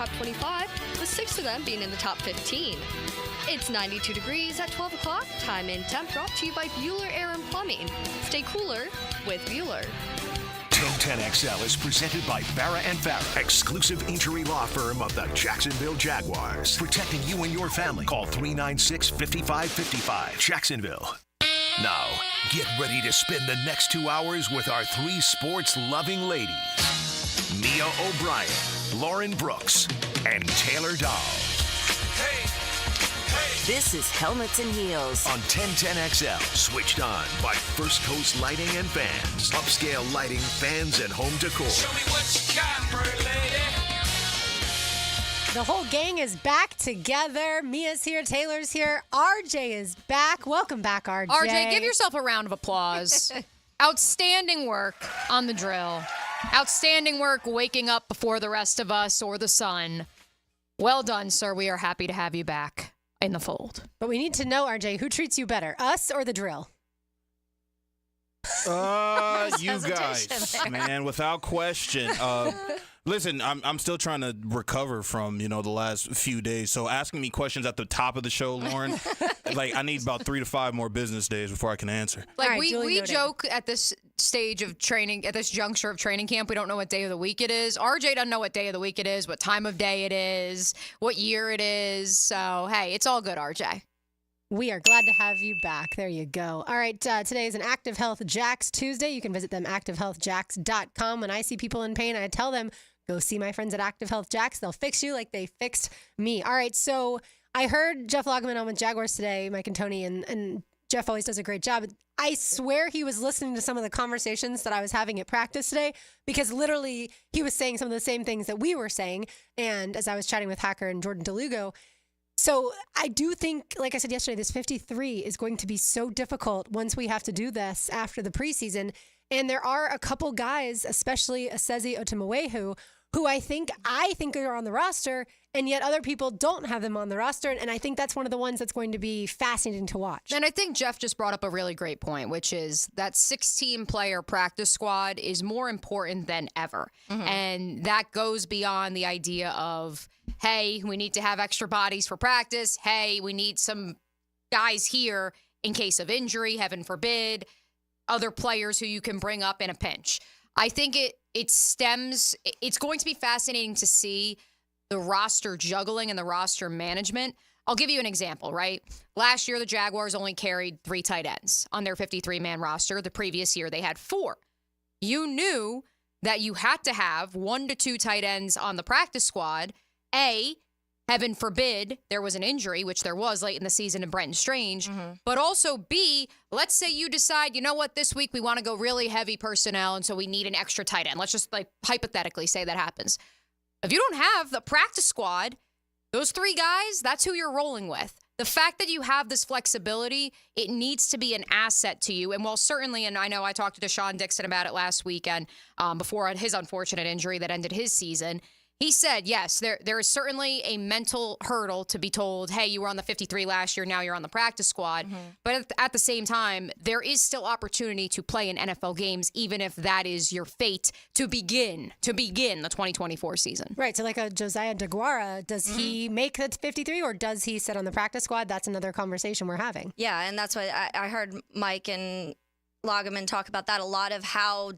top 25, with 6 of them being in the top 15. It's 92 degrees at 12 o'clock. Time and temp brought to you by Bueller Air and Plumbing. Stay cooler with Bueller. 1010XL is presented by Farah and Farah, exclusive injury law firm of the Jacksonville Jaguars. Protecting you and your family. Call 396-5555. Jacksonville. Now, get ready to spend the next 2 hours with our 3 sports-loving ladies. Mia O'Brien, Lauren Brooks, and Taylor Dahl. Hey, hey. This is Helmets and Heels On 1010XL, switched on by First Coast Lighting and Fans. Upscale lighting, fans, and home decor. Show me what you got, pretty lady. The whole gang is back together. Mia's here, Taylor's here, RJ is back. Welcome back, RJ. RJ, give yourself a round of applause. Outstanding work on the drill. Outstanding work waking up before the rest of us or the sun. Well done, sir. We are happy to have you back in the fold. But we need to know, RJ, who treats you better, us or the drill? You guys, man, without question. Listen, I'm still trying to recover from, the last few days. So asking me questions at the top of the show, Lauren, I need about 3 to 5 more business days before I can answer. Right, we joke at this stage of training, at this juncture of training camp, we don't know what day of the week it is. RJ doesn't know what day of the week it is, what time of day it is, what year it is. So, hey, it's all good, RJ. We are glad to have you back. There you go. All right, today is an Active Health Jacks Tuesday. You can visit them, activehealthjacks.com. When I see people in pain, I tell them, go see my friends at Active Health Jacks. They'll fix you like they fixed me. All right, so I heard Jeff Loggeman on with Jaguars today, Mike and Tony, and Jeff always does a great job. I swear he was listening to some of the conversations that I was having at practice today, because literally he was saying some of the same things that we were saying. And as I was chatting with Hacker and Jordan DeLugo, so I do think, like I said yesterday, this 53 is going to be so difficult once we have to do this after the preseason. And there are a couple guys, especially Asezi Otomowehu, who I think are on the roster, and yet other people don't have them on the roster. And I think that's one of the ones that's going to be fascinating to watch. And I think Jeff just brought up a really great point, which is that 16-player practice squad is more important than ever. Mm-hmm. And that goes beyond the idea of, hey, we need to have extra bodies for practice. Hey, we need some guys here in case of injury, heaven forbid, other players who you can bring up in a pinch. I think it's going to be fascinating to see the roster juggling and the roster management. I'll give you an example, right? Last year, the Jaguars only carried 3 tight ends on their 53-man roster. The previous year, they had 4. You knew that you had to have 1 to 2 tight ends on the practice squad. A, heaven forbid there was an injury, which there was late in the season in Brenton Strange. Mm-hmm. But also B, let's say you decide, you know what, this week we want to go really heavy personnel, and so we need an extra tight end. Let's just hypothetically say that happens. If you don't have the practice squad, those 3 guys, that's who you're rolling with. The fact that you have this flexibility, it needs to be an asset to you. And while certainly, and I know I talked to Deshaun Dixon about it last weekend before his unfortunate injury that ended his season, he said, yes, there is certainly a mental hurdle to be told, hey, you were on the 53 last year, now you're on the practice squad. Mm-hmm. But at the same time, there is still opportunity to play in NFL games, even if that is your fate to begin the 2024 season. Right, so like a Josiah DeGuara, does he make the 53 or does he sit on the practice squad? That's another conversation we're having. Yeah, and that's what I heard Mike and Loggeman talk about that a lot, of how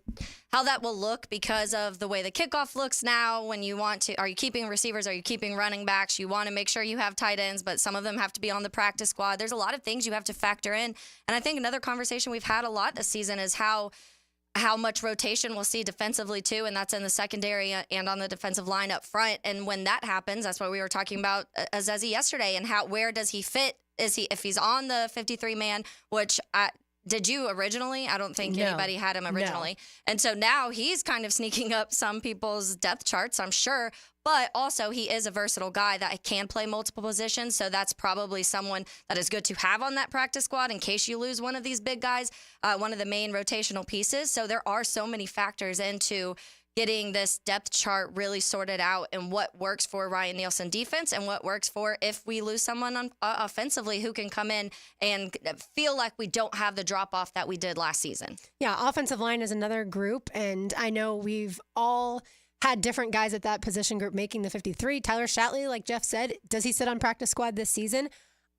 that will look because of the way the kickoff looks now. When you want to, are you keeping receivers? Are you keeping running backs? You want to make sure you have tight ends, but some of them have to be on the practice squad. There's a lot of things you have to factor in. And I think another conversation we've had a lot this season is how much rotation we'll see defensively too, and that's in the secondary and on the defensive line up front. And when that happens, that's what we were talking about Asezi yesterday, and where does he fit? If he's on the 53-man, which did you originally? I don't think anybody had him originally. No. And so now he's kind of sneaking up some people's depth charts, I'm sure. But also he is a versatile guy that can play multiple positions. So that's probably someone that is good to have on that practice squad in case you lose one of these big guys, one of the main rotational pieces. So there are so many factors into getting this depth chart really sorted out, and what works for Ryan Nielsen defense and what works for if we lose someone offensively who can come in and feel like we don't have the drop-off that we did last season. Yeah, offensive line is another group, and I know we've all had different guys at that position group making the 53. Tyler Shatley, like Jeff said, does he sit on practice squad this season?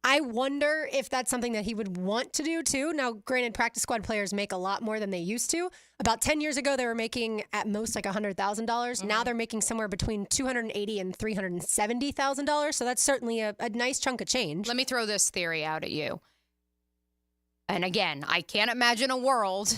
I wonder if that's something that he would want to do too. Now, granted, practice squad players make a lot more than they used to. About 10 years ago, they were making at most like $100,000. Now they're making somewhere between $280,000 and $370,000. So that's certainly a nice chunk of change. Let me throw this theory out at you. And again, I can't imagine a world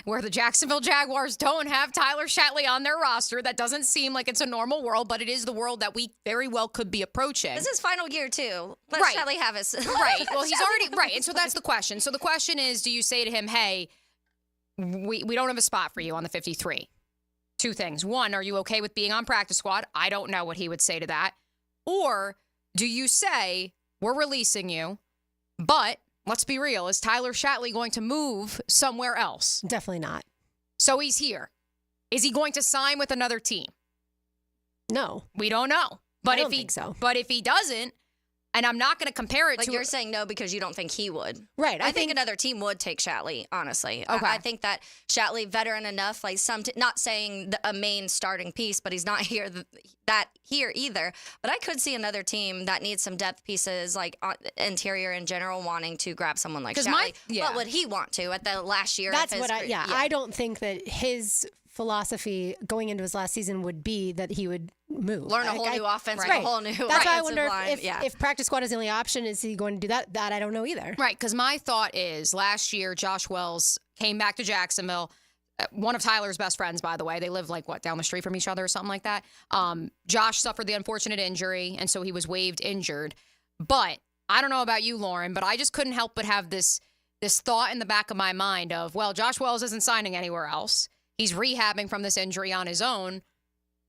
where the Jacksonville Jaguars don't have Tyler Shatley on their roster. That doesn't seem like it's a normal world, but it is the world that we very well could be approaching. This is final year, too. Let Right. Shatley have his. Right. Well, he's already, right. And so that's the question. So the question is, do you say to him, hey, we don't have a spot for you on the 53? Two things. One, are you okay with being on practice squad? I don't know what he would say to that. Or do you say, we're releasing you, but let's be real, is Tyler Shatley going to move somewhere else? Definitely not. So he's here. Is he going to sign with another team? No. We don't know. But I don't think so. But if he doesn't, and I'm not going to compare it Like to you're saying no because you don't think he would. Right. I think another team would take Shatley, honestly. Okay. I think that Shatley, veteran enough, like not saying a main starting piece, but he's not here here either. But I could see another team that needs some depth pieces, like interior in general, wanting to grab someone like Shatley. What would he want to at the last year? That's of his what I don't think that his philosophy going into his last season would be that he would move. Learn a whole new offense, right. a whole new That's why I wonder line. if practice squad is the only option, is he going to do that? That I don't know either. Right, because my thought is last year Josh Wells came back to Jacksonville. One of Tyler's best friends, by the way. They live down the street from each other or something like that. Josh suffered the unfortunate injury, and so he was waived injured. But I don't know about you, Lauren, but I just couldn't help but have this thought in the back of my mind of, well, Josh Wells isn't signing anywhere else. He's rehabbing from this injury on his own.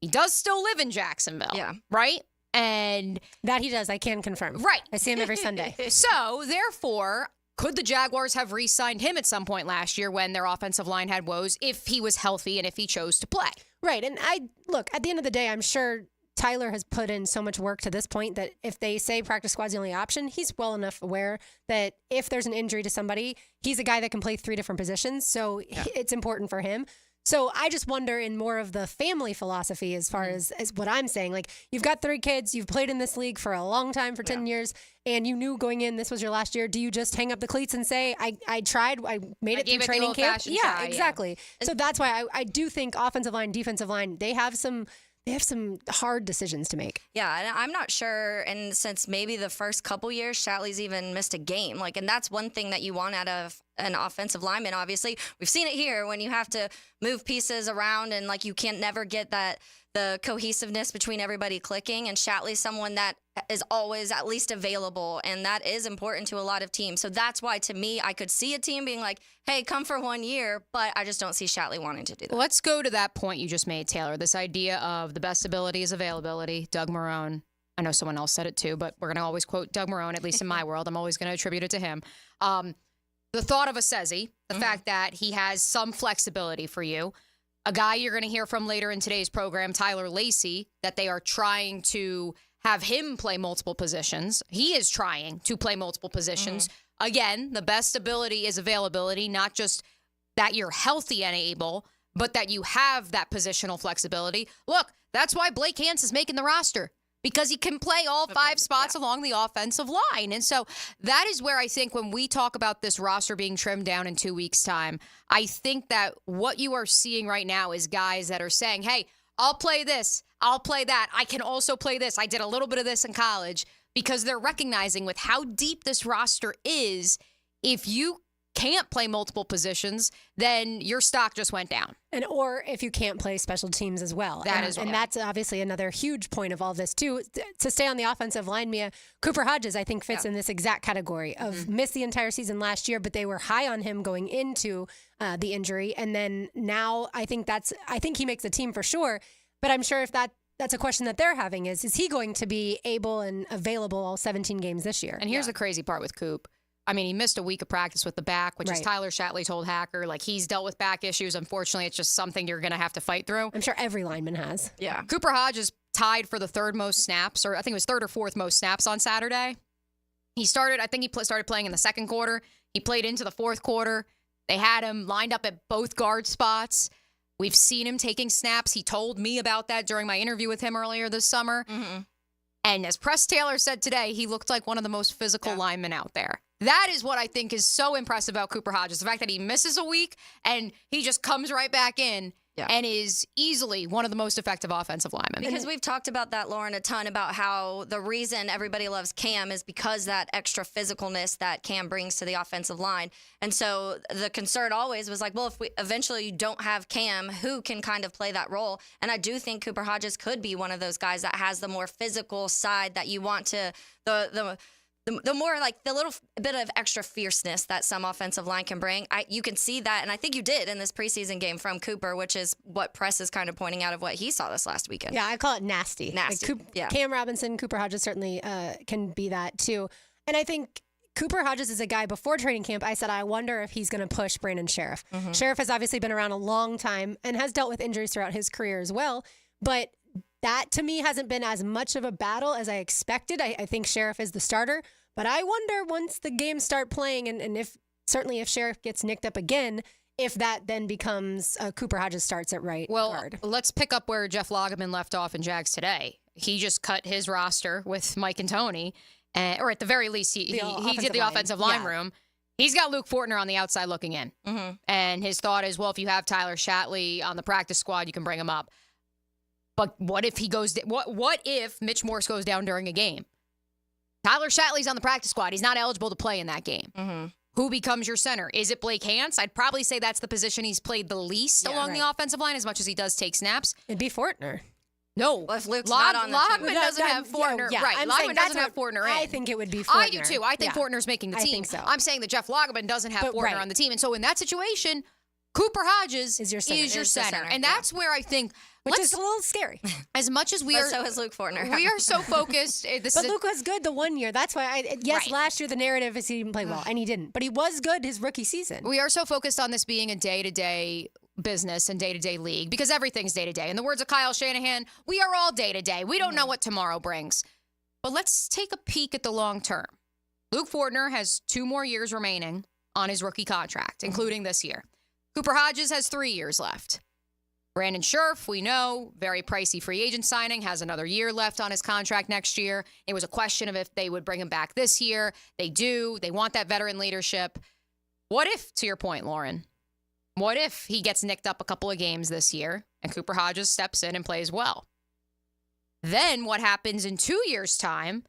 He does still live in Jacksonville. Yeah. Right? And that he does, I can confirm. Right. I see him every Sunday. So, therefore, could the Jaguars have re-signed him at some point last year when their offensive line had woes if he was healthy and if he chose to play? Right. And look, at the end of the day, I'm sure Tyler has put in so much work to this point that if they say practice squad's the only option, he's well enough aware that if there's an injury to somebody, he's a guy that can play 3 different positions. So it's important for him. So I just wonder in more of the family philosophy as far as what I'm saying. Like, you've got 3 kids, you've played in this league for a long time, for 10 years, and you knew going in this was your last year. Do you just hang up the cleats and say, I tried, I made it through training camp? Yeah, exactly. So that's why I do think offensive line, defensive line, they have some hard decisions to make. Yeah, and I'm not sure. And since maybe the first couple years, Shatley's even missed a game. And that's one thing that you want out of an offensive lineman. Obviously, we've seen it here when you have to move pieces around and you can't never get the cohesiveness between everybody clicking. And Shatley's someone that is always at least available, and that is important to a lot of teams. So that's why, to me, I could see a team being like, hey, come for 1 year, but I just don't see Shatley wanting to do that. Let's go to that point you just made, Taylor, this idea of the best ability is availability. Doug Marrone, I know someone else said it too, but we're going to always quote Doug Marrone, at least in my world. I'm always going to attribute it to him. The thought of a Sezzy, the fact that he has some flexibility for you, a guy you're going to hear from later in today's program, Tyler Lacy, that they are trying to have him play multiple positions. He is trying to play multiple positions. Again, the best ability is availability, not just that you're healthy and able, but that you have that positional flexibility. Look, that's why Blake Hance is making the roster, because he can play all 5 spots along the offensive line. And so that is where I think when we talk about this roster being trimmed down in 2 weeks' time, I think that what you are seeing right now is guys that are saying, hey, I'll play this, I'll play that, I can also play this, I did a little bit of this in college, because they're recognizing with how deep this roster is, if you can't play multiple positions, then your stock just went down. Or if you can't play special teams as well. And that's obviously another huge point of all this too. To stay on the offensive line, Mia, Cooper Hodges, I think, fits in this exact category of missed the entire season last year, but they were high on him going into the injury. And then now I think he makes the team for sure. But I'm sure if that's a question that they're having is he going to be able and available all 17 games this year? And here's the crazy part with Coop. I mean, he missed a week of practice with the back, which is Tyler Shatley told Hacker. He's dealt with back issues. Unfortunately, it's just something you're going to have to fight through. I'm sure every lineman has. Yeah. Cooper Hodges tied for the 3rd most snaps, or I think it was 3rd or 4th most snaps on Saturday. He started playing in the 2nd quarter. He played into the 4th quarter. They had him lined up at both guard spots. We've seen him taking snaps. He told me about that during my interview with him earlier this summer. Mm-hmm. And as Press Taylor said today, he looked like one of the most physical linemen out there. That is what I think is so impressive about Cooper Hodges. The fact that he misses a week and he just comes right back in and is easily one of the most effective offensive linemen. Because we've talked about that, Lauren, a ton about how the reason everybody loves Cam is because that extra physicalness that Cam brings to the offensive line. And so the concern always was like, well, if we eventually don't have Cam, who can kind of play that role? And I do think Cooper Hodges could be one of those guys that has the more physical side that you want to, the more like the little bit of extra fierceness that some offensive line can bring. You can see that, and I think you did in this preseason game from Cooper, which is what Press is kind of pointing out of what he saw this last weekend. Yeah, I call it nasty. Nasty. Cam Robinson, Cooper Hodges certainly can be that too. And I think Cooper Hodges is a guy, before training camp, I said, I wonder if he's going to push Brandon Sheriff. Mm-hmm. Sheriff has obviously been around a long time and has dealt with injuries throughout his career as well. But that, to me, hasn't been as much of a battle as I expected. I think Sheriff is the starter. But I wonder, once the games start playing, and if Sheriff gets nicked up again, if that then becomes Cooper Hodges starts at right guard. Well, let's pick up where Jeff Lageman left off in Jags today. He just cut his roster with Mike and Tony, or at the very least, he did the offensive line room. He's got Luke Fortner on the outside looking in. Mm-hmm. And his thought is, well, if you have Tyler Shatley on the practice squad, you can bring him up. But what if he goes? What if Mitch Morse goes down during a game? Tyler Shatley's on the practice squad. He's not eligible to play in that game. Mm-hmm. Who becomes your center? Is it Blake Hance? I'd probably say that's the position he's played the least along the offensive line, as much as he does take snaps. It'd be Fortner. No. Well, if Luke's not on the team. Logman doesn't have Fortner. Right. Logman doesn't have Fortner in. I think it would be Fortner. I do too. I think Fortner's making the team. I think so. I'm saying that Jeff Logman doesn't have Fortner on the team. And so in that situation, Cooper Hodges is your center. And that's where I think... Which is a little scary. As much as we are... so is Luke Fortner. We are so focused. But Luke was good the 1 year. That's why, last year the narrative is he didn't play well, and he didn't. But he was good his rookie season. We are so focused on this being a day-to-day business and day-to-day league because everything's day-to-day. In the words of Kyle Shanahan, we are all day-to-day. We don't know what tomorrow brings. But let's take a peek at the long term. Luke Fortner has 2 more years remaining on his rookie contract, including this year. Cooper Hodges has 3 years left. Brandon Sheriff, we know, very pricey free agent signing, has another year left on his contract next year. It was a question of if they would bring him back this year. They do. They want that veteran leadership. What if, to your point, Lauren, what if he gets nicked up a couple of games this year and Cooper Hodges steps in and plays well? Then what happens in 2 years' time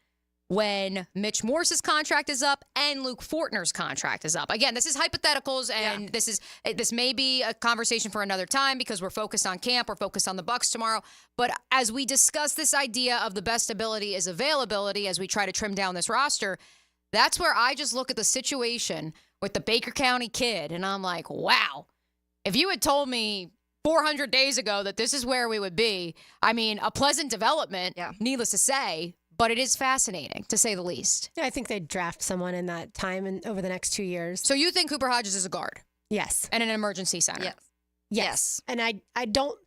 when Mitch Morse's contract is up and Luke Fortner's contract is up? Again, this is hypotheticals, and this may be a conversation for another time because we're focused on camp, we're focused on the Bucs tomorrow. But as we discuss this idea of the best ability is availability as we try to trim down this roster, that's where I just look at the situation with the Baker County kid, and I'm like, wow. If you had told me 400 days ago that this is where we would be, I mean, a pleasant development, needless to say, but it is fascinating, to say the least. Yeah, I think they'd draft someone in that time and over the next 2 years. So you think Cooper Hodges is a guard? Yes. And an emergency center? Yes. And I don't...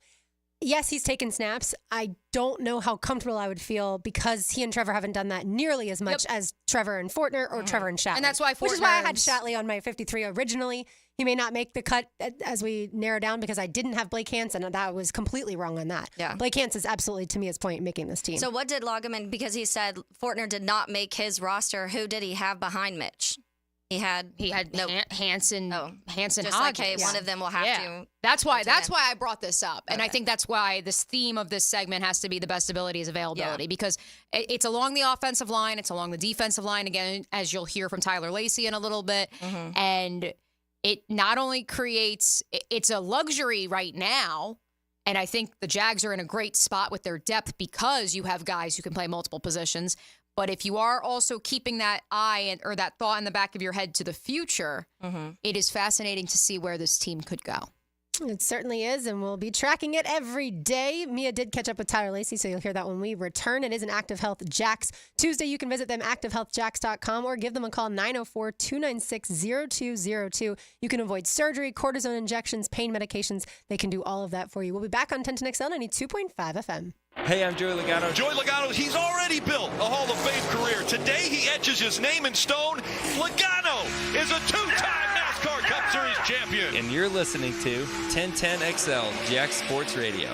Yes, he's taken snaps. I don't know how comfortable I would feel because he and Trevor haven't done that nearly as much as Trevor and Fortner or Trevor and Shatley. And that's why Which is why I had Shatley on my 53 originally. He may not make the cut as we narrow down because I didn't have Blake Hance, and that was completely wrong on that. Yeah. Blake Hance is absolutely, to me, his point in making this team. So what did Lageman, because he said Fortner did not make his roster, who did he have behind Mitch? He had Hanson just Hodges. like, hey, one of them will have to. That's why I brought this up. And I think that's why this theme of this segment has to be the best ability is availability because it's along the offensive line. It's along the defensive line, again, as you'll hear from Tyler Lacy in a little bit. Mm-hmm. And it not only creates, it's a luxury right now. And I think the Jags are in a great spot with their depth because you have guys who can play multiple positions. But if you are also keeping that eye or that thought in the back of your head to the future, it is fascinating to see where this team could go. It certainly is, and we'll be tracking it every day. Mia did catch up with Tyler Lacy, so you'll hear that when we return. It is an Active Health Jacks Tuesday. You can visit them, activehealthjacks.com, or give them a call, 904-296-0202. You can avoid surgery, cortisone injections, pain medications. They can do all of that for you. We'll be back on 10 to XL 92.5 FM. Hey, I'm Joey Logano. Joey Logano, he's already built a Hall of Fame career. Today, he etches his name in stone. Logano is a 2-time NASCAR Cup Series champion. And You're listening to 1010XL Jack Sports Radio.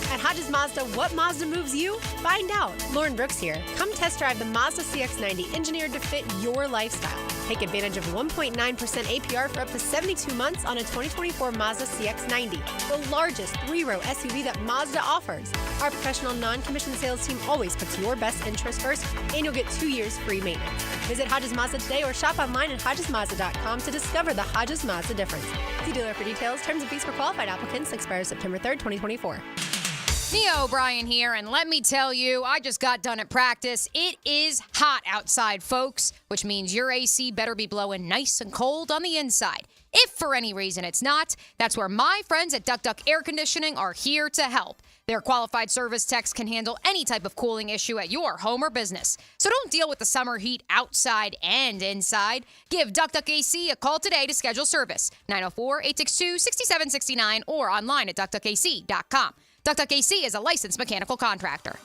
At Hodges Mazda, what Mazda moves you? Find out. Lauren Brooks here. Come test drive the Mazda CX-90, engineered to fit your lifestyle. Take advantage of 1.9% APR for up to 72 months on a 2024 Mazda CX-90, the largest three-row SUV that Mazda offers. Our professional non-commissioned sales team always puts your best interest first, and you'll get 2 years free maintenance. Visit Hodges Mazda today or shop online at HodgesMazda.com to discover the Hodges Mazda difference. See dealer for details. Terms and fees for qualified applicants expire September 3rd, 2024. Mia O'Brien here, and let me tell you, I just got done at practice. It is hot outside, folks, which means your AC better be blowing nice and cold on the inside. If for any reason it's not, that's where my friends at Duck Duck Air Conditioning are here to help. Their qualified service techs can handle any type of cooling issue at your home or business. So don't deal with the summer heat outside and inside. Give Duck Duck AC a call today to schedule service. 904-862-6769 or online at duckduckac.com. Duck Duck AC is a licensed mechanical contractor.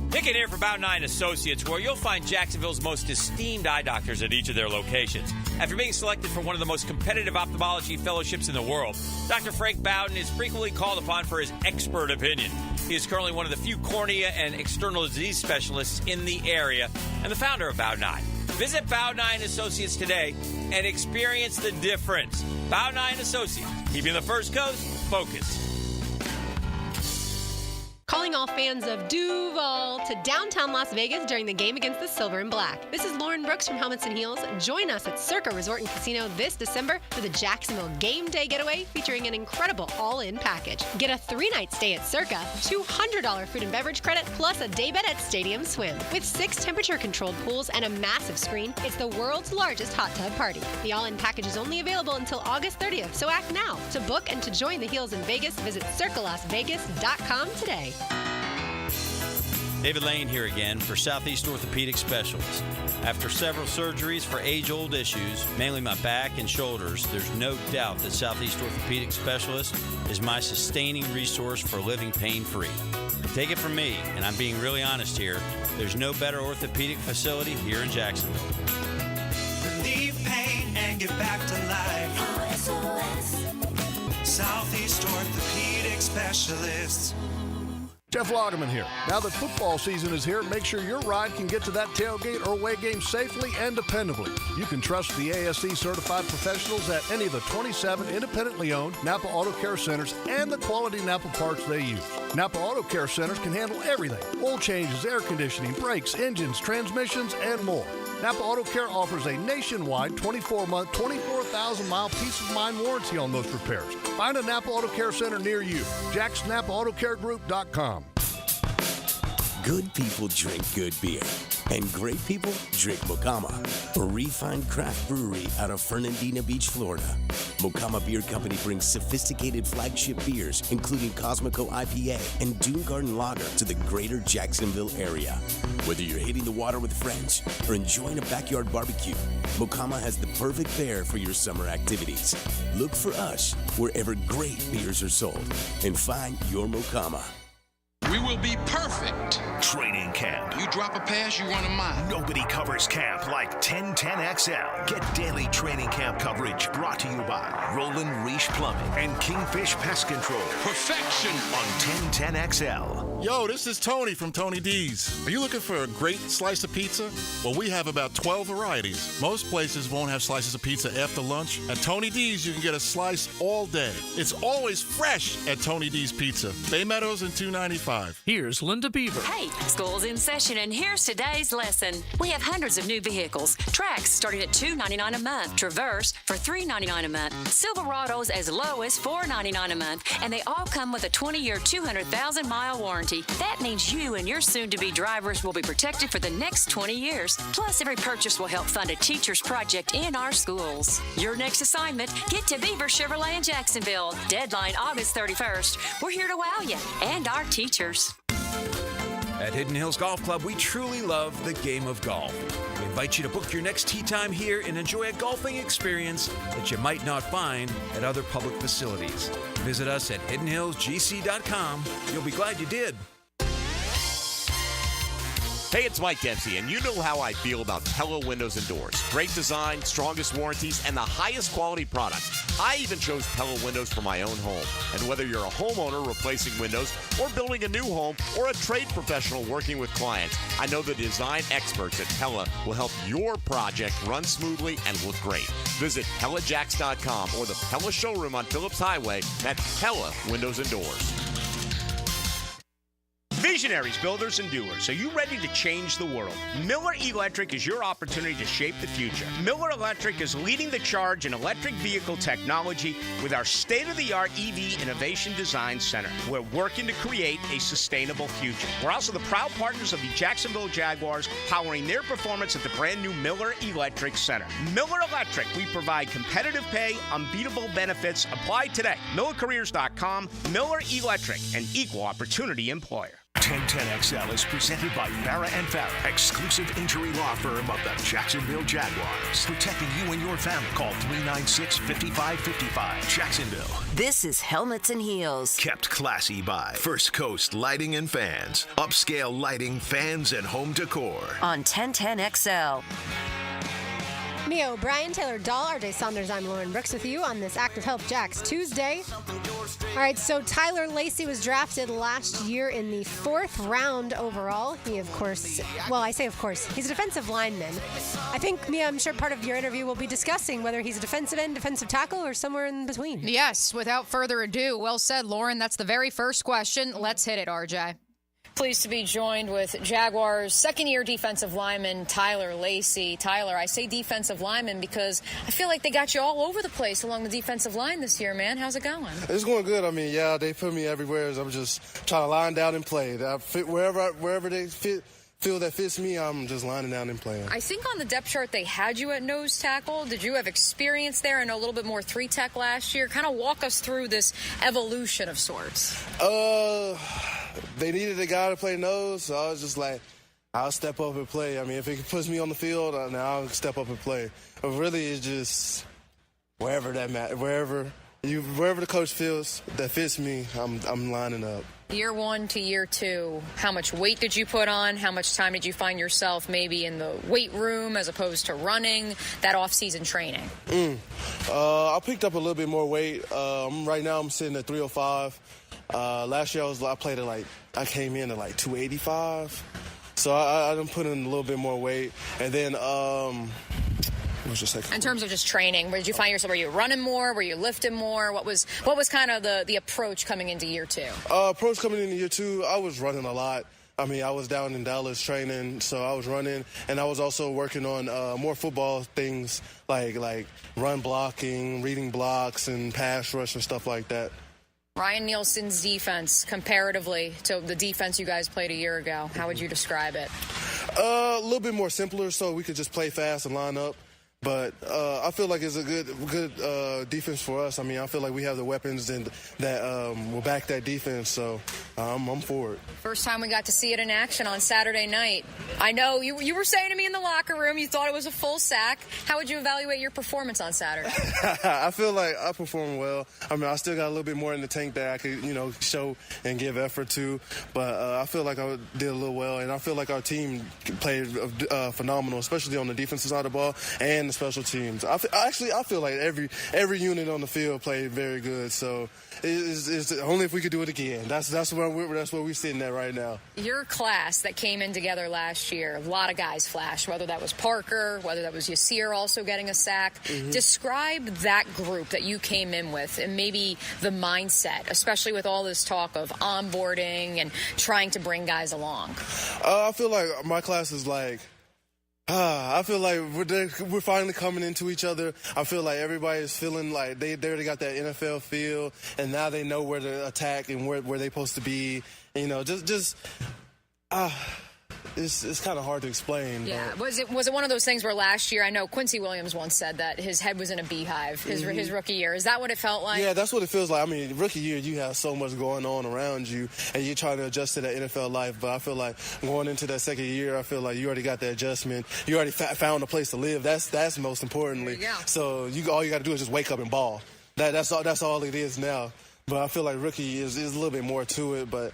Pickett here for Bout 9 Associates, where you'll find Jacksonville's most esteemed eye doctors at each of their locations. After being selected for one of the most competitive ophthalmology fellowships in the world, Dr. Frank Bowden is frequently called upon for his expert opinion. He is currently one of the few cornea and external disease specialists in the area and the founder of Bout 9. Visit Bout 9 Associates today and experience the difference. Bout 9 Associates, keeping the First Coast focused. Calling all fans of Duval to downtown Las Vegas during the game against the Silver and Black. This is Lauren Brooks from Helmets and Heels. Join us at Circa Resort and Casino this December for the Jacksonville Game Day Getaway featuring an incredible all-in package. Get a 3-night stay at Circa, $200 food and beverage credit, plus a day bed at Stadium Swim. With 6 temperature-controlled pools and a massive screen, it's the world's largest hot tub party. The all-in package is only available until August 30th, so act now. To book and to join the Heels in Vegas, visit circalasvegas.com today. David Lane here again for Southeast Orthopedic Specialists. After several surgeries for age-old issues, mainly my back and shoulders, there's no doubt that Southeast Orthopedic Specialists is my sustaining resource for living pain-free. Take it from me, and I'm being really honest here, there's no better orthopedic facility here in Jacksonville. Relieve pain and get back to life. SOS. Southeast Orthopedic Specialists. Jeff Lagerman here. Now that football season is here, make sure your ride can get to that tailgate or away game safely and dependably. You can trust the ASC certified professionals at any of the 27 independently owned Napa Auto Care Centers and the quality Napa parts they use. Napa Auto Care Centers can handle everything: oil changes, air conditioning, brakes, engines, transmissions, and more. Napa Auto Care offers a nationwide 24-month, 24,000-mile peace of mind warranty on most repairs. Find a Napa Auto Care Center near you. JacksNapaAutoCareGroup.com. Good people drink good beer, and great people drink Mocama, a refined craft brewery out of Fernandina Beach, Florida. Mocama Beer Company brings sophisticated flagship beers, including Cosmico IPA and Dune Garden Lager, to the greater Jacksonville area. Whether you're hitting the water with friends or enjoying a backyard barbecue, Mocama has the perfect fare for your summer activities. Look for us wherever great beers are sold and find your Mocama. We will be perfect. Training camp. You drop a pass, you run a mile. Nobody covers camp like 1010XL. Get daily training camp coverage brought to you by Roland Reach Plumbing and Kingfish Pest Control. Perfection on 1010XL. Yo, this is Tony from Tony D's. Are you looking for a great slice of pizza? Well, we have about 12 varieties. Most places won't have slices of pizza after lunch. At Tony D's, you can get a slice all day. It's always fresh at Tony D's Pizza. Bay Meadows and 295. Here's Linda Beaver. Hey, school's in session, and here's today's lesson. We have hundreds of new vehicles. Trax starting at $299 a month. Traverse for $399 a month. Silverados as low as $499 a month. And they all come with a 20-year, 200,000-mile warranty. That means you and your soon-to-be drivers will be protected for the next 20 years. Plus, every purchase will help fund a teacher's project in our schools. Your next assignment, get to Beaver Chevrolet in Jacksonville. Deadline August 31st. We're here to wow you and our teachers. At Hidden Hills Golf Club, we truly love the game of golf. We invite you to book your next tee time here and enjoy a golfing experience that you might not find at other public facilities. Visit us at hiddenhillsgc.com. You'll be glad you did. Hey, it's Mike Dempsey, and you know how I feel about Pella Windows and Doors. Great design, strongest warranties, and the highest quality product. I even chose Pella Windows for my own home. And whether you're a homeowner replacing windows or building a new home or a trade professional working with clients, I know the design experts at Pella will help your project run smoothly and look great. Visit PellaJacks.com or the Pella showroom on Phillips Highway at Pella Windows and Doors. Visionaries, builders, and doers. Are you ready to change the world? Miller Electric is your opportunity to shape the future. Miller Electric is leading the charge in electric vehicle technology with our state-of-the-art EV Innovation Design Center. We're working to create a sustainable future. We're also the proud partners of the Jacksonville Jaguars, powering their performance at the brand new Miller Electric Center. Miller Electric, we provide competitive pay, unbeatable benefits. Apply today. MillerCareers.com. Miller Electric, an equal opportunity employer. 1010XL is presented by Farah & Farah, exclusive injury law firm of the Jacksonville Jaguars. Protecting you and your family. Call 396-5555. Jacksonville. This is Helmets and Heels. Kept classy by First Coast Lighting and Fans. Upscale lighting, fans, and home decor. On 1010XL. Mia O'Brien, Taylor Dahl, RJ Saunders, I'm Lauren Brooks with you on this Active Health Jacks Tuesday. All right, so Tyler Lacy was drafted last year in the 4th round overall. He, of course, well, I say of course, he's a defensive lineman. I think, Mia, I'm sure part of your interview will be discussing whether he's a defensive end, defensive tackle, or somewhere in between. Yes, without further ado, well said, Lauren. That's the very first question. Let's hit it, RJ. Pleased to be joined with Jaguars' second-year defensive lineman, Tyler Lacy. Tyler, I say defensive lineman because I feel like they got you all over the place along the defensive line this year, man. How's it going? It's going good. I mean, yeah, they put me everywhere. I'm just trying to line down and play. I fit wherever they feel that fits me, I'm just lining down and playing. I think on the depth chart they had you at nose tackle. Did you have experience there? I know a little bit more 3-tech last year. Kind of walk us through this evolution of sorts. They needed a guy to play nose, so I was just like, I'll step up and play. I mean, if it puts me on the field, I'll step up and play. But really, it's just wherever that matters, wherever the coach feels that fits me, I'm lining up. Year 1 to year 2, how much weight did you put on? How much time did you find yourself maybe in the weight room as opposed to running, that off-season training? I picked up a little bit more weight. Right now I'm sitting at 305. Last year I came in at like 285. So I done put in a little bit more weight. And then what was your second? In terms of just training, where did you find yourself? Were you running more? Were you lifting more? What was kind of the approach coming into year 2? Approach coming into year 2, I was running a lot. I mean, I was down in Dallas training, so I was running, and I was also working on more football things like run blocking, reading blocks, and pass rush and stuff like that. Ryan Nielsen's defense, comparatively to the defense you guys played a year ago, how would you describe it? A little bit more simpler, so we could just play fast and line up. But I feel like it's a good defense for us. I mean, I feel like we have the weapons that will back that defense, so I'm for it. First time we got to see it in action on Saturday night. I know you were saying to me in the locker room you thought it was a full sack. How would you evaluate your performance on Saturday? I feel like I performed well. I mean, I still got a little bit more in the tank that I could, show and give effort to. But I feel like I did a little well, and I feel like our team played phenomenal, especially on the defensive side of the ball and the special teams. I feel like every unit on the field played very good. So it's only if we could do it again. That's where we're sitting at right now. Your class that came in together last year, a lot of guys flashed, whether that was Parker, whether that was Yasir also getting a sack. Mm-hmm. Describe that group that you came in with and maybe the mindset, especially with all this talk of onboarding and trying to bring guys along. I feel like my class is like, I feel like we're finally coming into each other. I feel like everybody is feeling like they already got that NFL feel, and now they know where to attack and where they're supposed to be. It's kind of hard to explain. Yeah. But. Was it one of those things where last year, I know Quincy Williams once said that his head was in a beehive his rookie year. Is that what it felt like? Yeah, that's what it feels like. I mean, rookie year, you have so much going on around you, and you're trying to adjust to that NFL life. But I feel like going into that second year, I feel like you already got the adjustment. You already found a place to live. That's most importantly. Yeah. So all you got to do is just wake up and ball. That's all it is now. But I feel like rookie is a little bit more to it. But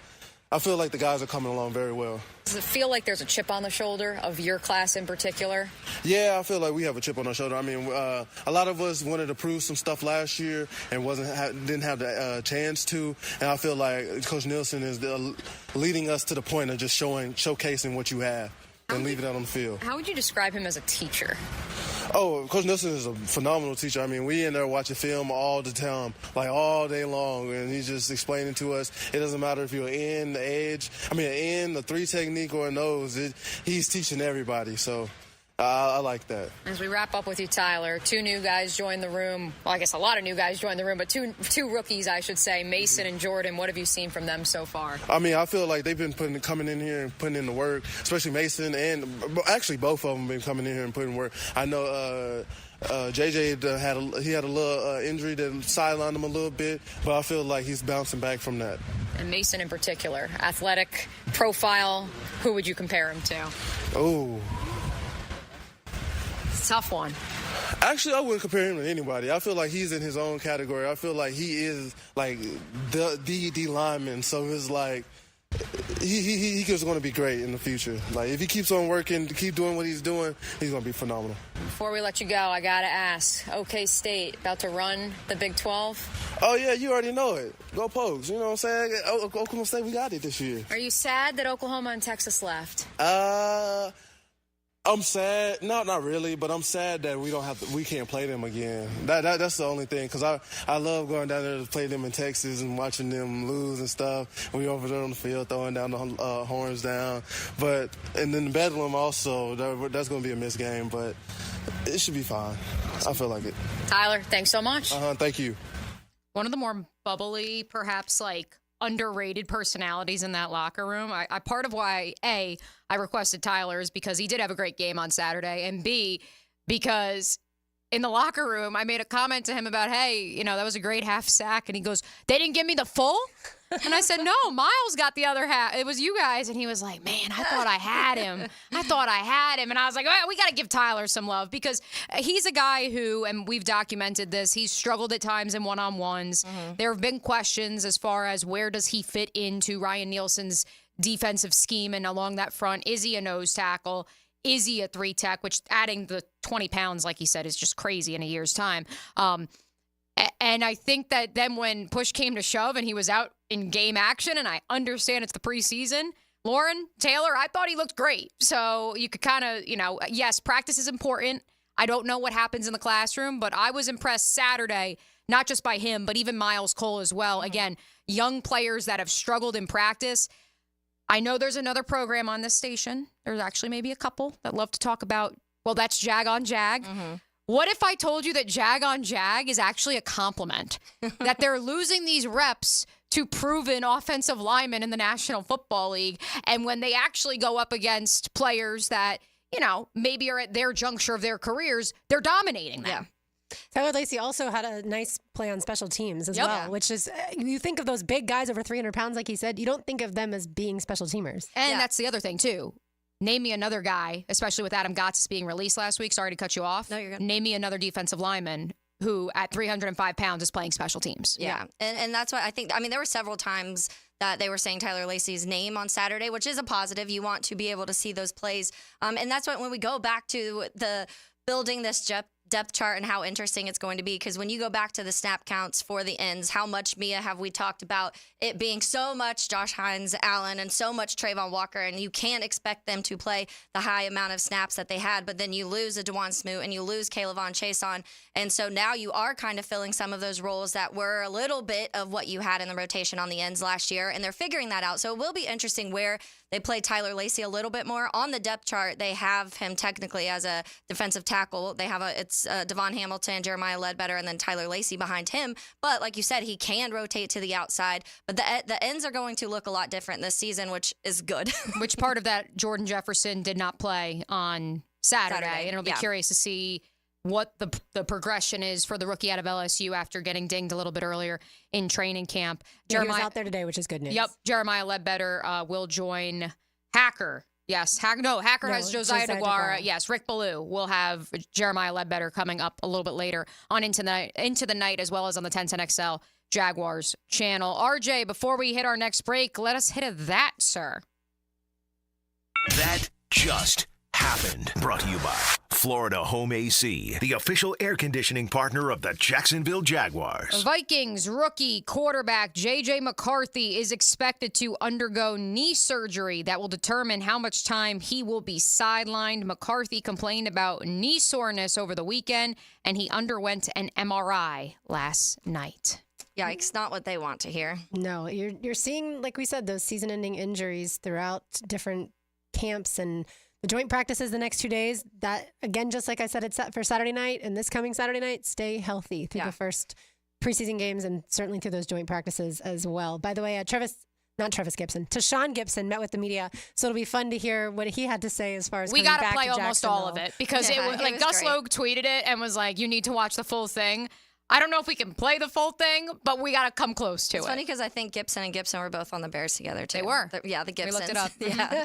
I feel like the guys are coming along very well. Does it feel like there's a chip on the shoulder of your class in particular? Yeah, I feel like we have a chip on our shoulder. I mean, a lot of us wanted to prove some stuff last year and didn't have the chance to. And I feel like Coach Nielsen is leading us to the point of just showcasing what you have and leaving that on the field. How would you describe him as a teacher? Oh, Coach Nielsen is a phenomenal teacher. I mean, we in there watching film all the time, like all day long, and he's just explaining to us. It doesn't matter if you're in the edge, the 3 technique or a nose. He's teaching everybody, so I like that. As we wrap up with you, Tyler, 2 new guys joined the room. Well, I guess a lot of new guys joined the room, but two rookies, I should say, Mason and Jordan. What have you seen from them so far? I mean, I feel like they've been coming in here and putting in the work, especially Mason, and actually both of them been coming in here and putting work. I know JJ had a little injury that sidelined him a little bit, but I feel like he's bouncing back from that. And Mason in particular, athletic profile, who would you compare him to? Oh. Tough one. Actually, I wouldn't compare him to anybody. I feel like he's in his own category. I feel like he is like the D lineman. So it's like he's going to be great in the future. Like if he keeps on working, keep doing what he's doing, he's going to be phenomenal. Before we let you go, I got to ask, OK State about to run the Big 12? Oh, yeah, you already know it. Go Pokes. You know what I'm saying? Oklahoma State, we got it this year. Are you sad that Oklahoma and Texas left? I'm sad. No, not really, but I'm sad that we can't play them again. That's the only thing, because I love going down there to play them in Texas and watching them lose and stuff. We over there on the field throwing down the horns down. And then Bedlam also, that's going to be a missed game, but it should be fine. I feel like it. Tyler, thanks so much. Thank you. One of the more bubbly, perhaps like underrated personalities in that locker room. I part of why I requested Tyler is because he did have a great game on Saturday, and B, because in the locker room I made a comment to him about, hey, that was a great half sack, and he goes, they didn't give me the full? And I said, no, Miles got the other half. It was you guys. And he was like, man, I thought I had him. And I was like, we got to give Tyler some love, because he's a guy who, and we've documented this, he's struggled at times in one-on-ones. Mm-hmm. There have been questions as far as where does he fit into Ryan Nielsen's defensive scheme and along that front. Is he a nose tackle? Is he a 3-tech? Which adding the 20 pounds, like he said, is just crazy in a year's time. And I think that then when push came to shove and he was out in game action, and I understand it's the preseason, Lauren, Taylor, I thought he looked great. So you could kind of, yes, practice is important. I don't know what happens in the classroom, but I was impressed Saturday, not just by him, but even Miles Cole as well. Mm-hmm. Again, young players that have struggled in practice. I know there's another program on this station. There's actually maybe a couple that love to talk about, well, that's Jag on Jag. Mm-hmm. What if I told you that Jag on Jag is actually a compliment? That they're losing these reps to proven offensive linemen in the National Football League. And when they actually go up against players that, maybe are at their juncture of their careers, they're dominating them. Yeah. Tyler Lacy also had a nice play on special teams as well, which is, you think of those big guys over 300 pounds, like he said, you don't think of them as being special teamers. And that's the other thing, too. Name me another guy, especially with Adam Gotsis being released last week. Sorry to cut you off. No, you're good. Name me another defensive lineman who at 305 pounds is playing special teams. Yeah. And that's why I think, there were several times that they were saying Tyler Lacy's name on Saturday, which is a positive. You want to be able to see those plays. And that's when we go back to the building this depth chart and how interesting it's going to be, because when you go back to the snap counts for the ends, how much, Mia, have we talked about it being so much Josh Hines Allen and so much Trayvon Walker, and you can't expect them to play the high amount of snaps that they had, but then you lose a DeJuan Smoot and you lose Kaylavon Chason, and so now you are kind of filling some of those roles that were a little bit of what you had in the rotation on the ends last year, and they're figuring that out. So it will be interesting where they play Tyler Lacy a little bit more. On the depth chart, they have him technically as a defensive tackle. They have it's Devon Hamilton, Jeremiah Ledbetter, and then Tyler Lacy behind him. But like you said, he can rotate to the outside. But the ends are going to look a lot different this season, which is good. Which part of that Jordan Jefferson did not play on Saturday. And it'll be curious to see what the progression is for the rookie out of LSU after getting dinged a little bit earlier in training camp. Jeremiah was out there today, which is good news. Yep. Jeremiah Ledbetter will join Hacker. Yes. Hacker has Josiah DeGuara. Yes. Rick Ballou will have Jeremiah Ledbetter coming up a little bit later on into the night, as well as on the 1010XL Jaguars channel. RJ, before we hit our next break, let us hit a that, sir. That just happened. Brought to you by Florida Home AC, the official air conditioning partner of the Jacksonville Jaguars. Vikings rookie quarterback J.J. McCarthy is expected to undergo knee surgery that will determine how much time he will be sidelined. McCarthy complained about knee soreness over the weekend, and he underwent an MRI last night. Yikes, not what they want to hear. No, you're seeing, like we said, those season-ending injuries throughout different camps and the joint practices the next 2 days. That, again, just like I said, it's set for Saturday night and this coming Saturday night. Stay healthy through the first preseason games and certainly through those joint practices as well. By the way, Tashawn Gibson met with the media, so it'll be fun to hear what he had to say as far as we got to play almost all of it because it was like Gus Logue tweeted it and was like, you need to watch the full thing. I don't know if we can play the full thing, but we got to come close to it. It's funny because I think Gibson and Gibson were both on the Bears together, too. They were. The Gibsons. We looked it up. Yeah.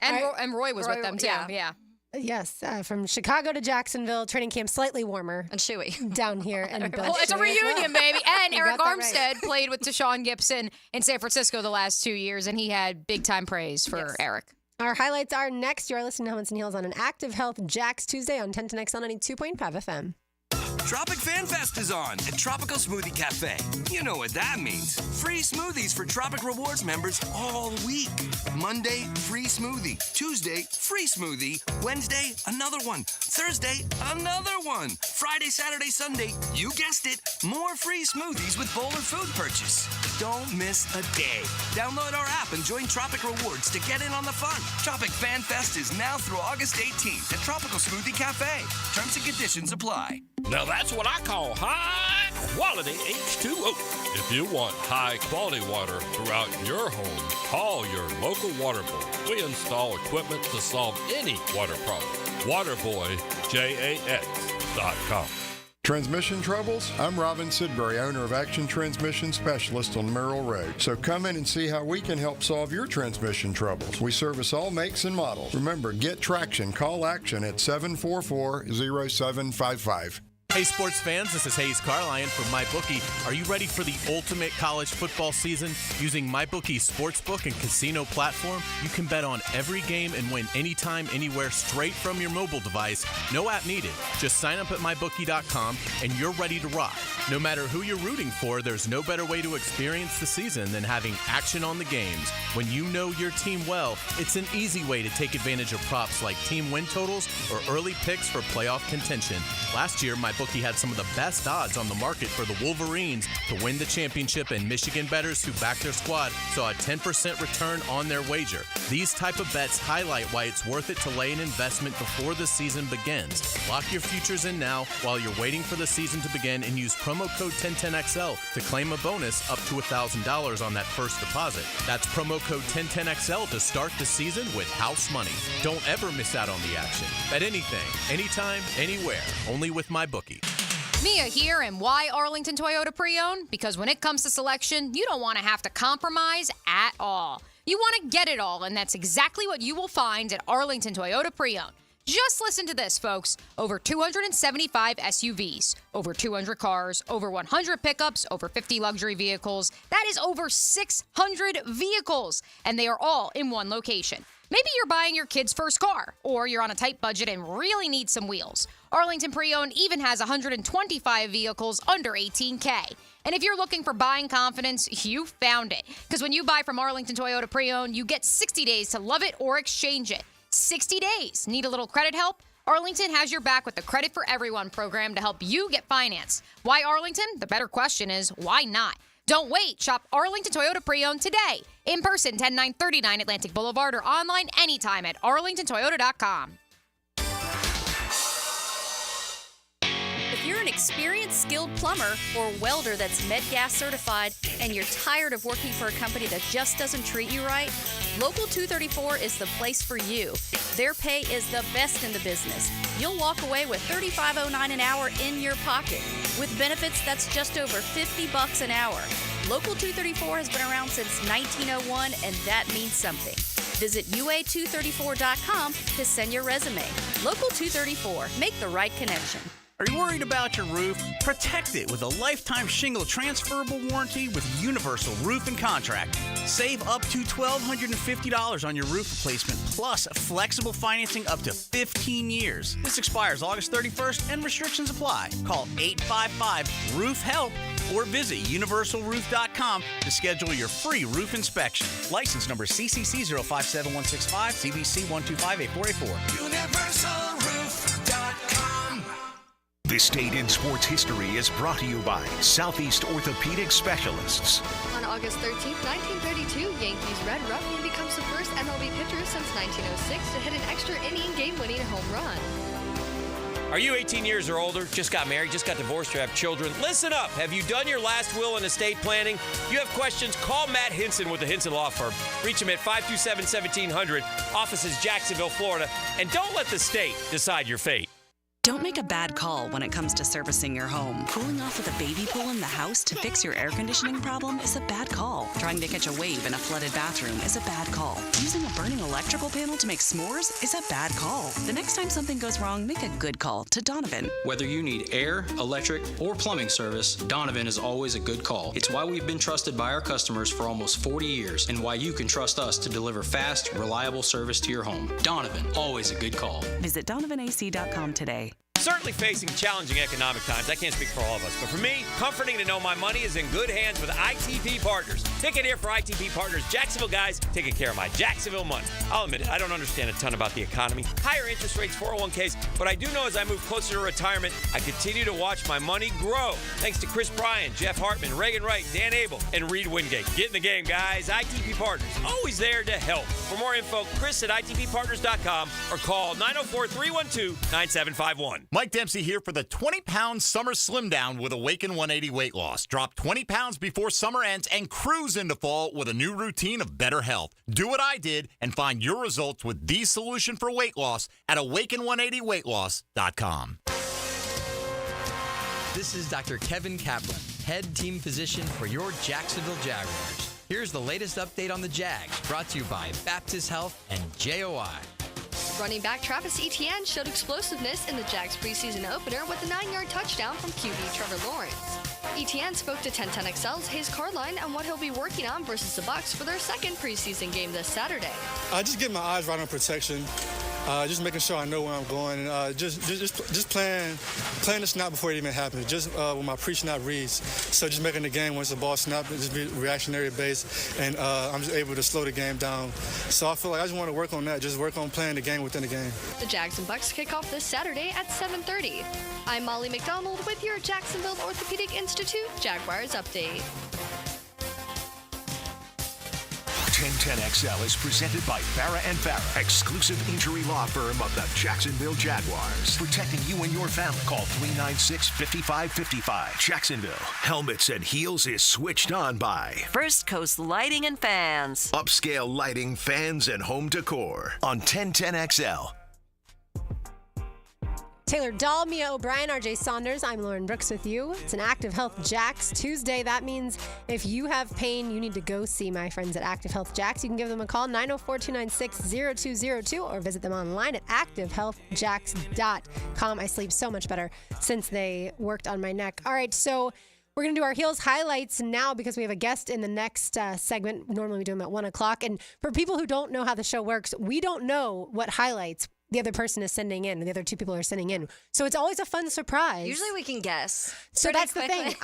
And Roy was with them, too. Yeah. Yes, from Chicago to Jacksonville, training camp slightly warmer. And chewy. Down here. And well, it's a reunion, baby. And You Eric got that Armstead played with Tashawn Gibson in San Francisco the last 2 years, and he had big-time praise for Eric. Our highlights are next. You are listening to Helmets and Heels on an Active Health Jacks Tuesday on 1010XL 92.5 FM. Tropic Fan Fest is on at Tropical Smoothie Cafe. You know what that means. Free smoothies for Tropic Rewards members all week. Monday, free smoothie. Tuesday, free smoothie. Wednesday, another one. Thursday, another one. Friday, Saturday, Sunday, you guessed it, more free smoothies with bowl or food purchase. Don't miss a day. Download our app and join Tropic Rewards to get in on the fun. Tropic Fan Fest is now through August 18th at Tropical Smoothie Cafe. Terms and conditions apply. Now that's what I call high-quality H2O. If you want high-quality water throughout your home, call your local water boy. We install equipment to solve any water problem. WaterBoyJAX.com. Transmission troubles? I'm Robin Sidbury, owner of Action Transmission Specialist on Merrill Road. So come in and see how we can help solve your transmission troubles. We service all makes and models. Remember, get traction. Call Action at 744-0755. Hey sports fans, this is Hayes Carline from MyBookie. Are you ready for the ultimate college football season? Using MyBookie's sportsbook and casino platform, you can bet on every game and win anytime, anywhere, straight from your mobile device. No app needed. Just sign up at MyBookie.com and you're ready to rock. No matter who you're rooting for, there's no better way to experience the season than having action on the games. When you know your team well, it's an easy way to take advantage of props like team win totals or early picks for playoff contention. Last year, MyBookie had some of the best odds on the market for the Wolverines to win the championship, and Michigan bettors who backed their squad saw a 10% return on their wager. These type of bets highlight why it's worth it to lay an investment before the season begins. Lock your futures in now while you're waiting for the season to begin and use promo code 1010XL to claim a bonus up to $1,000 on that first deposit. That's promo code 1010XL to start the season with house money. Don't ever miss out on the action. Bet anything, anytime, anywhere, only with MyBookie. Mia here, and why Arlington Toyota Pre-Owned? Because when it comes to selection, you don't want to have to compromise at all. You want to get it all, and that's exactly what you will find at Arlington Toyota Pre-Owned. Just listen to this, folks. Over 275 SUVs, over 200 cars, over 100 pickups, over 50 luxury vehicles. That is over 600 vehicles, and they are all in one location. Maybe you're buying your kid's first car, or you're on a tight budget and really need some wheels. Arlington Pre-Owned even has 125 vehicles under $18K. And if you're looking for buying confidence, you found it. Because when you buy from Arlington Toyota Pre-Owned, you get 60 days to love it or exchange it. 60 days. Need a little credit help? Arlington has your back with the Credit for Everyone program to help you get financed. Why Arlington? The better question is, why not? Don't wait. Shop Arlington Toyota Pre-Owned today. In person, 10939 Atlantic Boulevard, or online anytime at arlingtontoyota.com. If you're an experienced, skilled plumber or welder that's MedGas certified and you're tired of working for a company that just doesn't treat you right, Local 234 is the place for you. Their pay is the best in the business. You'll walk away with $35.09 an hour in your pocket. With benefits, that's just over $50 an hour. Local 234 has been around since 1901, and that means something. Visit UA234.com to send your resume. Local 234, make the right connection. Are you worried about your roof? Protect it with a lifetime shingle transferable warranty with Universal Roof and Contract. Save up to $1,250 on your roof replacement, plus flexible financing up to 15 years. This expires August 31st and restrictions apply. Call 855-ROOF-HELP or visit universalroof.com to schedule your free roof inspection. License number CCC 057165, CBC 1258484. UniversalRoof.com. This date in sports history is brought to you by Southeast Orthopedic Specialists. On August 13th, 1932, Yankees Red Ruffin becomes the first MLB pitcher since 1906 to hit an extra inning game-winning home run. Are you 18 years or older, just got married, just got divorced, or have children? Listen up. Have you done your last will and estate planning? If you have questions, call Matt Hinson with the Hinson Law Firm. Reach him at 527-1700, offices Jacksonville, Florida. And don't let the state decide your fate. Don't make a bad call when it comes to servicing your home. Cooling off with a baby pool in the house to fix your air conditioning problem is a bad call. Trying to catch a wave in a flooded bathroom is a bad call. Using a burning electrical panel to make s'mores is a bad call. The next time something goes wrong, make a good call to Donovan. Whether you need air, electric, or plumbing service, Donovan is always a good call. It's why we've been trusted by our customers for almost 40 years and why you can trust us to deliver fast, reliable service to your home. Donovan, always a good call. Visit DonovanAC.com today. Certainly facing challenging economic times. I can't speak for all of us, but for me, comforting to know my money is in good hands with ITP Partners. Ticket here for ITP Partners. Jacksonville guys taking care of my Jacksonville money. I'll admit it, I don't understand a ton about the economy. Higher interest rates, 401ks, but I do know as I move closer to retirement, I continue to watch my money grow. Thanks to Chris Bryan, Jeff Hartman, Reagan Wright, Dan Abel, and Reed Wingate. Get in the game, guys. ITP Partners, always there to help. For more info, Chris at ITPPartners.com or call 904-312-9751. Mike Dempsey here for the 20-pound summer slim down with Awaken 180 weight loss. Drop 20 pounds before summer ends and cruise into fall with a new routine of better health. Do what I did and find your results with the solution for weight loss at awaken180weightloss.com. This is Dr. Kevin Kaplan, head team physician for your Jacksonville Jaguars. Here's the latest update on the Jags, brought to you by Baptist Health and JOI. Running back Travis Etienne showed explosiveness in the Jags preseason opener with a 9-yard touchdown from QB Trevor Lawrence. Etienne spoke to 1010XL's Hayes Carline on what he'll be working on versus the Bucs for their second preseason game this Saturday. Just getting my eyes right on protection. Just making sure I know where I'm going, and just playing the snap before it even happens. Just with my pre-snap reads. So just making the game once the ball snapped, just be reactionary based, and I'm just able to slow the game down. So I feel like I just want to work on that. Just work on playing the game within the game. The Jags and Bucs kick off this Saturday at 7:30. I'm Molly McDonald with your Jacksonville Orthopedic Institute Jaguars update. 1010XL is presented by Farah & Farah, exclusive injury law firm of the Jacksonville Jaguars. Protecting you and your family. Call 396-5555. Jacksonville. Helmets and Heels is switched on by First Coast Lighting and Fans. Upscale lighting, fans, and home decor on 1010XL. Taylor Dahl, Mia O'Brien, RJ Saunders. I'm Lauren Brooks with you. It's an Active Health Jacks Tuesday. That means if you have pain, you need to go see my friends at Active Health Jacks. You can give them a call, 904-296-0202, or visit them online at activehealthjacks.com. I sleep so much better since they worked on my neck. All right, so we're going to do our Heels highlights now because we have a guest in the next segment. Normally we do them at 1 o'clock. And for people who don't know how the show works, we don't know what highlights the other person is sending in, and the other two people are sending in. So it's always a fun surprise. Usually we can guess. So that's the thing.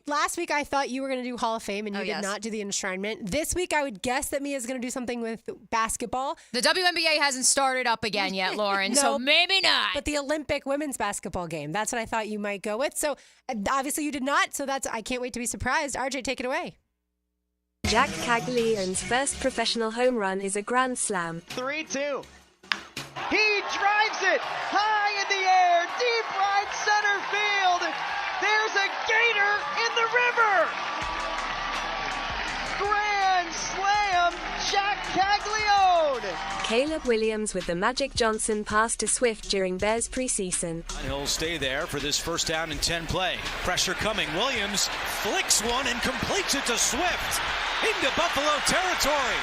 Last week I thought you were going to do Hall of Fame, and you did not do the enshrinement. This week I would guess that Mia's going to do something with basketball. The WNBA hasn't started up again yet, Lauren, so maybe not. But the Olympic women's basketball game, that's what I thought you might go with. So obviously you did not, so I can't wait to be surprised. RJ, take it away. Jack Caglianone's first professional home run is a grand slam. 3-2. He drives it high in the air, deep right center field. There's a gator in the river. Grand slam, Jack Caglianone. Caleb Williams with the Magic Johnson pass to Swift during Bears preseason. He'll stay there for this first down and 10 play. Pressure coming. Williams flicks one and completes it to Swift into Buffalo territory.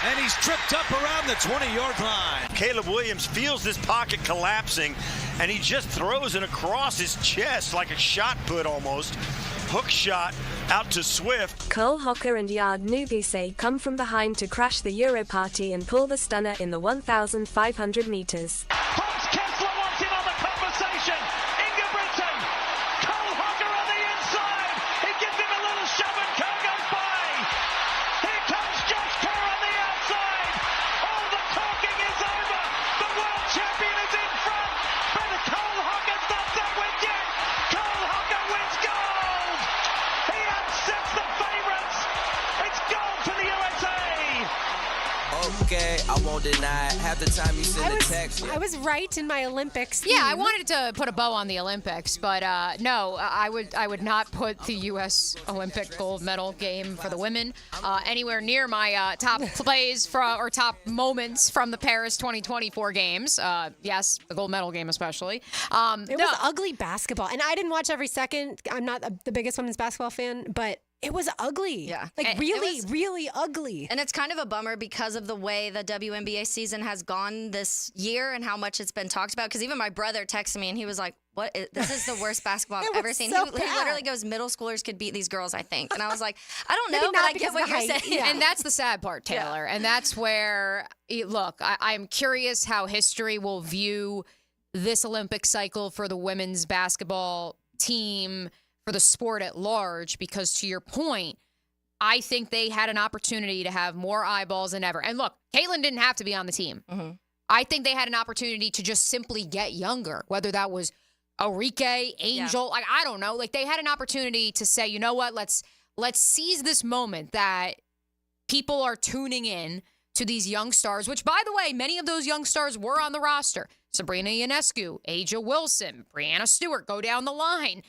And he's tripped up around the 20-yard line. Caleb Williams feels this pocket collapsing and he just throws it across his chest like a shot put almost. Hook shot out to Swift. Cole Hocker and Yard Nuguse come from behind to crash the Euro party and pull the stunner in the 1,500 meters. Kessler wants in on the conversation. Ingebrigtsen. Cole Hocker on the inside. He gives him a little shove and Kerr goes by. Here comes Josh Kerr on the outside. All the talking is over. The world champion is in front. But Cole Hocker's not done with yet. Cole Hocker wins gold. He upsets the favourites. It's gold for the USA. Okay, I won't deny it. Half the time you send a text. I was right in my Olympics. Yeah, I theme. wanted to put a bow on the Olympics, but no, I would not put the U.S. Olympic gold medal game for the women anywhere near my top plays or top moments from the Paris 2024 games. Yes, the gold medal game especially. It was ugly basketball, and I didn't watch every second. I'm not the biggest women's basketball fan, but it was ugly. Yeah. Like And really, really ugly. And it's kind of a bummer because of the way the WNBA season has gone this year and how much it's been talked about. Because even my brother texted me and he was like, this is the worst basketball I've ever seen. so He bad. literally goes, middle schoolers could beat these girls, I think. And I was like, I don't Maybe know, but not I because get what of the you're height. saying. Yeah. And that's the sad part, Taylor. And that's where, look, I'm curious how history will view this Olympic cycle for the women's basketball team, for the sport at large, because to your point, I think they had an opportunity to have more eyeballs than ever. And look, Caitlin didn't have to be on the team. Mm-hmm. I think they had an opportunity to just simply get younger, whether that was Enrique, Angel, like I don't know. Like they had an opportunity to say, you know what, let's seize this moment that people are tuning in to these young stars, which by the way, many of those young stars were on the roster. Sabrina Ionescu, Aja Wilson, Brianna Stewart, go down the line.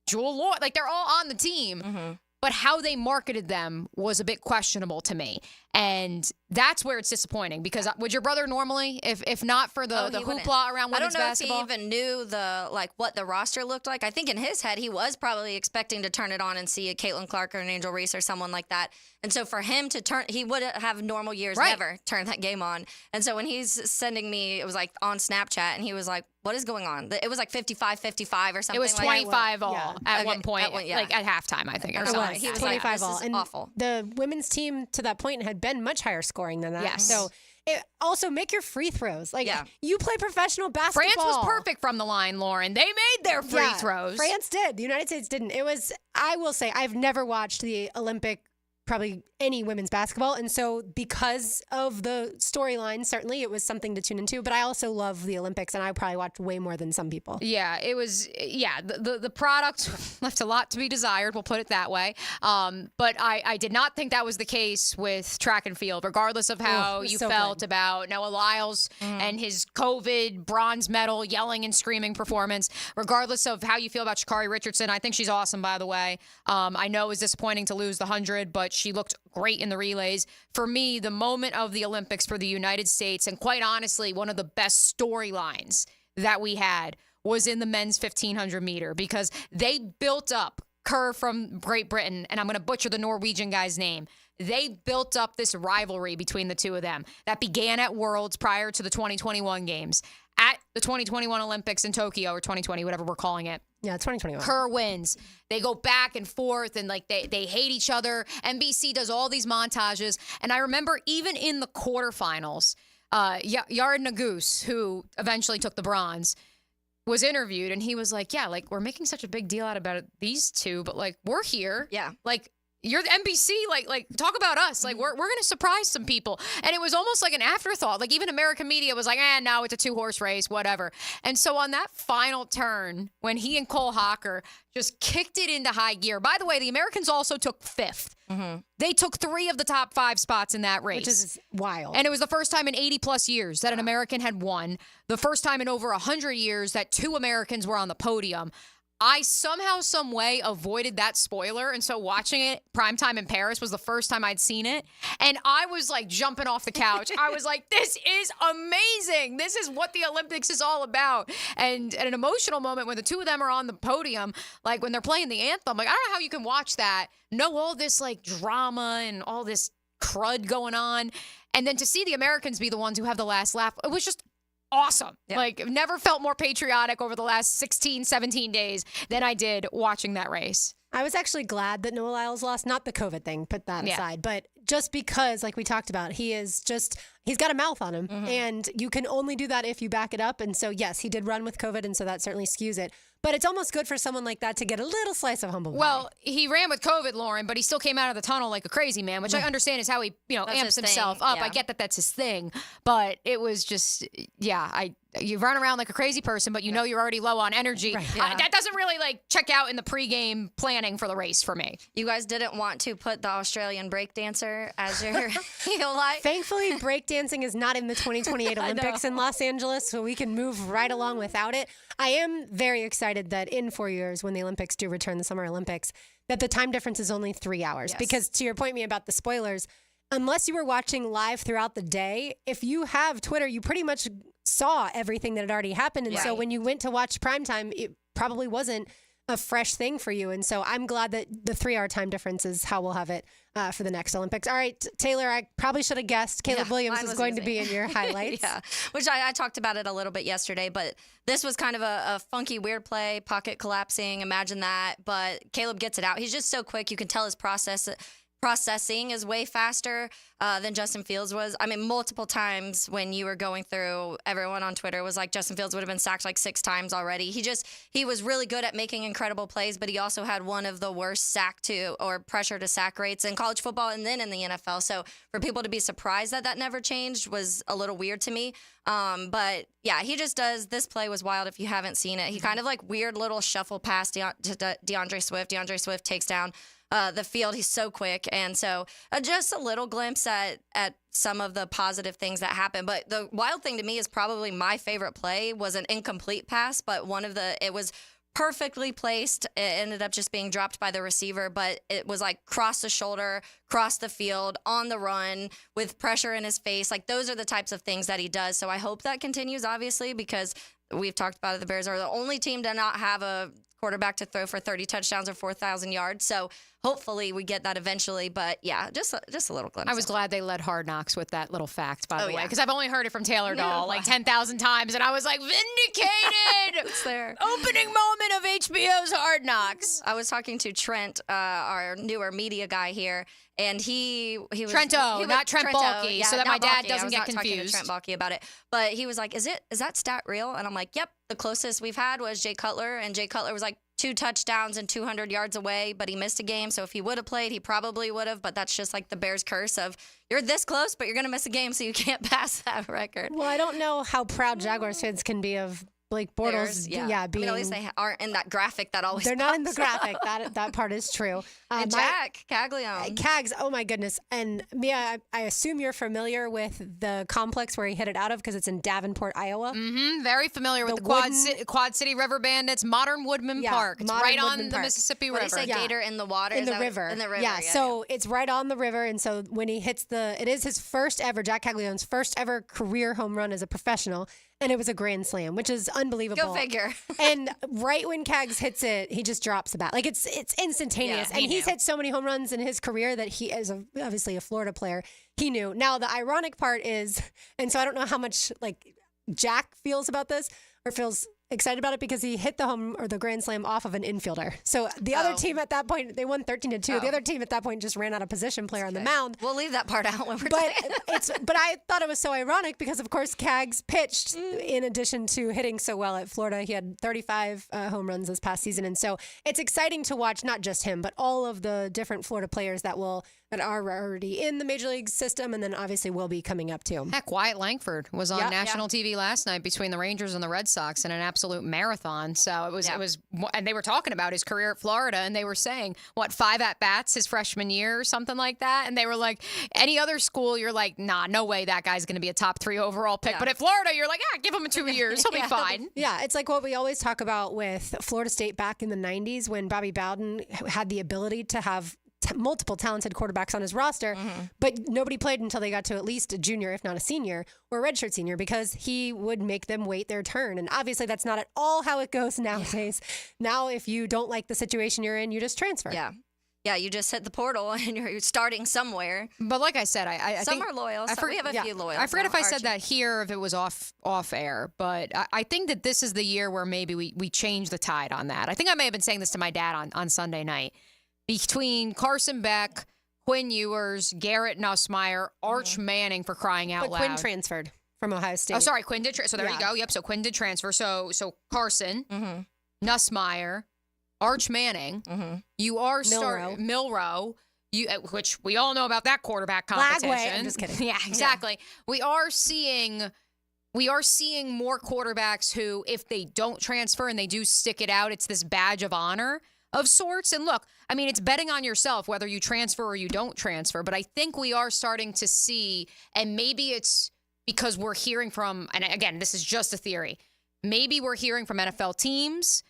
Jewel Lloyd, like they're all on the team. Mm-hmm. But how they marketed them was a bit questionable to me. And that's where it's disappointing because would your brother normally, if not for the hoopla around women's basketball? I don't know if he even knew what the roster looked like. I think in his head, he was probably expecting to turn it on and see a Caitlin Clark or an Angel Reese or someone like that. And so for him to turn, he would have normal years never turned that game on. And so when he's sending me, it was like on Snapchat, and he was like, what is going on? It was like 55-55 or something. It was 25 all at one point, like at halftime, I think. Or It something. was He was 25 like, this all. is And awful. the women's team to that point had been much higher scoring than that. Yes. So also make your free throws. Like you play professional basketball. France was perfect from the line, Lauren. They made their free throws. France did. The United States didn't. It was, I will say, I've never watched the Olympic, probably any women's basketball. And so because of the storyline, certainly it was something to tune into. But I also love the Olympics, and I probably watched way more than some people. Yeah, it was, the product left a lot to be desired, we'll put it that way. But I did not think that was the case with track and field, regardless of how you felt about Noah Lyles and his COVID bronze medal yelling and screaming performance, regardless of how you feel about Sha'Carri Richardson. I think she's awesome, by the way. I know it was disappointing to lose the 100, but she looked great in the relays. For me, the moment of the Olympics for the United States, and quite honestly, one of the best storylines that we had was in the men's 1500 meter, because they built up Kerr from Great Britain, and I'm going to butcher the Norwegian guy's name. They built up this rivalry between the two of them that began at Worlds prior to the 2021 games. At the 2021 Olympics in Tokyo, or 2020, whatever we're calling it. Yeah, 2021. Kerr wins. They go back and forth, and like they hate each other. NBC does all these montages. And I remember even in the quarterfinals, Yared Nuguse, who eventually took the bronze, was interviewed, and he was like, yeah, like we're making such a big deal out about these two, but like we're here. Yeah. Like you're the NBC, like talk about us. Like we're gonna surprise some people. And it was almost like an afterthought. Like even American media was like, no, it's a 2-horse race, whatever. And so on that final turn, when he and Cole Hocker just kicked it into high gear. By the way, the Americans also took 5th. Mm-hmm. They took 3 of the top 5 spots in that race. Which is wild. And it was the first time in 80 plus years that an American had won. The first time in over 100 years that 2 Americans were on the podium. I somehow, some way avoided that spoiler. And so watching it primetime in Paris was the first time I'd seen it. And I was like jumping off the couch. I was like, this is amazing. This is what the Olympics is all about. And at an emotional moment when the 2 of them are on the podium, like when they're playing the anthem, like I don't know how you can watch that, know all this like drama and all this crud going on. And then to see the Americans be the ones who have the last laugh, it was just awesome. Like, never felt more patriotic over the last 16, 17 days than I did watching that race. I was actually glad that Noah Lyles lost, not the COVID thing, put that aside, but just because, like we talked about, he's got a mouth on him, and you can only do that if you back it up. And so, yes, he did run with COVID, and so that certainly skews it. But it's almost good for someone like that to get a little slice of humble pie. Well, he ran with COVID, Lauren, but he still came out of the tunnel like a crazy man, which I understand is how he, amps himself up. I get that that's his thing, but it was just, you run around like a crazy person, but you're already low on energy. Right. That doesn't really check out in the pregame planning for the race for me. You guys didn't want to put the Australian breakdancer as your heel light. Thankfully, breakdancing is not in the 2028 Olympics in Los Angeles, so we can move right along without it. I am very excited that in 4 years, when the Olympics do return, the Summer Olympics, that the time difference is only 3 hours. Yes. Because to your point, me about the spoilers, unless you were watching live throughout the day, if you have Twitter, you pretty much saw everything that had already happened. And so when you went to watch primetime, it probably wasn't a fresh thing for you. And so I'm glad that the 3 hour time difference is how we'll have it for the next Olympics. All right, Taylor, I probably should have guessed Caleb Williams was going to be in your highlights. Which I talked about it a little bit yesterday, but this was kind of a funky, weird play, pocket collapsing. Imagine that. But Caleb gets it out. He's just so quick. You can tell his processing is way faster than Justin Fields was. I mean, multiple times when you were going through, everyone on Twitter was like, Justin Fields would have been sacked 6 times already. He was really good at making incredible plays, but he also had one of the worst sack to or pressure to sack rates in college football and then in the NFL. So for people to be surprised that never changed was a little weird to me. But yeah, he just does. This play was wild if you haven't seen it. He kind of weird little shuffle pass to DeAndre Swift. DeAndre Swift takes down the field. He's so quick. And so just a little glimpse at some of the positive things that happened. But the wild thing to me is probably my favorite play was an incomplete pass, but it was perfectly placed. It ended up just being dropped by the receiver, but it was cross the shoulder, cross the field, on the run with pressure in his face. Those are the types of things that he does. So I hope that continues, obviously, because we've talked about it. The Bears are the only team to not have a quarterback to throw for 30 touchdowns or 4,000 yards. So hopefully we get that eventually. But yeah, just a little glimpse. I was glad they led Hard Knocks with that little fact, by the way, because I've only heard it from Taylor Dahl 10,000 times, and I was vindicated. It's there. Opening moment of HBO's Hard Knocks. I was talking to Trent, our newer media guy here, and he was Trento, not Trent Baalke, so that my dad doesn't get confused. Talking to Trent Baalke about it, but he was like, "Is that stat real?" And I'm like, "Yep." The closest we've had was Jay Cutler, and Jay Cutler was 2 touchdowns and 200 yards away, but he missed a game. So if he would have played, he probably would have. But that's just the Bears' curse of you're this close, but you're going to miss a game, so you can't pass that record. Well, I don't know how proud Jaguars fans can be of Blake Bortles. Being, at least they aren't in that graphic that always. They're not in the graphic. That part is true. And Jack Caglione. Cags, oh my goodness. And Mia, I assume you're familiar with the complex where he hit it out of because it's in Davenport, Iowa. Mm-hmm. Very familiar with the Quad City River Bandits, Modern Woodman Park. It's right on the Mississippi River. What do you say, Gator in the water? In the river. In the river. Yeah, so it's right on the river. And so when he hits it is his first ever, Jack Caglione's first ever career home run as a professional. And it was a grand slam, which is unbelievable. Go figure. And right when Cags hits it, he just drops the bat. It's instantaneous. Yeah, and he's hit so many home runs in his career that he is obviously a Florida player. He knew. Now, the ironic part is, and so I don't know how much Jack feels about this or feels excited about it because he hit the grand slam off of an infielder. So the other team at that point, they won 13-2. The other team at that point just ran out of position player on the mound. We'll leave that part out when we're done. But I thought it was so ironic because, of course, Cags pitched in addition to hitting so well at Florida. He had 35 home runs this past season. And so it's exciting to watch not just him, but all of the different Florida players that are already in the Major League system and then obviously will be coming up too. Heck, Wyatt Langford was on national TV last night between the Rangers and the Red Sox in an absolute marathon. So it was, and they were talking about his career at Florida, and they were saying, 5 at-bats his freshman year or something like that. And they were like, any other school, you're like, nah, no way that guy's going to be a top 3 overall pick. Yeah. But at Florida, you're like, give him 2 years. He'll be fine. Yeah, it's like what we always talk about with Florida State back in the 90s when Bobby Bowden had the ability to have multiple talented quarterbacks on his roster, but nobody played until they got to at least a junior, if not a senior, or a redshirt senior, because he would make them wait their turn. And obviously that's not at all how it goes nowadays. Now, if you don't like the situation you're in, you just transfer. Yeah. Yeah, you just hit the portal and you're starting somewhere. But like I said, I some think are loyal. We have a few loyal. I forget if I said that here, if it was off air, but I think that this is the year where maybe we change the tide on that. I think I may have been saying this to my dad on Sunday night. Between Carson Beck, Quinn Ewers, Garrett Nussmeier, Arch Manning, for crying out loud. Quinn transferred from Ohio State. Oh, sorry, Quinn did. So there you go. Yep. So Quinn did transfer. So Carson, Nussmeier, Arch Manning. You are Milrow. Which we all know about that quarterback competition. Lagway. I'm just kidding. Yeah, exactly. Yeah. We are seeing more quarterbacks who, if they don't transfer and they do stick it out, it's this badge of honor of sorts. And look, I mean, it's betting on yourself whether you transfer or you don't transfer. But I think we are starting to see, and maybe it's because we're hearing from, and again, this is just a theory, maybe we're hearing from NFL teams,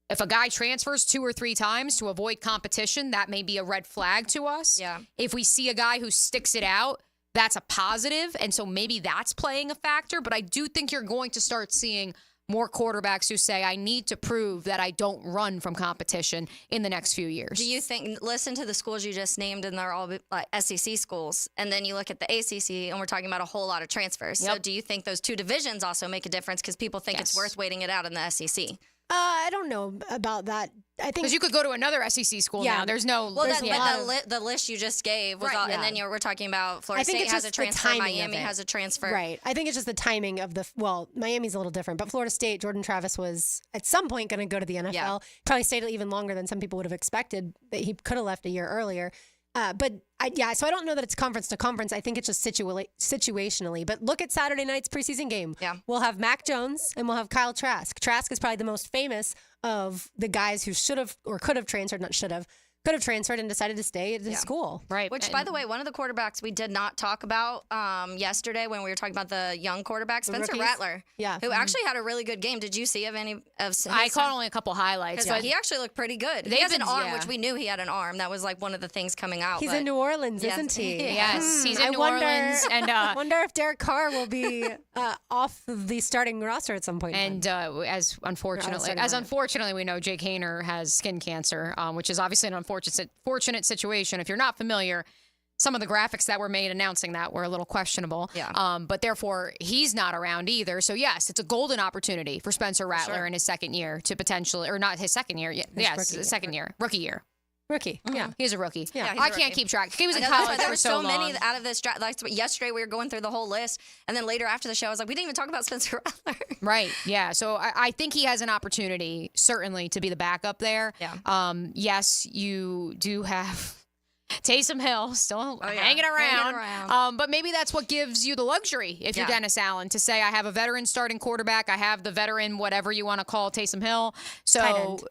if a guy transfers 2 or 3 times to avoid competition, that may be a red flag to us. Yeah. If we see a guy who sticks it out, that's a positive. And so maybe that's playing a factor. But I do think you're going to start seeing more quarterbacks who say, I need to prove that I don't run from competition in the next few years. Do you think, listen to the schools you just named, and they're all SEC schools, and then you look at the ACC, and we're talking about a whole lot of transfers. Yep. So do you think those 2 divisions also make a difference because people think it's worth waiting it out in the SEC? I don't know about that. I think because you could go to another SEC school now. There's no. Well, the list you just gave was all, and then we're talking about Florida State has a transfer, Miami has a transfer. Right. I think it's just the timing of Miami's a little different, but Florida State, Jordan Travis was at some point going to go to the NFL. Yeah. Probably stayed even longer than some people would have expected. That he could have left a year earlier. So I don't know that it's conference to conference. I think it's just situationally. But look at Saturday night's preseason game. Yeah. We'll have Mac Jones and we'll have Kyle Trask. Trask is probably the most famous of the guys who should have or could have transferred, could have transferred and decided to stay at his school. Right. Which, by the way, one of the quarterbacks we did not talk about yesterday when we were talking about the young quarterback, Spencer Rattler. Yeah. Who actually had a really good game. Did you see any of his I caught only a couple highlights. But he actually looked pretty good. He has an arm, which we knew he had an arm. That was like one of the things coming out. He's in New Orleans, isn't he? Yes, he's in New Orleans. And I wonder if Derek Carr will be off the starting roster at some point. And as unfortunately we know, Jake Haener has skin cancer, which is obviously an unfortunate situation. If you're not familiar, some of the graphics that were made announcing that were a little questionable. Yeah. But therefore, he's not around either. So yes, it's a golden opportunity for Spencer Rattler in his second year to potentially, or not his second year. Rookie year. Rookie. Yeah. He's a rookie. Yeah, I can't keep track. He was in college there for were so long. many out of this draft. Like yesterday, we were going through the whole list, and then later after the show, I was like, we didn't even talk about Spencer Rattler. Right. Yeah. So I think he has an opportunity, certainly, to be the backup there. Yeah. Yes, you do have Taysom Hill still hanging around. But maybe that's what gives you the luxury, if you're Dennis Allen, to say, I have a veteran starting quarterback. I have the veteran, whatever you want to call Taysom Hill. So, I don't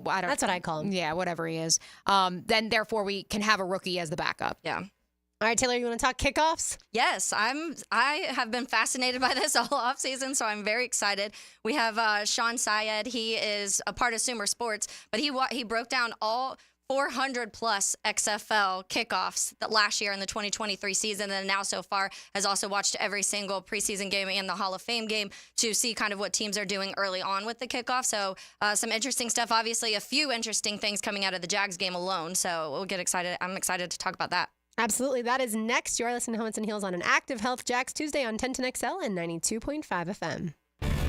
That's what I call him. Yeah, whatever he is. Then, therefore, we can have a rookie as the backup. Yeah. All right, Taylor, you want to talk kickoffs? Yes, I have been fascinated by this all offseason, so I'm very excited. We have Sean Syed. He is a part of Sumer Sports, but he broke down all 400 plus XFL kickoffs that last year in the 2023 season, and now so far has also watched every single preseason game and the Hall of Fame game to see kind of what teams are doing early on with the kickoff. So some interesting stuff. Obviously, a few interesting things coming out of the Jags game alone. So we'll get excited. I'm excited to talk about that. Absolutely. That is next. You are listening to Helmets and Heels on an Active Health Jags Tuesday on 1010XL and 92.5 FM.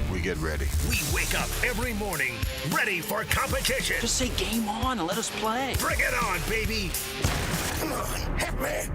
We get ready. We wake up every morning ready for competition. Just say game on and let us play. Bring it on, baby. Come on, hit me.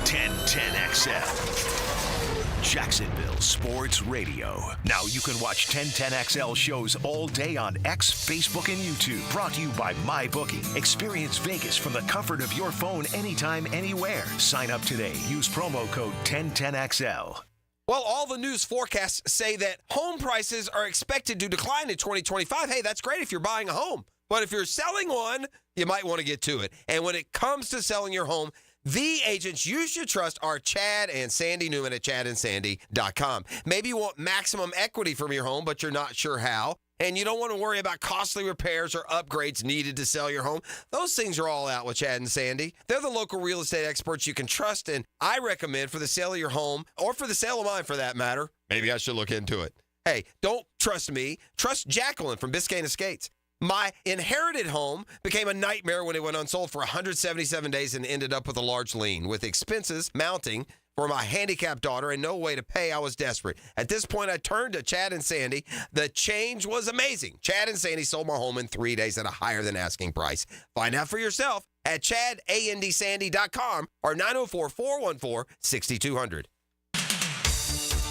1010XL. Jacksonville Sports Radio. Now you can watch 1010XL shows all day on X, Facebook, and YouTube. Brought to you by MyBookie. Experience Vegas from the comfort of your phone anytime, anywhere. Sign up today. Use promo code 1010XL. Well, all the news forecasts say that home prices are expected to decline in 2025. Hey, that's great if you're buying a home. But if you're selling one, you might want to get to it. And when it comes to selling your home, the agents you should trust are Chad and Sandy Newman at chadandsandy.com. Maybe you want maximum equity from your home, but you're not sure how. And you don't want to worry about costly repairs or upgrades needed to sell your home. Those things are all out with Chad and Sandy. They're the local real estate experts you can trust, and I recommend for the sale of your home, or for the sale of mine for that matter. Maybe I should look into it. Hey, don't trust me. Trust Jacqueline from Biscayne Estates. My inherited home became a nightmare when it went unsold for 177 days and ended up with a large lien. With expenses mounting for my handicapped daughter and no way to pay, I was desperate. At this point, I turned to Chad and Sandy. The change was amazing. Chad and Sandy sold my home in 3 days at a higher than asking price. Find out for yourself at chadandsandy.com or 904-414-6200.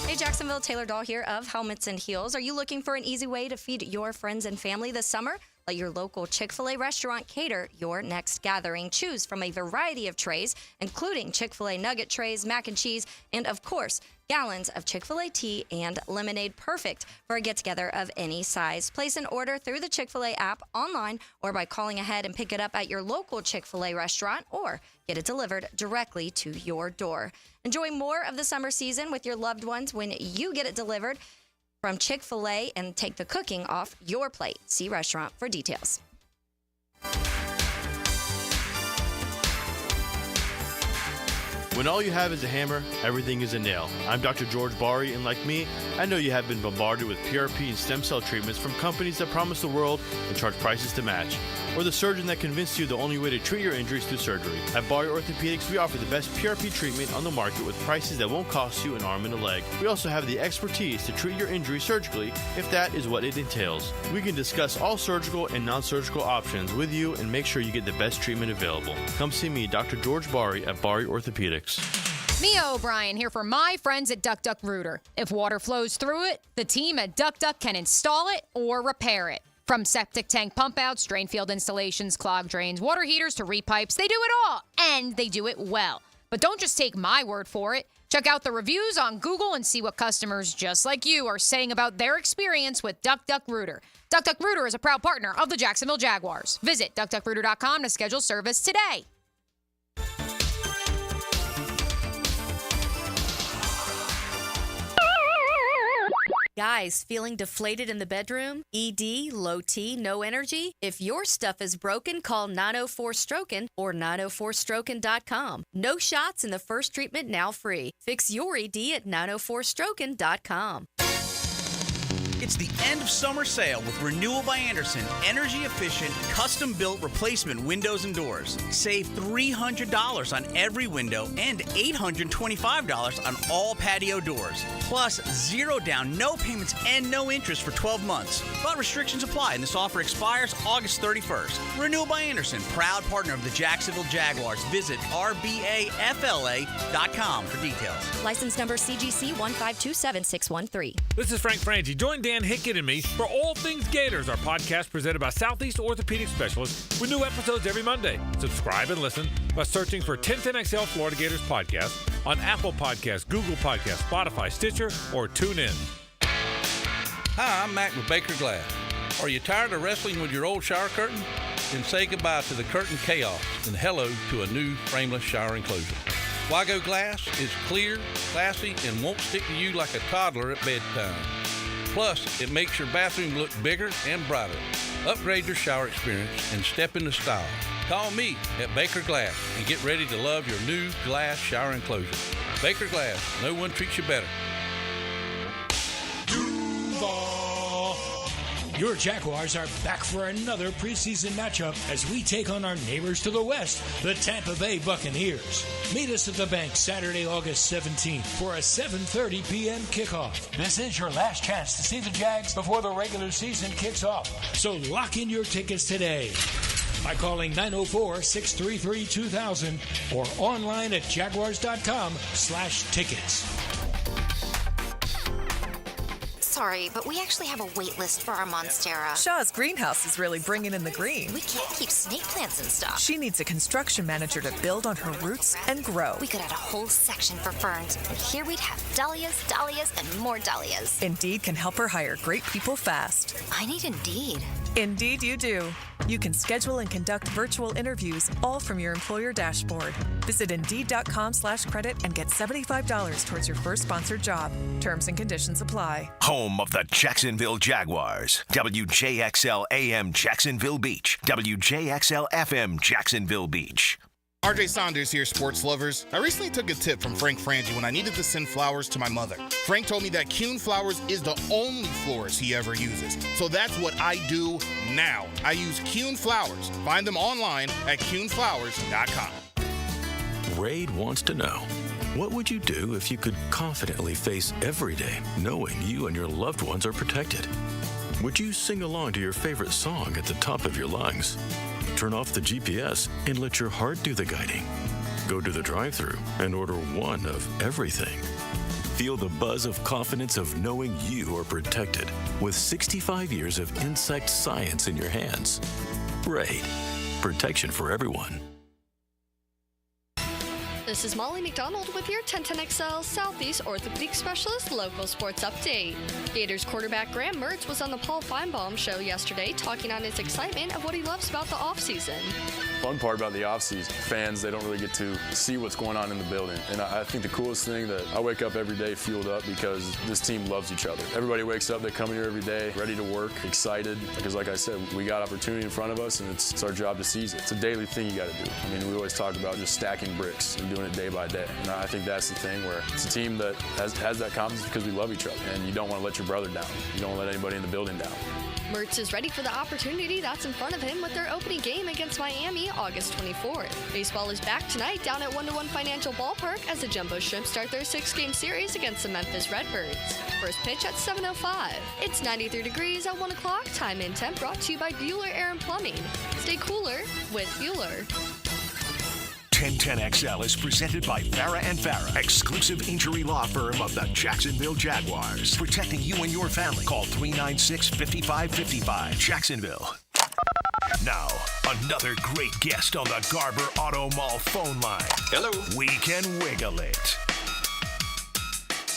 Hey, Jacksonville, Taylor Dahl here of Helmets and Heels. Are you looking for an easy way to feed your friends and family this summer? Let your local Chick-fil-A restaurant cater your next gathering. Choose from a variety of trays, including Chick-fil-A nugget trays, mac and cheese, and, of course, gallons of Chick-fil-A tea and lemonade, perfect for a get-together of any size. Place an order through the Chick-fil-A app, online, or by calling ahead and pick it up at your local Chick-fil-A restaurant, or get it delivered directly to your door. Enjoy more of the summer season with your loved ones when you get it delivered from Chick-fil-A and take the cooking off your plate. See restaurant for details. When all you have is a hammer, everything is a nail. I'm Dr. George Bari, and like me, I know you have been bombarded with PRP and stem cell treatments from companies that promise the world and charge prices to match. Or the surgeon that convinced you the only way to treat your injuries through surgery. At Bari Orthopedics, we offer the best PRP treatment on the market with prices that won't cost you an arm and a leg. We also have the expertise to treat your injury surgically if that is what it entails. We can discuss all surgical and non-surgical options with you and make sure you get the best treatment available. Come see me, Dr. George Bari at Bari Orthopedics. Mia O'Brien here for my friends at Duck Duck Rooter. If water flows through it, the team at Duck Duck can install it or repair it. From septic tank pump outs, drain field installations, clogged drains, water heaters to repipes, they do it all, and they do it well. But don't just take my word for it. Check out the reviews on Google and see what customers just like you are saying about their experience with Duck Duck Rooter. Duck Duck Rooter is a proud partner of the Jacksonville Jaguars. Visit duckduckrooter.com to schedule service today. Guys, feeling deflated in the bedroom? ED, low T, no energy? If your stuff is broken, call 904-STROKEN or 904stroken.com. No shots in the first treatment, now free. Fix your ED at 904stroken.com. It's the end of summer sale with Renewal by Andersen. Energy-efficient, custom-built replacement windows and doors. Save $300 on every window and $825 on all patio doors. Plus, 0 down, no payments, and no interest for 12 months. But restrictions apply, and this offer expires August 31st. Renewal by Andersen, proud partner of the Jacksonville Jaguars. Visit rbafla.com for details. License number CGC 1527613. This is Frank Frangie. Join Dan Hickett and me for All Things Gators, our podcast presented by Southeast Orthopedic Specialists with new episodes every Monday. Subscribe and listen by searching for 1010XL Florida Gators podcast on Apple Podcasts, Google Podcasts, Spotify, Stitcher, or TuneIn. Hi, I'm Mac with Baker Glass. Are you tired of wrestling with your old shower curtain? Then say goodbye to the curtain chaos and hello to a new frameless shower enclosure. Wago Glass is clear, classy, and won't stick to you like a toddler at bedtime. Plus, it makes your bathroom look bigger and brighter. Upgrade your shower experience and step into style. Call me at Baker Glass and get ready to love your new glass shower enclosure. Baker Glass, no one treats you better. Duval. Your Jaguars are back for another preseason matchup as we take on our neighbors to the west, the Tampa Bay Buccaneers. Meet us at the bank Saturday, August 17th for a 7:30 p.m. kickoff. This is your last chance to see the Jags before the regular season kicks off. So lock in your tickets today by calling 904-633-2000 or online at jaguars.com/tickets. Sorry, but we actually have a wait list for our Monstera. Shaw's greenhouse is really bringing in the green. We can't keep snake plants in stock. She needs a construction manager to build on her roots and grow. We could add a whole section for ferns, and here we'd have dahlias, dahlias, and more dahlias. Indeed can help her hire great people fast. I need Indeed. Indeed you do. You can schedule and conduct virtual interviews all from your employer dashboard. Visit Indeed.com/credit and get $75 towards your first sponsored job. Terms and conditions apply. Home of the Jacksonville Jaguars. WJXL AM Jacksonville Beach. WJXL FM Jacksonville Beach. RJ Saunders here, sports lovers. I recently took a tip from Frank Frangie when I needed to send flowers to my mother. Frank told me that Kuhn Flowers is the only florist he ever uses. So that's what I do now. I use Kuhn Flowers. Find them online at kuhnflowers.com. Raid wants to know, what would you do if you could confidently face every day knowing you and your loved ones are protected? Would you sing along to your favorite song at the top of your lungs? Turn off the GPS and let your heart do the guiding. Go to the drive-thru and order one of everything. Feel the buzz of confidence of knowing you are protected with 65 years of insect science in your hands. Raid. Protection for everyone. This is Molly McDonald with your 1010XL Southeast Orthopedic Specialist local sports update. Gators quarterback Graham Mertz was on the Paul Feinbaum show yesterday talking on his excitement of what he loves about the offseason. Fun part about the offseason, fans, they don't really get to see what's going on in the building. And I think the coolest thing that I wake up every day fueled up because this team loves each other. Everybody wakes up, they come here every day, ready to work, excited. Because like I said, we got opportunity in front of us and it's our job to seize it. It's a daily thing you got to do. I mean, we always talk about just stacking bricks and doing it day by day. And I think that's the thing where it's a team that has that confidence because we love each other. And you don't want to let your brother down. You don't want to let anybody in the building down. Mertz is ready for the opportunity that's in front of him with their opening game against Miami August 24th. Baseball is back tonight down at 1-1 Financial Ballpark as the Jumbo Shrimp start their 6-game series against the Memphis Redbirds. First pitch at 7:05. It's 93 degrees at 1 o'clock. Time and temp brought to you by Bueller Air and Plumbing. Stay cooler with Bueller. 1010XL is presented by Farah & Farah, exclusive injury law firm of the Jacksonville Jaguars. Protecting you and your family. Call 396-5555. Jacksonville. Now, another great guest on the Garber Auto Mall phone line. Hello. We can wiggle it.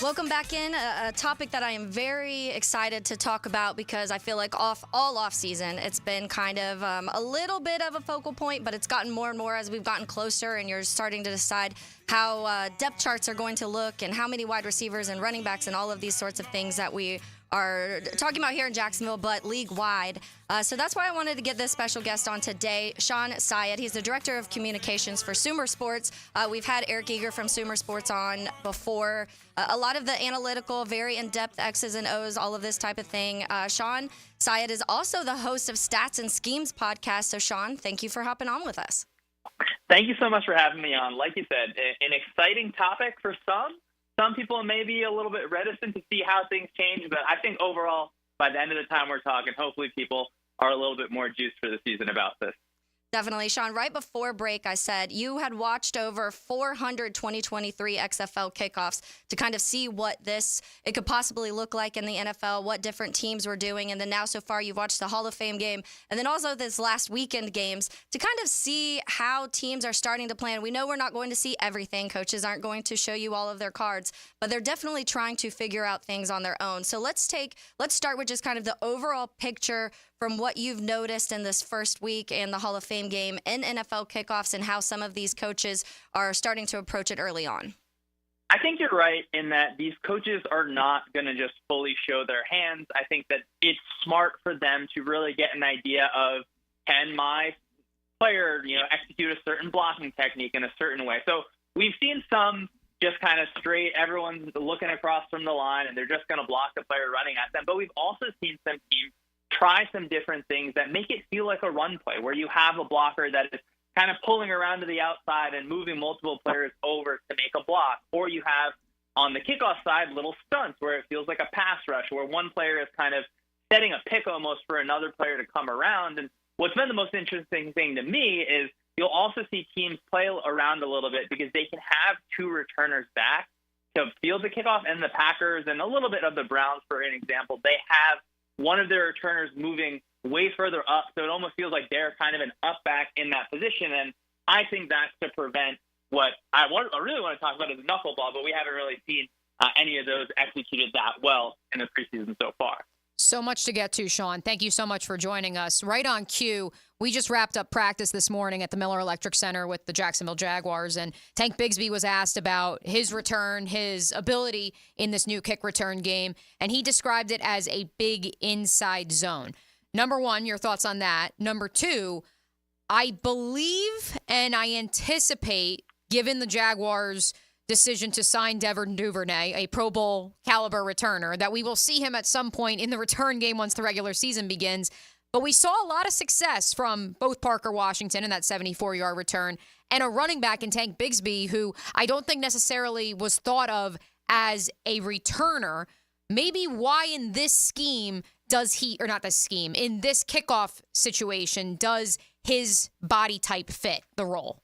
Welcome back in. A topic that I am very excited to talk about because I feel like all off season it's been kind of a little bit of a focal point, but it's gotten more and more as we've gotten closer and you're starting to decide how depth charts are going to look and how many wide receivers and running backs and all of these sorts of things that we are talking about here in Jacksonville, but league-wide. So that's why I wanted to get this special guest on today, Sean Syed. He's the Director of Communications for Sumer Sports. We've had Eric Eager from Sumer Sports on before. A lot of the analytical, very in-depth X's and O's, all of this type of thing. Sean Syed is also the host of Stats and Schemes podcast. So, Sean, thank you for hopping on with us. Thank you so much for having me on. Like you said, an exciting topic for some. Some people may be a little bit reticent to see how things change, but I think overall, by the end of the time we're talking, hopefully people are a little bit more juiced for the season about this. Definitely. Sean, right before break, I said you had watched over 400 2023 XFL kickoffs to kind of see what it could possibly look like in the NFL, what different teams were doing. And then now so far you've watched the Hall of Fame game and then also this last weekend games to kind of see how teams are starting to plan. We know we're not going to see everything. Coaches aren't going to show you all of their cards, but they're definitely trying to figure out things on their own. So let's start with just kind of the overall picture from what you've noticed in this first week and the Hall of Fame game in NFL kickoffs and how some of these coaches are starting to approach it early on. I think you're right in that these coaches are not going to just fully show their hands. I think that it's smart for them to really get an idea of, can my player, execute a certain blocking technique in a certain way. So we've seen some just kind of straight, everyone's looking across from the line and they're just going to block the player running at them. But we've also seen some teams try some different things that make it feel like a run play where you have a blocker that is kind of pulling around to the outside and moving multiple players over to make a block. Or you have on the kickoff side little stunts where it feels like a pass rush where one player is kind of setting a pick almost for another player to come around. And what's been the most interesting thing to me is you'll also see teams play around a little bit because they can have two returners back to field the kickoff, and the Packers and a little bit of the Browns, for an example, they have one of their returners moving way further up, so it almost feels like they're kind of an up back in that position. And I think that's to prevent what I really want to talk about is knuckleball, but we haven't really seen any of those executed that well in the preseason so far. So much to get to, Sean. Thank you so much for joining us. Right on cue, we just wrapped up practice this morning at the Miller Electric Center with the Jacksonville Jaguars, and Tank Bigsby was asked about his return, his ability in this new kick return game, and he described it as a big inside zone. Number one, your thoughts on that. Number two, I believe and I anticipate, given the Jaguars' decision to sign Devin Duvernay, a Pro Bowl caliber returner, that we will see him at some point in the return game once the regular season begins. But we saw a lot of success from both Parker Washington in that 74-yard return and a running back in Tank Bigsby, who I don't think necessarily was thought of as a returner. Maybe why in this scheme does he, or not this scheme, in this kickoff situation, does his body type fit the role?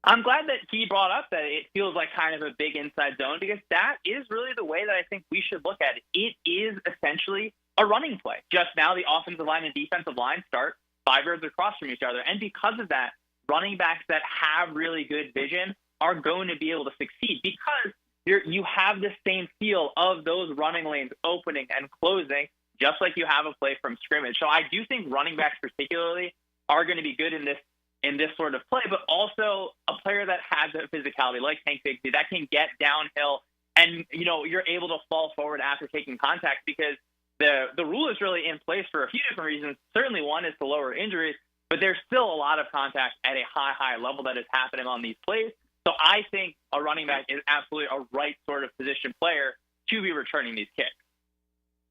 I'm glad that he brought up that it feels like kind of a big inside zone, because that is really the way that I think we should look at it. It is essentially a running play. Just now the offensive line and defensive line start 5 yards across from each other. And because of that, running backs that have really good vision are going to be able to succeed, because you have the same feel of those running lanes opening and closing, just like you have a play from scrimmage. So I do think running backs particularly are going to be good in this sort of play, but also a player that has a physicality like Tank Bigsby that can get downhill and, you're able to fall forward after taking contact, because the rule is really in place for a few different reasons. Certainly one is to lower injuries, but there's still a lot of contact at a high level that is happening on these plays. So I think a running back is absolutely a right sort of position player to be returning these kicks.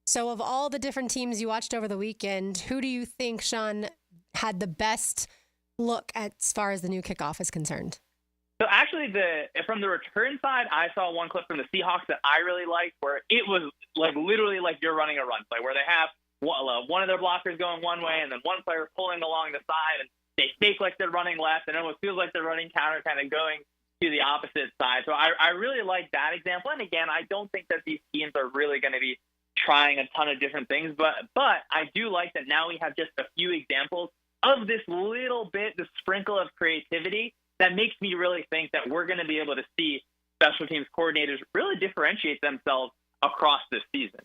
So of all the different teams you watched over the weekend, who do you think, Sean, had the best look as far as the new kickoff is concerned? So actually, from the return side, I saw one clip from the Seahawks that I really liked, where it was literally like you're running a run play, where they have one of their blockers going one way and then one player pulling along the side, and they fake like they're running left, and it almost feels like they're running counter, kind of going to the opposite side. So I really like that example. And again, I don't think that these teams are really going to be trying a ton of different things, but I do like that now we have just a few examples of this little bit, the sprinkle of creativity that makes me really think that we're going to be able to see special teams coordinators really differentiate themselves across this season.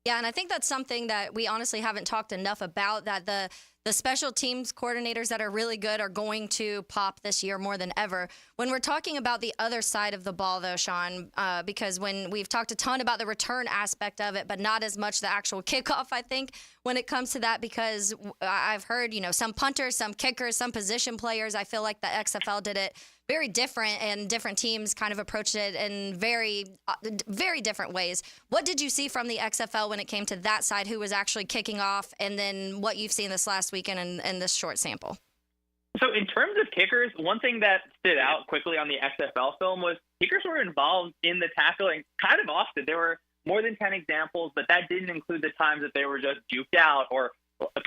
Yeah, and I think that's something that we honestly haven't talked enough about, that the special teams coordinators that are really good are going to pop this year more than ever. When we're talking about the other side of the ball, though, Sean, because when we've talked a ton about the return aspect of it, but not as much the actual kickoff, I think, when it comes to that, because I've heard, some punters, some kickers, some position players, I feel like the XFL did it very different, and different teams kind of approached it in very, very different ways. What did you see from the XFL when it came to that side, who was actually kicking off, and then what you've seen this last weekend in this short sample? So in terms of kickers, one thing that stood out quickly on the XFL film was kickers were involved in the tackling kind of often. There were more than 10 examples, but that didn't include the times that they were just juked out or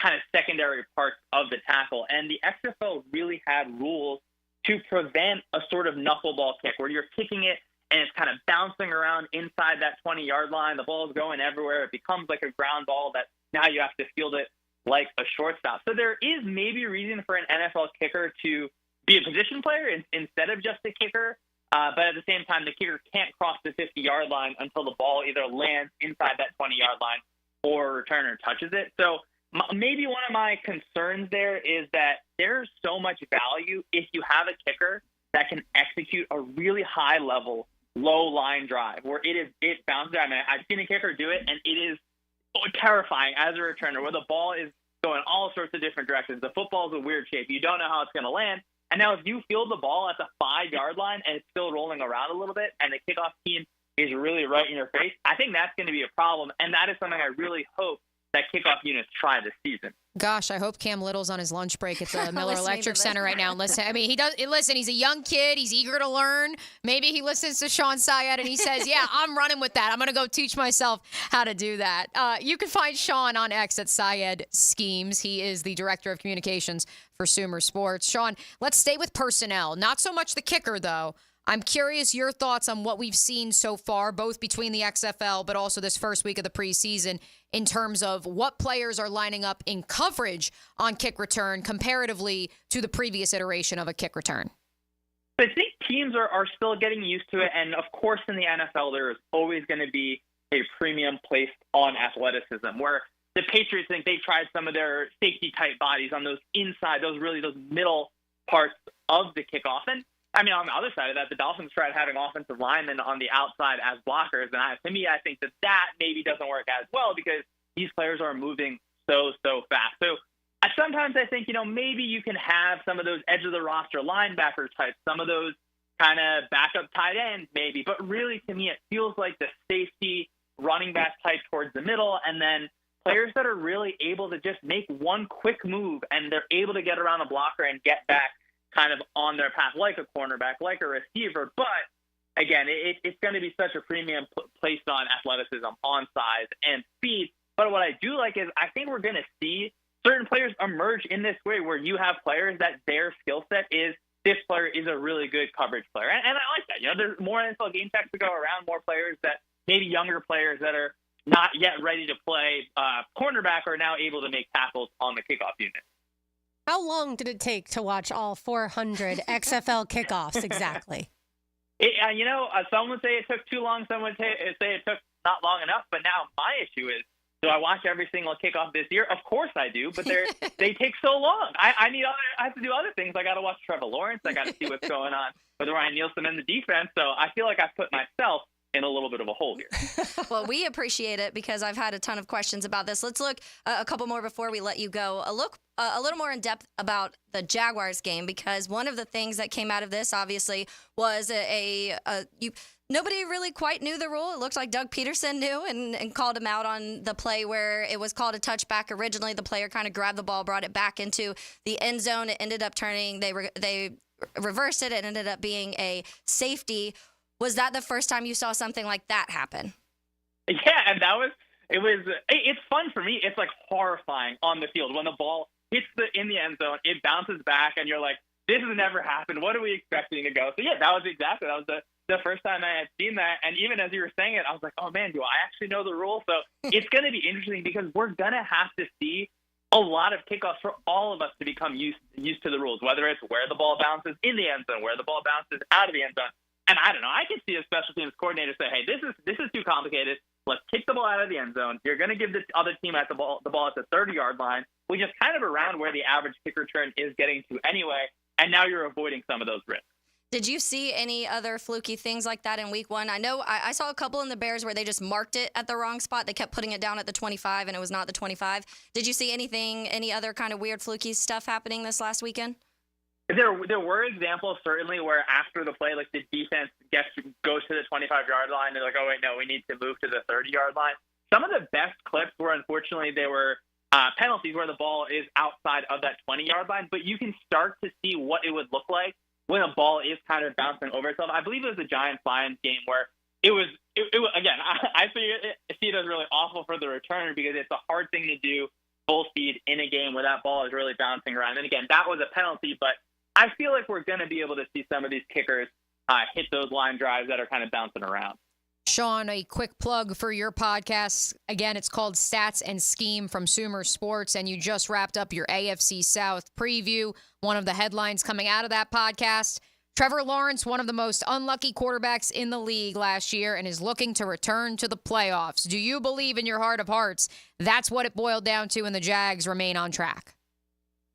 kind of secondary parts of the tackle. And the XFL really had rules to prevent a sort of knuckleball kick where you're kicking it and it's kind of bouncing around inside that 20-yard line. The ball is going everywhere. It becomes like a ground ball that now you have to field it like a shortstop. So there is maybe a reason for an NFL kicker to be a position player instead of just a kicker. But at the same time, the kicker can't cross the 50-yard line until the ball either lands inside that 20-yard line or a returner touches it. So maybe one of my concerns there is that there's so much value if you have a kicker that can execute a really high-level, low-line drive where it bounces. I mean, I've seen a kicker do it, and it is terrifying as a returner, where the ball is going all sorts of different directions. The football is a weird shape. You don't know how it's going to land. And now if you field the ball at the 5-yard line and it's still rolling around a little bit and the kickoff team is really right in your face, I think that's going to be a problem. And that is something I really hope that kickoff units try this season. Gosh, I hope Cam Little's on his lunch break at the Miller Electric Center right now. Listen, I mean, he's a young kid. He's eager to learn. Maybe he listens to Sean Syed and he says, yeah, I'm running with that. I'm going to go teach myself how to do that. You can find Sean on X at Syed Schemes. He is the director of communications for Sumer Sports. Sean, let's stay with personnel. Not so much the kicker, though. I'm curious your thoughts on what we've seen so far, both between the XFL but also this first week of the preseason, in terms of what players are lining up in coverage on kick return comparatively to the previous iteration of a kick return. I think teams are still getting used to it. And, of course, in the NFL, there is always going to be a premium placed on athleticism, where the Patriots think they tried some of their safety-type bodies on those inside, those middle parts of the kickoff. And I mean, on the other side of that, the Dolphins tried having offensive linemen on the outside as blockers. And to me, I think that maybe doesn't work as well because these players are moving so fast. So Sometimes I think, maybe you can have some of those edge of the roster linebacker types, some of those kind of backup tight ends maybe. But really, to me, it feels like the safety running back type towards the middle, and then players that are really able to just make one quick move and they're able to get around a blocker and get back kind of on their path, like a cornerback, like a receiver. But again, it's going to be such a premium placed on athleticism, on size, and speed. But what I do like is I think we're going to see certain players emerge in this way where you have players that their skill set is this player is a really good coverage player. And I like that. There's more NFL game checks to go around, more players that maybe younger players that are not yet ready to play cornerback are now able to make tackles on the kickoff unit. How long did it take to watch all 400 XFL kickoffs exactly? Some would say it took too long. Some would say it took not long enough. But now my issue is, do I watch every single kickoff this year? Of course I do, but they take so long. I have to do other things. I got to watch Trevor Lawrence. I got to see what's going on with Ryan Nielsen and the defense. So I feel like I've put myself in a little bit of a hole here. Well, we appreciate it because I've had a ton of questions about this. Let's look a couple more before we let you go. A little more in depth about the Jaguars game, because one of the things that came out of this, obviously, was nobody really quite knew the rule. It looked like Doug Peterson knew and called him out on the play where it was called a touchback. Originally, the player kind of grabbed the ball, brought it back into the end zone. It ended up turning. They reversed it. It ended up being a safety. Was that the first time you saw something like that happen? Yeah, and it's fun for me. It's like horrifying on the field. When the ball hits in the end zone, it bounces back, and you're like, this has never happened. What are we expecting to go? So, yeah, that was the first time I had seen that. And even as you were saying it, I was like, oh, man, do I actually know the rule? So it's going to be interesting because we're going to have to see a lot of kickoffs for all of us to become used to the rules, whether it's where the ball bounces in the end zone, where the ball bounces out of the end zone. And I don't know. I can see a special teams coordinator say, "Hey, this is too complicated. Let's kick the ball out of the end zone. You're going to give the other team the ball at the 30-yard line, which is kind of around where the average kick return is getting to anyway. And now you're avoiding some of those risks." Did you see any other fluky things like that in week one? I know I saw a couple in the Bears where they just marked it at the wrong spot. They kept putting it down at the 25, and it was not the 25. Did you see any other kind of weird fluky stuff happening this last weekend? There were examples, certainly, where after the play, like the defense goes to the 25-yard line. They're like, oh, wait, no, we need to move to the 30-yard line. Some of the best clips were, unfortunately, they were penalties where the ball is outside of that 20-yard line. But you can start to see what it would look like when a ball is kind of bouncing over itself. I believe it was the Giants-Lions game where it was again, I see it as really awful for the returner because it's a hard thing to do full speed in a game where that ball is really bouncing around. And again, that was a penalty, but I feel like we're going to be able to see some of these kickers hit those line drives that are kind of bouncing around. Sean, a quick plug for your podcast. Again, it's called Stats and Scheme from Sumer Sports, and you just wrapped up your AFC South preview. One of the headlines coming out of that podcast, Trevor Lawrence, one of the most unlucky quarterbacks in the league last year, and is looking to return to the playoffs. Do you believe in your heart of hearts that's what it boiled down to and the Jags remain on track?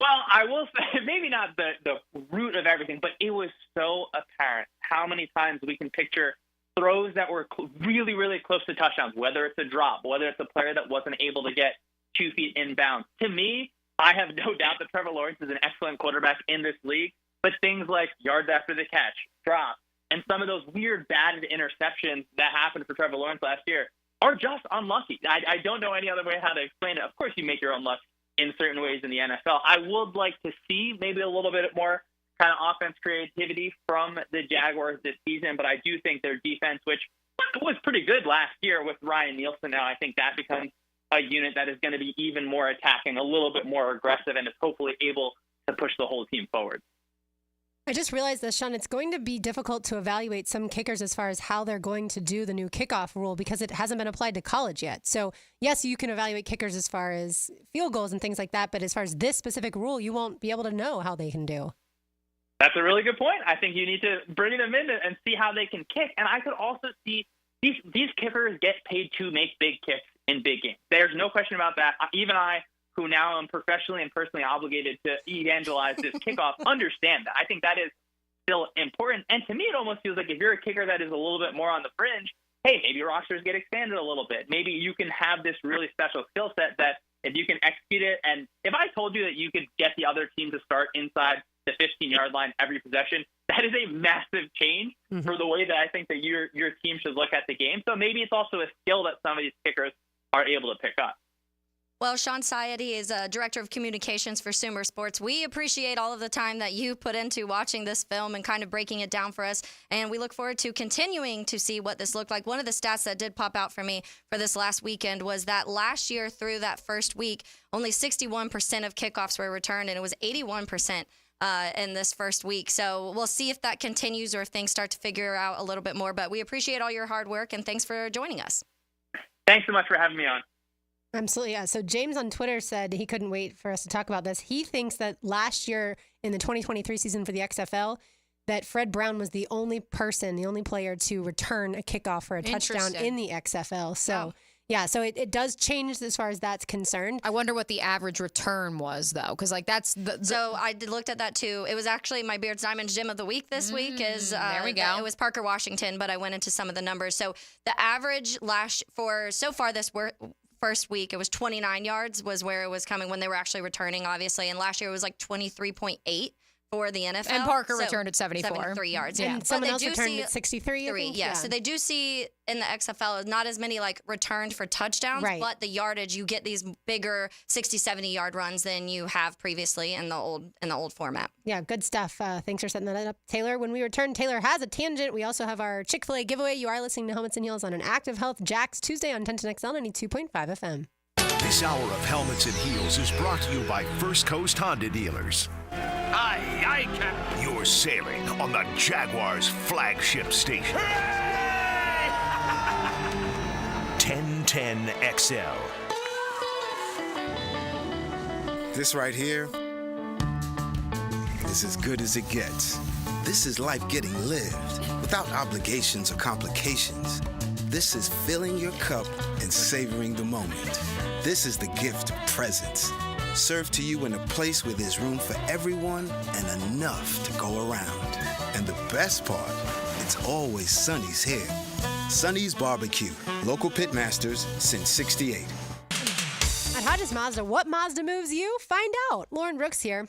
Well, I will say maybe not the root of everything, but it was so apparent how many times we can picture throws that were really, really close to touchdowns, whether it's a drop, whether it's a player that wasn't able to get 2 feet inbounds. To me, I have no doubt that Trevor Lawrence is an excellent quarterback in this league, but things like yards after the catch, drops, and some of those weird batted interceptions that happened for Trevor Lawrence last year are just unlucky. I don't know any other way how to explain it. Of course, you make your own luck in certain ways in the NFL. I would like to see maybe a little bit more kind of offense creativity from the Jaguars this season, but I do think their defense, which was pretty good last year with Ryan Nielsen now, I think that becomes a unit that is going to be even more attacking, a little bit more aggressive, and is hopefully able to push the whole team forward. I just realized this, Sean. It's going to be difficult to evaluate some kickers as far as how they're going to do the new kickoff rule because it hasn't been applied to college yet. So, yes, you can evaluate kickers as far as field goals and things like that, but as far as this specific rule, you won't be able to know how they can do. That's a really good point. I think you need to bring them in and see how they can kick. And I could also see these kickers get paid to make big kicks in big games. There's no question about that. Even I, who now am professionally and personally obligated to evangelize this kickoff, understand that. I think that is still important. And to me, it almost feels like if you're a kicker that is a little bit more on the fringe, hey, maybe rosters get expanded a little bit. Maybe you can have this really special skill set that if you can execute it. And if I told you that you could get the other team to start inside the 15-yard line every possession, that is a massive change for the way that I think that your team should look at the game. So maybe it's also a skill that some of these kickers are able to pick up. Well, Sean Sayedi is Director of Communications for Sumer Sports. We appreciate all of the time that you put into watching this film and kind of breaking it down for us. And we look forward to continuing to see what this looked like. One of the stats that did pop out for me for this last weekend was that last year through that first week, only 61% of kickoffs were returned, and it was 81% in this first week. So we'll see if that continues or if things start to figure out a little bit more. But we appreciate all your hard work, and thanks for joining us. Thanks so much for having me on. Absolutely. Yeah. So James on Twitter said he couldn't wait for us to talk about this. He thinks that last year in the 2023 season for the XFL, that Fred Brown was the only player to return a kickoff for a touchdown in the XFL. So, yeah, so it does change as far as that's concerned. I wonder what the average return was, though, because that's So I looked at that, too. It was actually my Beards Diamonds Gym of the Week this week. There we go. It was Parker Washington, but I went into some of the numbers. So the average so far this first week, it was 29 yards was where it was coming when they were actually returning, obviously. And last year it was like 23.8 for the NFL. And Parker returned at 74. 73 yards. Yeah. And someone else returned at 63, I think. Yeah. So they do see in the XFL not as many like returned for touchdowns, but the yardage, you get these bigger 60, 70-yard runs than you have previously in the old format. Yeah, good stuff. Thanks for setting that up, Taylor. When we return, Taylor has a tangent. We also have our Chick-fil-A giveaway. You are listening to Helmets and Heels on an Active Health Jax Tuesday on 1010XL 92.5 FM. This hour of Helmets and Heels is brought to you by First Coast Honda Dealers. Aye, Captain. You're sailing on the Jaguars flagship station. 1010XL. This right here is as good as it gets. This is life getting lived without obligations or complications. This is filling your cup and savoring the moment. This is the gift of presence. Served to you in a place where there's room for everyone and enough to go around. And the best part, it's always Sonny's here. Sonny's Barbecue, local pitmasters since '68. At Hodges Mazda, what Mazda moves you? Find out. Lauren Brooks here.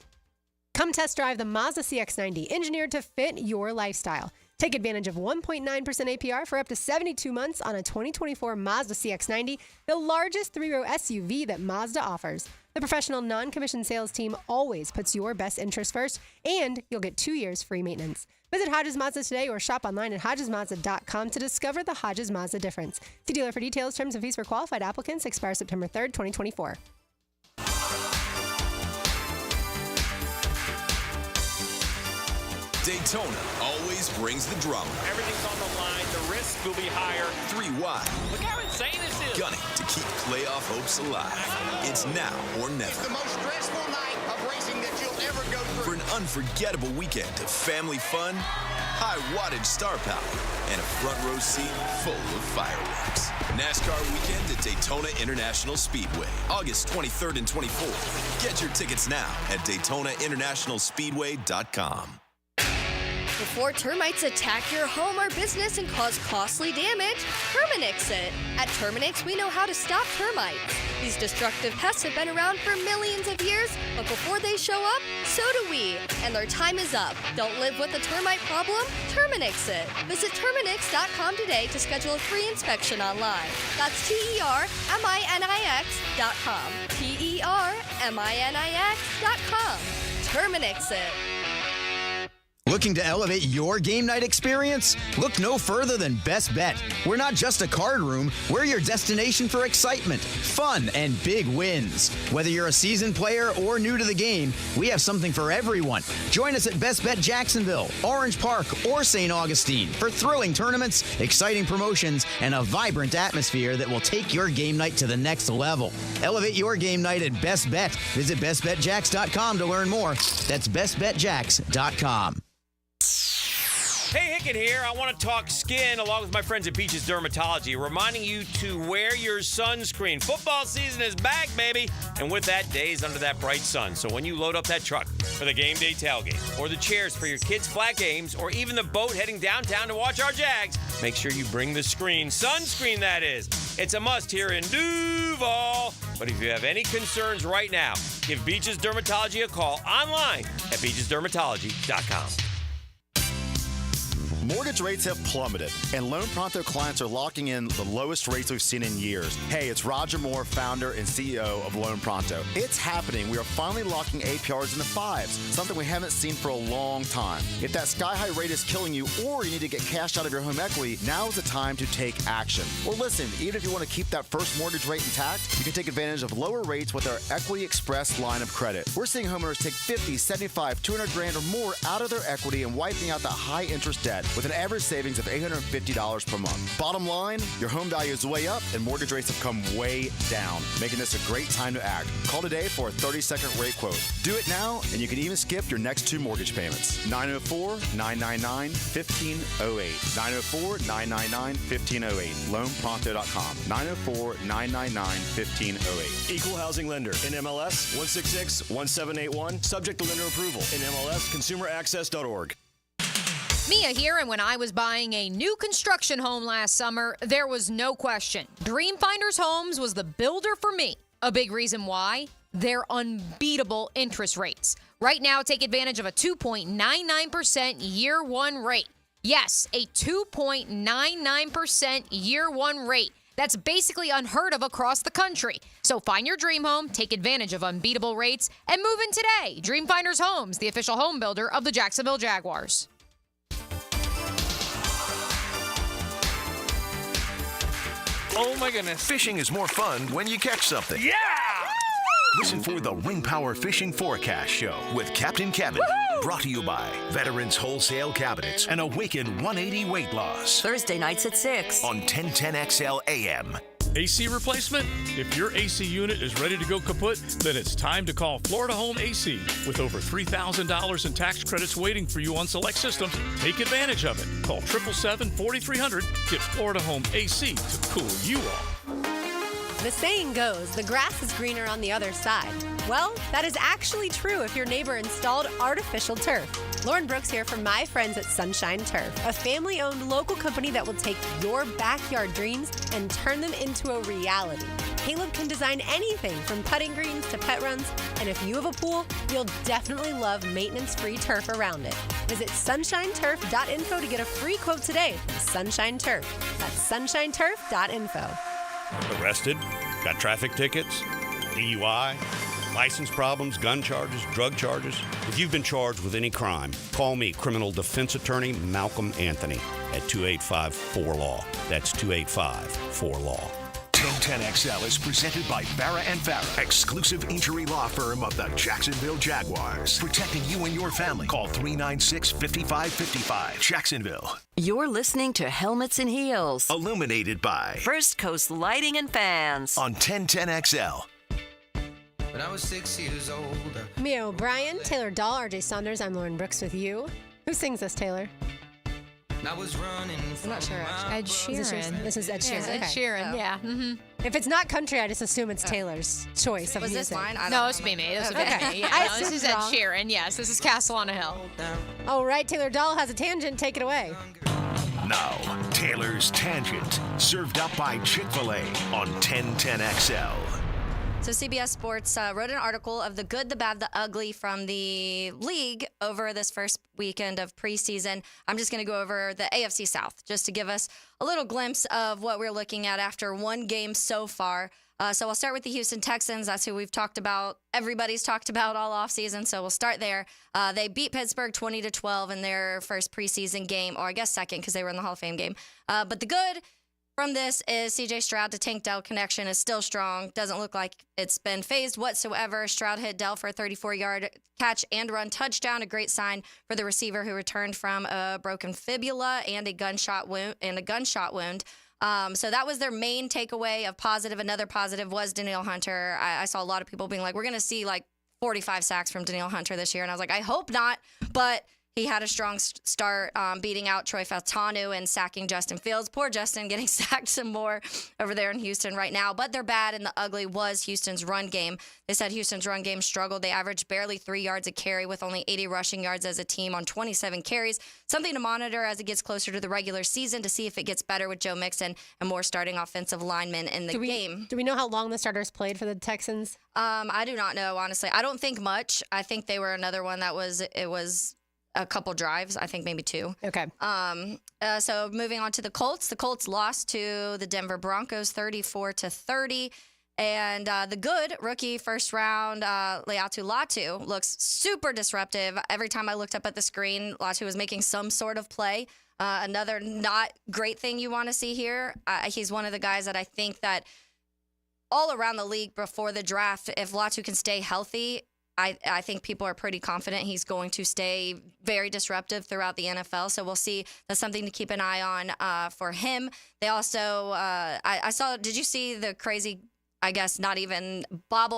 Come test drive the Mazda CX-90, engineered to fit your lifestyle. Take advantage of 1.9% APR for up to 72 months on a 2024 Mazda CX-90, the largest three-row SUV that Mazda offers. The professional non-commissioned sales team always puts your best interest first, and you'll get 2 years free maintenance. Visit Hodges Mazda today or shop online at HodgesMazda.com to discover the Hodges Mazda difference. See dealer for details. Terms and fees for qualified applicants expire September 3rd, 2024. Daytona always brings the drama. Everything's on the line. The risk will be higher. 3 wide. Look how insane this is. Gunning to keep playoff hopes alive. It's now or never. It's the most stressful night of racing that you'll ever go through. For an unforgettable weekend of family fun, high wattage star power, and a front row seat full of fireworks. NASCAR weekend at Daytona International Speedway, August 23rd and 24th. Get your tickets now at DaytonaInternationalSpeedway.com. Before termites attack your home or business and cause costly damage, Terminix it. At Terminix, we know how to stop termites. These destructive pests have been around for millions of years, but before they show up, so do we. And their time is up. Don't live with a termite problem? Terminix it. Visit Terminix.com today to schedule a free inspection online. That's TERMINIX.com. TERMINIX.com. Terminix it. Looking to elevate your game night experience? Look no further than Best Bet. We're not just a card room, we're your destination for excitement, fun, and big wins. Whether you're a seasoned player or new to the game, we have something for everyone. Join us at Best Bet Jacksonville, Orange Park, or St. Augustine for thrilling tournaments, exciting promotions, and a vibrant atmosphere that will take your game night to the next level. Elevate your game night at Best Bet. Visit bestbetjax.com to learn more. That's bestbetjax.com. Hey, Hickett here. I want to talk skin along with my friends at Beaches Dermatology, reminding you to wear your sunscreen. Football season is back, baby. And with that, days under that bright sun. So when you load up that truck for the game day tailgate, or the chairs for your kids' flag games, or even the boat heading downtown to watch our Jags, make sure you bring the screen. Sunscreen, that is. It's a must here in Duval. But if you have any concerns right now, give Beaches Dermatology a call online at beachesdermatology.com. Mortgage rates have plummeted, and Loan Pronto clients are locking in the lowest rates we've seen in years. Hey, it's Roger Moore, founder and CEO of Loan Pronto. It's happening. We are finally locking APRs in the 5s, something we haven't seen for a long time. If that sky-high rate is killing you or you need to get cash out of your home equity, now is the time to take action. Or listen, even if you want to keep that first mortgage rate intact, you can take advantage of lower rates with our Equity Express line of credit. We're seeing homeowners take 50, 75, 200 grand or more out of their equity and wiping out that high-interest debt with an average savings of $850 per month. Bottom line, your home value is way up and mortgage rates have come way down, making this a great time to act. Call today for a 30-second rate quote. Do it now, and you can even skip your next 2 mortgage payments. 904-999-1508. 904-999-1508. LoanPronto.com. 904-999-1508. Equal housing lender. NMLS 166-1781. Subject to lender approval. NMLS consumeraccess.org. Mia here, and when I was buying a new construction home last summer, there was no question. Dreamfinders Homes was the builder for me. A big reason why? Their unbeatable interest rates. Right now, take advantage of a 2.99% year one rate. Yes, a 2.99% year one rate. That's basically unheard of across the country. So find your dream home, take advantage of unbeatable rates, and move in today. Dreamfinders Homes, the official home builder of the Jacksonville Jaguars. Oh my goodness. Fishing is more fun when you catch something. Yeah! Listen for the Wing Power Fishing Forecast Show with Captain Kevin. Woo-hoo! Brought to you by Veterans Wholesale Cabinets and Awaken 180 Weight Loss. Thursday nights at 6 on 1010XL AM. AC replacement? If your AC unit is ready to go kaput, then it's time to call Florida Home AC. With over $3,000 in tax credits waiting for you on select systems, take advantage of it. Call 777-4300. Get Florida Home AC to cool you off. The saying goes, the grass is greener on the other side. Well, that is actually true if your neighbor installed artificial turf. Lauren Brooks here from my friends at Sunshine Turf, a family-owned local company that will take your backyard dreams and turn them into a reality. Caleb can design anything from putting greens to pet runs, and if you have a pool, you'll definitely love maintenance-free turf around it. Visit sunshineturf.info to get a free quote today from Sunshine Turf. That's sunshineturf.info. Arrested? Got traffic tickets? DUI? License problems? Gun charges? Drug charges? If you've been charged with any crime, call me, criminal defense attorney Malcolm Anthony, at 285-4LAW. That's 285-4LAW. 1010XL is presented by Farah & Farah, exclusive injury law firm of the Jacksonville Jaguars. Protecting you and your family. Call 396-5555. Jacksonville. You're listening to Helmets and Heels. Illuminated by First Coast Lighting and Fans. On 1010XL. When I was 6 years old. Mia O'Brien, Taylor Dahl, RJ Saunders. I'm Lauren Brooks with you. Who sings this, Taylor? I was running. I'm not sure. Ed Sheeran. This is Ed Sheeran. Ed Sheeran, yeah. Mm-hmm. If it's not country, I just assume it's Taylor's choice of Was music. this mine? No, this would be me. This would be me. Yeah, no, this is Ed Sheeran. Yes, this is Castle on a Hill. All right, Taylor Dahl has a tangent. Take it away. Now, Taylor's Tangent, served up by Chick-fil-A on 1010XL. So CBS Sports wrote an article of the good, the bad, the ugly from the league over this first weekend of preseason. I'm just going to go over the AFC South just to give us a little glimpse of what we're looking at after one game so far. So I'll start with the Houston Texans. That's who we've talked about. Everybody's talked about all offseason, so we'll start there. They beat Pittsburgh 20-12 in their first preseason game, or I guess second because they were in the Hall of Fame game. But the good from this is C.J. Stroud to Tank Dell connection is still strong. Doesn't look like it's been phased whatsoever. Stroud hit Dell for a 34-yard catch and run touchdown. A great sign for the receiver who returned from a broken fibula and a gunshot wound. So that was their main takeaway of positive. Another positive was Danielle Hunter. I saw a lot of people being like, we're going to see like 45 sacks from Danielle Hunter this year. And I was like, I hope not. But He had a strong start, beating out Troy Fautanu and sacking Justin Fields. Poor Justin getting sacked some more over there in Houston right now. But their bad and the ugly was Houston's run game. They said Houston's run game struggled. They averaged barely 3 yards a carry with only 80 rushing yards as a team on 27 carries. Something to monitor as it gets closer to the regular season to see if it gets better with Joe Mixon and more starting offensive linemen in the game. Do we know how long the starters played for the Texans? I do not know, honestly. I don't think much. I think they were another one that was a couple drives. I think maybe 2. Okay. So moving on to the Colts. The Colts lost to the Denver Broncos 34-30. And the good rookie first round, Leatu Latu, looks super disruptive. Every time I looked up at the screen, Latu was making some sort of play. Another not great thing you want to see here. He's one of the guys that I think that all around the league before the draft, if Latu can stay healthy, I think people are pretty confident he's going to stay very disruptive throughout the NFL. So we'll see. That's something to keep an eye on for him. They also, I saw, did you see the crazy, I guess not even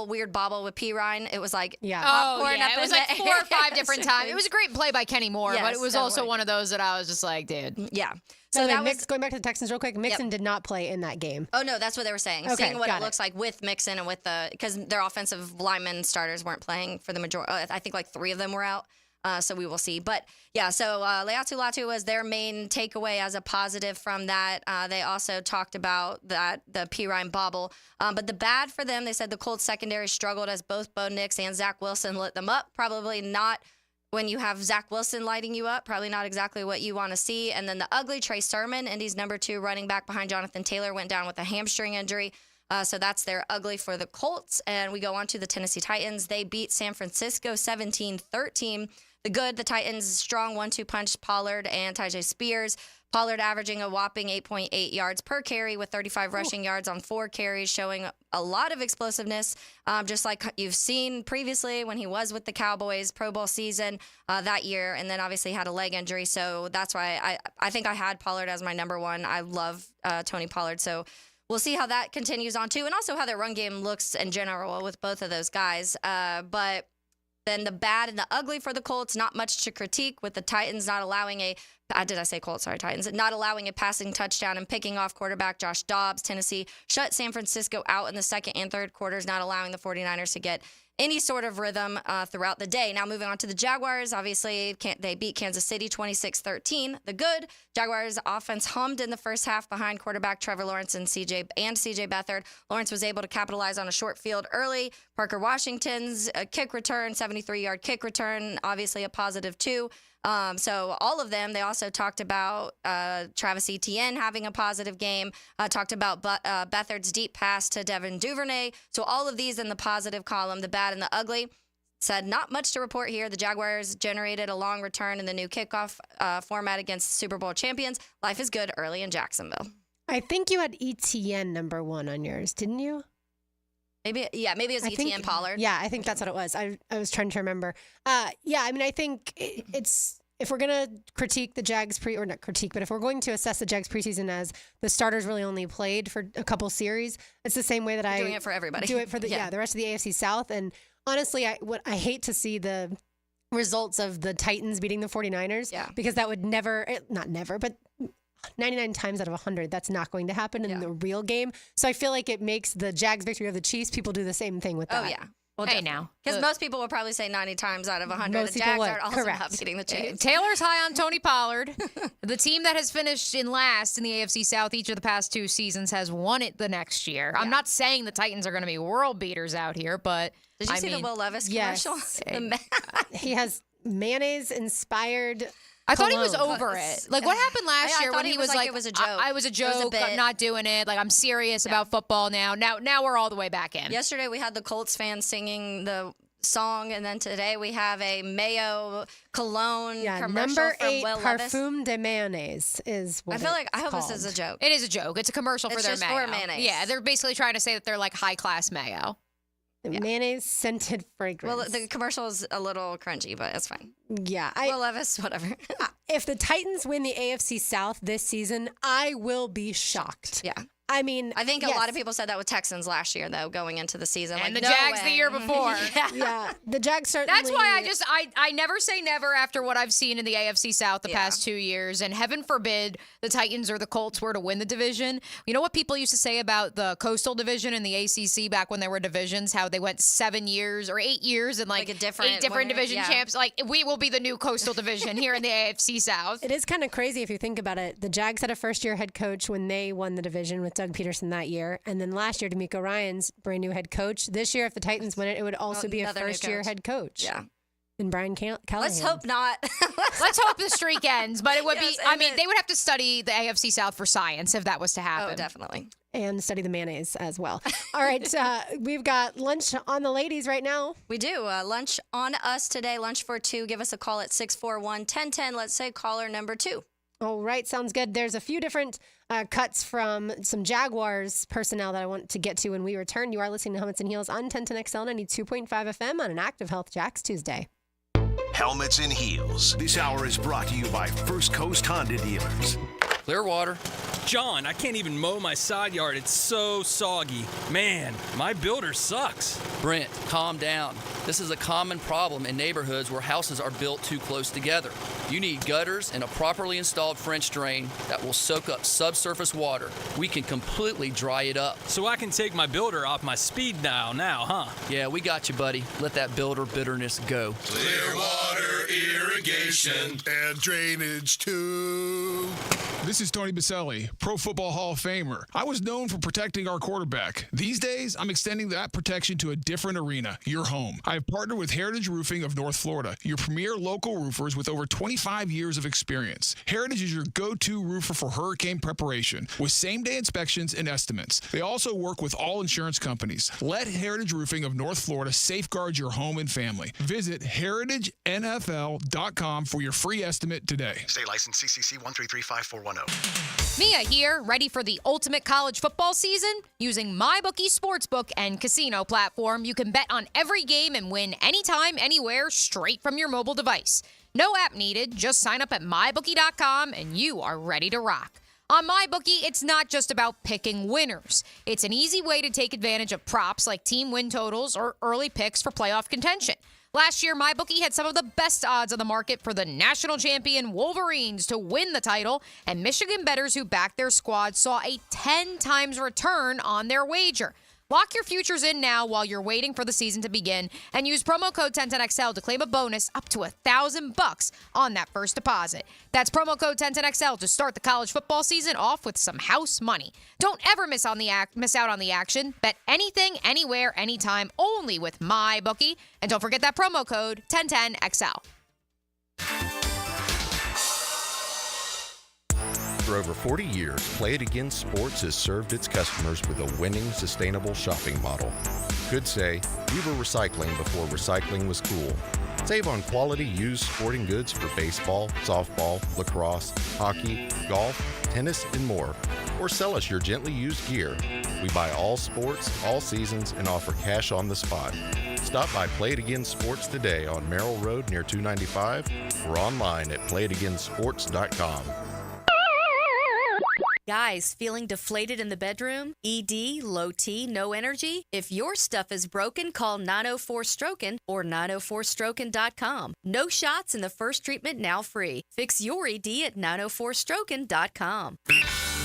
weird bobble with P. Ryan? It was like popcorn up it was in like the 4 or 5 different times. It was a great play by Kenny Moore, but Yes, it was also one of those that I was just like, dude. Yeah. So that going back to the Texans real quick, Mixon did not play in that game. Oh, no, that's what they were saying. Okay, Seeing what got it looks like with Mixon and with because their offensive linemen starters weren't playing for the majority. I think like 3 of them were out. So we will see. But yeah, so Leatu Latu was their main takeaway as a positive from that. They also talked about the P. Ryan bobble. But the bad for them, they said the Colts secondary struggled as both Bo Nix and Zach Wilson lit them up. Probably not when you have Zach Wilson lighting you up, probably not exactly what you want to see. And then the ugly Trey Sermon, Indy's number 2 running back behind Jonathan Taylor, went down with a hamstring injury. So that's their ugly for the Colts. And we go on to the Tennessee Titans. They beat San Francisco 17-13. The good, the Titans' strong 1-2 punch Pollard and Tyjae Spears. Pollard averaging a whopping 8.8 yards per carry with 35 rushing yards on 4 carries, showing a lot of explosiveness, just like you've seen previously when he was with the Cowboys Pro Bowl season that year, and then obviously had a leg injury. So that's why I think I had Pollard as my number 1. I love Tony Pollard. So we'll see how that continues on too, and also how their run game looks in general with both of those guys. But then the bad and the ugly for the Colts, not much to critique with the Titans not allowing Titans not allowing a passing touchdown and picking off quarterback Josh Dobbs. Tennessee shut San Francisco out in the second and third quarters, not allowing the 49ers to get any sort of rhythm throughout the day. Now moving on to the Jaguars, obviously they beat Kansas City 26-13. The good, Jaguars offense hummed in the first half behind quarterback Trevor Lawrence and CJ Beathard. Lawrence was able to capitalize on a short field early. Parker Washington's kick return, 73-yard kick return, obviously a positive too. So all of them, they also talked about Travis Etienne having a positive game, talked about Beathard's deep pass to Devin Duvernay. So all of these in the positive column, the bad and the ugly. Said not much to report here. The Jaguars generated a long return in the new kickoff format against Super Bowl champions. Life is good early in Jacksonville. I think you had Etienne number 1 on yours, didn't you? Maybe it was Etienne Pollard. Yeah, I think that's what it was. I was trying to remember. Yeah, I mean, I think it's if we're going to critique the Jags or not critique, but if we're going to assess the Jags preseason as the starters really only played for a couple series, it's the same way that doing it for everybody. Do it for the rest of the AFC South. And honestly, I hate to see the results of the Titans beating the 49ers because that would not never, but 99 times out of 100, that's not going to happen in the real game. So I feel like it makes the Jags victory of the Chiefs, people do the same thing with that. Oh, yeah. Well, hey, now. Because most people will probably say 90 times out of 100, the Jags are also not beating the Chiefs. Taylor's high on Tony Pollard. The team that has finished in last in the AFC South each of the past 2 seasons has won it the next year. I'm not saying the Titans are going to be world beaters out here, but Did you see the Will Levis commercial? He has mayonnaise-inspired I thought he was over it. Like, what happened last year when he was like, it was a joke. I was a joke. I'm not doing it. Like, I'm serious about football now. Now we're all the way back in. Yesterday we had the Colts fans singing the song, and then today we have a mayo cologne commercial number from 8 Will Levis. Parfum de mayonnaise is what I hope this is a joke. It is a joke. It's a commercial for their just mayo. for mayonnaise. Yeah, they're basically trying to say that they're like high class mayo. Mayonnaise scented fragrance. Well, the commercial is a little crunchy, but it's fine. Yeah. Will Levis, whatever. If the Titans win the AFC South this season, I will be shocked. Yeah. I mean, I think a lot of people said that with Texans last year, though, going into the season. And like, the no Jags way. the year before. Yeah, the Jags certainly. That's why I never say never after what I've seen in the AFC South the past 2 years. And heaven forbid the Titans or the Colts were to win the division. You know what people used to say about the Coastal Division and the ACC back when there were divisions, how they went 7 years or 8 years and like a different 8 different winner, division champs. Like, we will be the new Coastal Division here in the AFC South. It is kind of crazy if you think about it. The Jags had a first-year head coach when they won the division with Doug Peterson that year. And then last year, D'Amico Ryan's brand new head coach. This year, if the Titans win it would also be a Another new first-year coach. head coach. Yeah. And Brian Callahan. Let's hope not. Let's hope the streak ends. But it would Yes, be, I and mean, they would have to study the AFC South for science if that was to happen. Oh, definitely. And study the mayonnaise as well. All right, we've got lunch on the ladies right now. We do. Lunch on us today. Lunch for two. Give us a call at 641-1010. Let's say caller number 2. All right, sounds good. There's a few different cuts from some Jaguars personnel that I want to get to when we return. You are listening to Helmets and Heels on 1010XL 92.5 FM on an Active Health Jacks Tuesday. Helmets and Heels. This hour is brought to you by First Coast Honda Dealers. Clearwater. John, I can't even mow my side yard. It's so soggy. Man, my builder sucks. Brent, calm down. This is a common problem in neighborhoods where houses are built too close together. You need gutters and a properly installed French drain that will soak up subsurface water. We can completely dry it up. So I can take my builder off my speed dial now, huh? Yeah, we got you, buddy. Let that builder bitterness go. Clearwater Irrigation and Drainage too. This is Tony Baselli, Pro Football Hall of Famer. I was known for protecting our quarterback. These days, I'm extending that protection to a different arena, your home. I have partnered with Heritage Roofing of North Florida, your premier local roofers with over 25 years of experience. Heritage is your go-to roofer for hurricane preparation with same-day inspections and estimates. They also work with all insurance companies. Let Heritage Roofing of North Florida safeguard your home and family. Visit heritagenfl.com for your free estimate today. State license CCC 1335410. Mia here, ready for the ultimate college football season? Using MyBookie Sportsbook and casino platform, you can bet on every game and win anytime, anywhere, straight from your mobile device. No app needed. Just sign up at MyBookie.com and you are ready to rock. On MyBookie, it's not just about picking winners. It's an easy way to take advantage of props like team win totals or early picks for playoff contention. Last year, MyBookie had some of the best odds on the market for the national champion Wolverines to win the title, and Michigan bettors who backed their squad saw a 10 times return on their wager. Lock your futures in now while you're waiting for the season to begin, and use promo code 1010XL to claim a bonus up to $1,000 on that first deposit. That's promo code 1010XL to start the college football season off with some house money. Don't ever miss out on the action. Bet anything, anywhere, anytime, only with MyBookie. And don't forget that promo code 1010XL. For over 40 years, Play It Again Sports has served its customers with a winning, sustainable shopping model. Could say, we were recycling before recycling was cool. Save on quality used sporting goods for baseball, softball, lacrosse, hockey, golf, tennis, and more. Or sell us your gently used gear. We buy all sports, all seasons, and offer cash on the spot. Stop by Play It Again Sports today on Merrill Road near 295 or online at playitagainsports.com. Guys, feeling deflated in the bedroom? ED, low T, no energy? If your stuff is broken, call 904-STROKEN or 904stroken.com. No shots in the first treatment, now free. Fix your ED at 904stroken.com.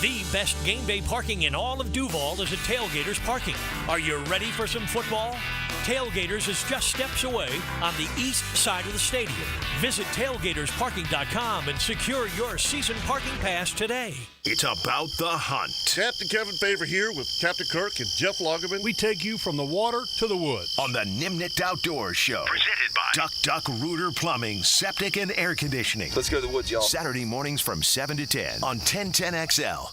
The best game day parking in all of Duval is at Tailgaters Parking. Are you ready for some football? Tailgaters is just steps away on the east side of the stadium. Visit tailgatorsparking.com and secure your season parking pass today. It's about the hunt. Captain Kevin Favor here with Captain Kirk and Jeff Lagerman. We take you from the water to the woods. On the Nimnicht Outdoors Show. Presented by Duck Rooter Plumbing, Septic and Air Conditioning. Let's go to the woods, y'all. Saturday mornings from 7 to 10 on 1010XL.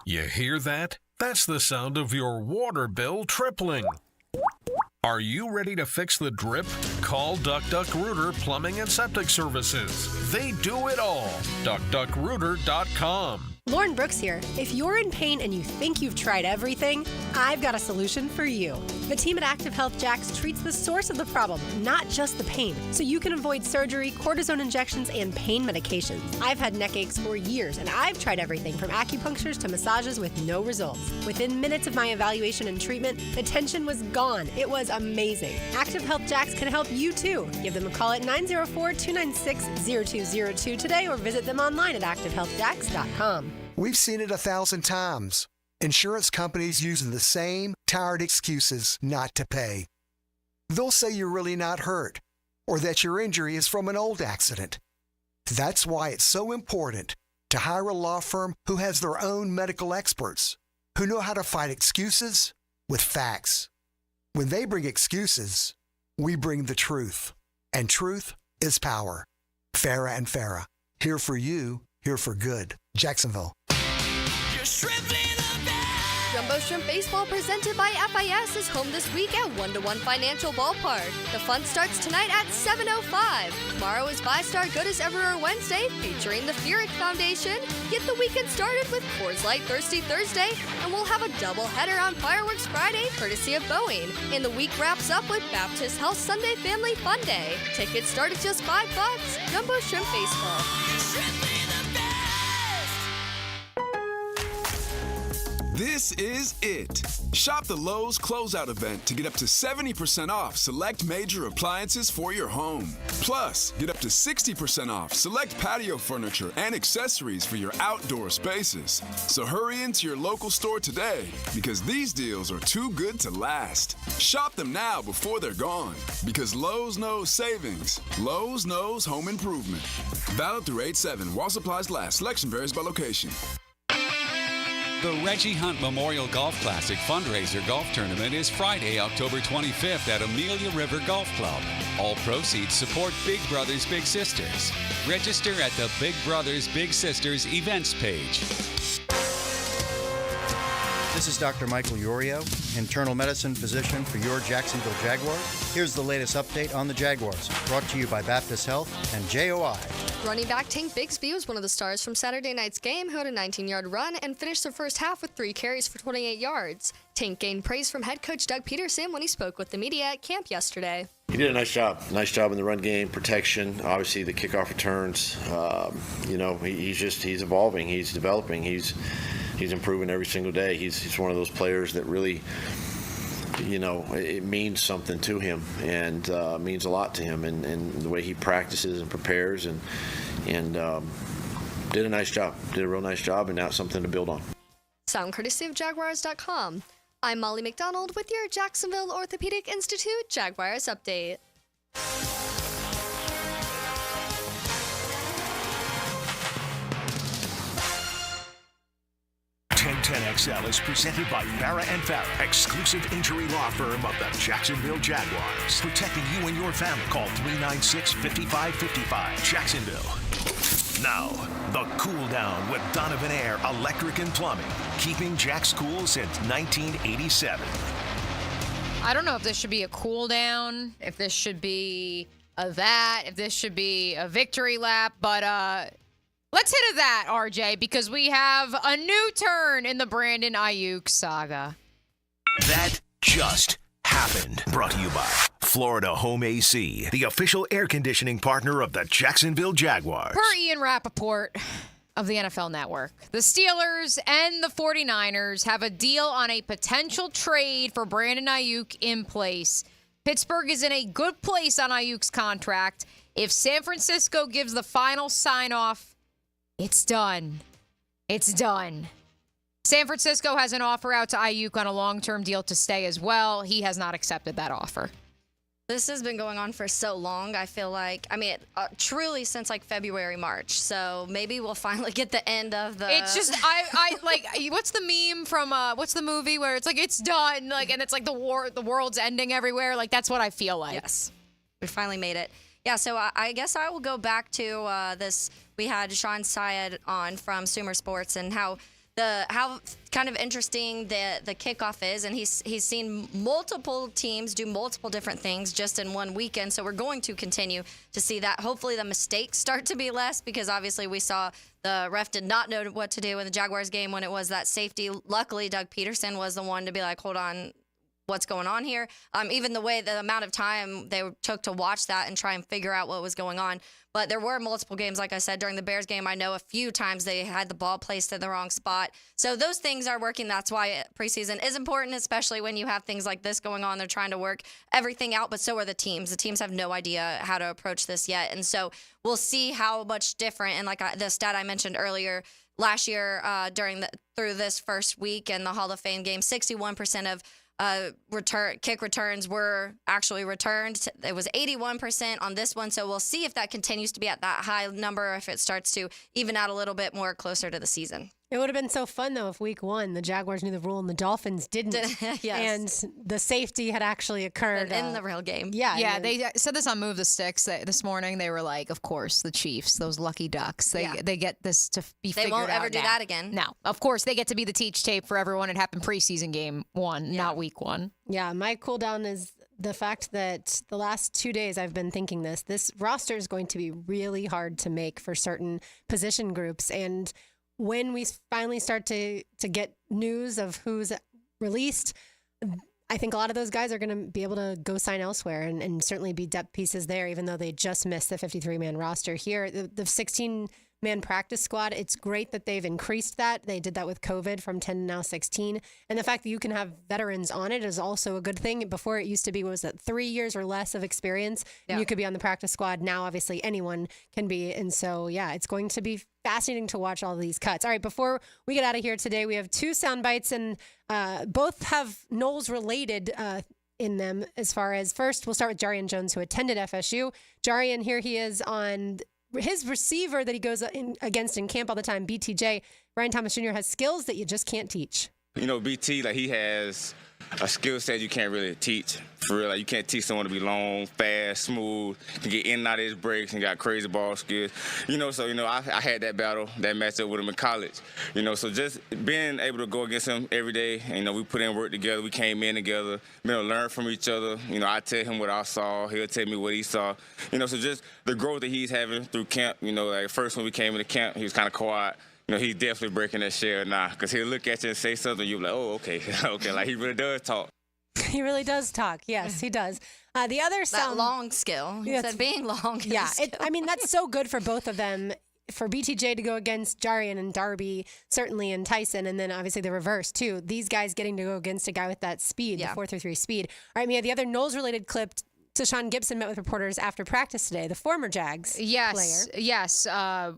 You hear that? That's the sound of your water bill tripling. Are you ready to fix the drip? Call Duck Rooter Plumbing and Septic Services. They do it all. DuckDuckRooter.com. Lauren Brooks here. If you're in pain and you think you've tried everything, I've got a solution for you. The team at Active Health Jacks treats the source of the problem, not just the pain, so you can avoid surgery, cortisone injections, and pain medications. I've had neck aches for years, and I've tried everything from acupunctures to massages with no results. Within minutes of my evaluation and treatment, the tension was gone. It was amazing. Active Health Jacks can help you too. Give them a call at 904-296-0202 today or visit them online at activehealthjacks.com. We've seen it 1,000 times. Insurance companies using the same tired excuses not to pay. They'll say you're really not hurt or that your injury is from an old accident. That's why it's so important to hire a law firm who has their own medical experts who know how to fight excuses with facts. When they bring excuses, we bring the truth. And truth is power. Farah and Farah. Here for you, here for good. Jacksonville. Jumbo Shrimp Baseball presented by FIS is home this week at 1-to-1 Financial Ballpark. The fun starts tonight at 7:05. Tomorrow is 5-Star Good as Everywhere Wednesday featuring the Feerick Foundation. Get the weekend started with Coors Light Thirsty Thursday, and we'll have a doubleheader on Fireworks Friday courtesy of Boeing. And the week wraps up with Baptist Health Sunday Family Fun Day. Tickets start at just $5. Jumbo Shrimp Baseball. This is it. Shop the Lowe's Closeout event to get up to 70% off select major appliances for your home. Plus, get up to 60% off select patio furniture and accessories for your outdoor spaces. So hurry into your local store today because these deals are too good to last. Shop them now before they're gone because Lowe's knows savings. Lowe's knows home improvement. Valid through 8/7 while supplies last. Selection varies by location. The Reggie Hunt Memorial Golf Classic fundraiser golf tournament is Friday, October 25th at Amelia River Golf Club. All proceeds support Big Brothers Big Sisters. Register at the Big Brothers Big Sisters events page. This is Dr. Michael Iorio, internal medicine physician for your Jacksonville Jaguars. Here's the latest update on the Jaguars, brought to you by Baptist Health and JOI. Running back Tank Bigsby was one of the stars from Saturday night's game, who had a 19-yard run and finished the first half with 3 carries for 28 yards. Tank gained praise from head coach Doug Peterson when he spoke with the media at camp yesterday. He did a nice job. Nice job in the run game, protection, obviously the kickoff returns. He's evolving, he's developing, he's improving every single day. He's one of those players that really, it means something to him and means a lot to him, and the way he practices and prepares and did a nice job. Did a real nice job, and now it's something to build on. Sound courtesy of Jaguars.com. I'm Molly McDonald with your Jacksonville Orthopedic Institute Jaguars update. 1010XL is presented by Farah and Farah, exclusive injury law firm of the Jacksonville Jaguars. Protecting you and your family. Call 396-5555. Jacksonville. Now, the Cool Down with Donovan Air Electric and Plumbing. Keeping Jack's cool since 1987. I don't know if this should be a cool down, if this should be if this should be a victory lap, but let's hit at that, RJ, because we have a new turn in the Brandon Ayuk saga. That just happened. Brought to you by Florida Home AC, the official air conditioning partner of the Jacksonville Jaguars. Per Ian Rappaport of the NFL Network, the Steelers and the 49ers have a deal on a potential trade for Brandon Ayuk in place. Pittsburgh is in a good place on Ayuk's contract. If San Francisco gives the final sign-off, it's done. It's done. San Francisco has an offer out to Ayuk on a long-term deal to stay as well. He has not accepted that offer. This has been going on for so long. I feel like, truly since like February, March. So maybe we'll finally get the end of the. It's just I like what's the meme from what's the movie where it's like it's done and it's like the world's ending everywhere. Like that's what I feel like. Yes, we finally made it. Yeah. So I guess I will go back to this. We had Sean Syed on from Sumer Sports and how kind of interesting the kickoff is, and he's seen multiple teams do multiple different things just in one weekend. So we're going to continue to see that. Hopefully the mistakes start to be less, because obviously we saw the ref did not know what to do in the Jaguars game when it was that safety. Luckily, Doug Peterson was the one to be like, hold on, what's going on here. Even the amount of time they took to watch that and try and figure out what was going on. But there were multiple games, like I said, during the Bears game. I know a few times they had the ball placed in the wrong spot. So those things are working. That's why preseason is important, especially when you have things like this going on. They're trying to work everything out, but so are the teams. The teams have no idea how to approach this yet. And so we'll see how much different. And like the stat I mentioned earlier, last year through this first week in the Hall of Fame game, 61% of kick returns were actually returned. It was 81% on this one. So we'll see if that continues to be at that high number, or if it starts to even out a little bit more closer to the season. It would have been so fun, though, if week 1, the Jaguars knew the rule and the Dolphins didn't. Yes. And the safety had actually occurred. In the real game. Yeah, they said this on Move the Sticks this morning. They were like, of course, the Chiefs, those lucky ducks, they get this to be figured out. They won't ever do now. that again. No, of course, they get to be the teach tape for everyone. It happened preseason game 1, not week 1. Yeah, my cool down is the fact that the last 2 days I've been thinking this roster is going to be really hard to make for certain position groups. And when we finally start to get news of who's released, I think a lot of those guys are going to be able to go sign elsewhere and certainly be depth pieces there, even though they just missed the 53-man roster here. The 16-man practice squad, it's great that they've increased that. They did that with COVID from 10 to now 16. And the fact that you can have veterans on it is also a good thing. Before it used to be, 3 years or less of experience, and you could be on the practice squad. Now, obviously, anyone can be. And so, yeah, it's going to be fascinating to watch all these cuts. All right, before we get out of here today, we have 2 sound bites, and both have Knowles related in them. As far as, first, we'll start with Jarian Jones, who attended FSU. Jarian, here he is on his receiver that he goes against in camp all the time, BTJ. Ryan Thomas Jr. has skills that you just can't teach. You know, BT, he has a skill set you can't really teach. For real, you can't teach someone to be long, fast, smooth, can get in and out of his breaks and got crazy ball skills. I had that matchup with him in college. So just being able to go against him every day, we put in work together, we came in together, learn from each other. I tell him what I saw, he'll tell me what he saw. So just the growth that he's having through camp, first when we came into camp, he was kind of quiet. He's definitely breaking that shell now, because he'll look at you and say something, you're like, oh, okay, okay, he really does talk. He really does talk. Yes, he does. The other sound, that long skill. He said being long. Yeah, that's so good for both of them. For BTJ to go against Jarian and Darby, certainly, and Tyson, and then obviously the reverse too. These guys getting to go against a guy with that speed, the 4.33 speed. All right, Mia, the other Knowles-related clip. Tashawn Gibson met with reporters after practice today, the former Jags player. Yes,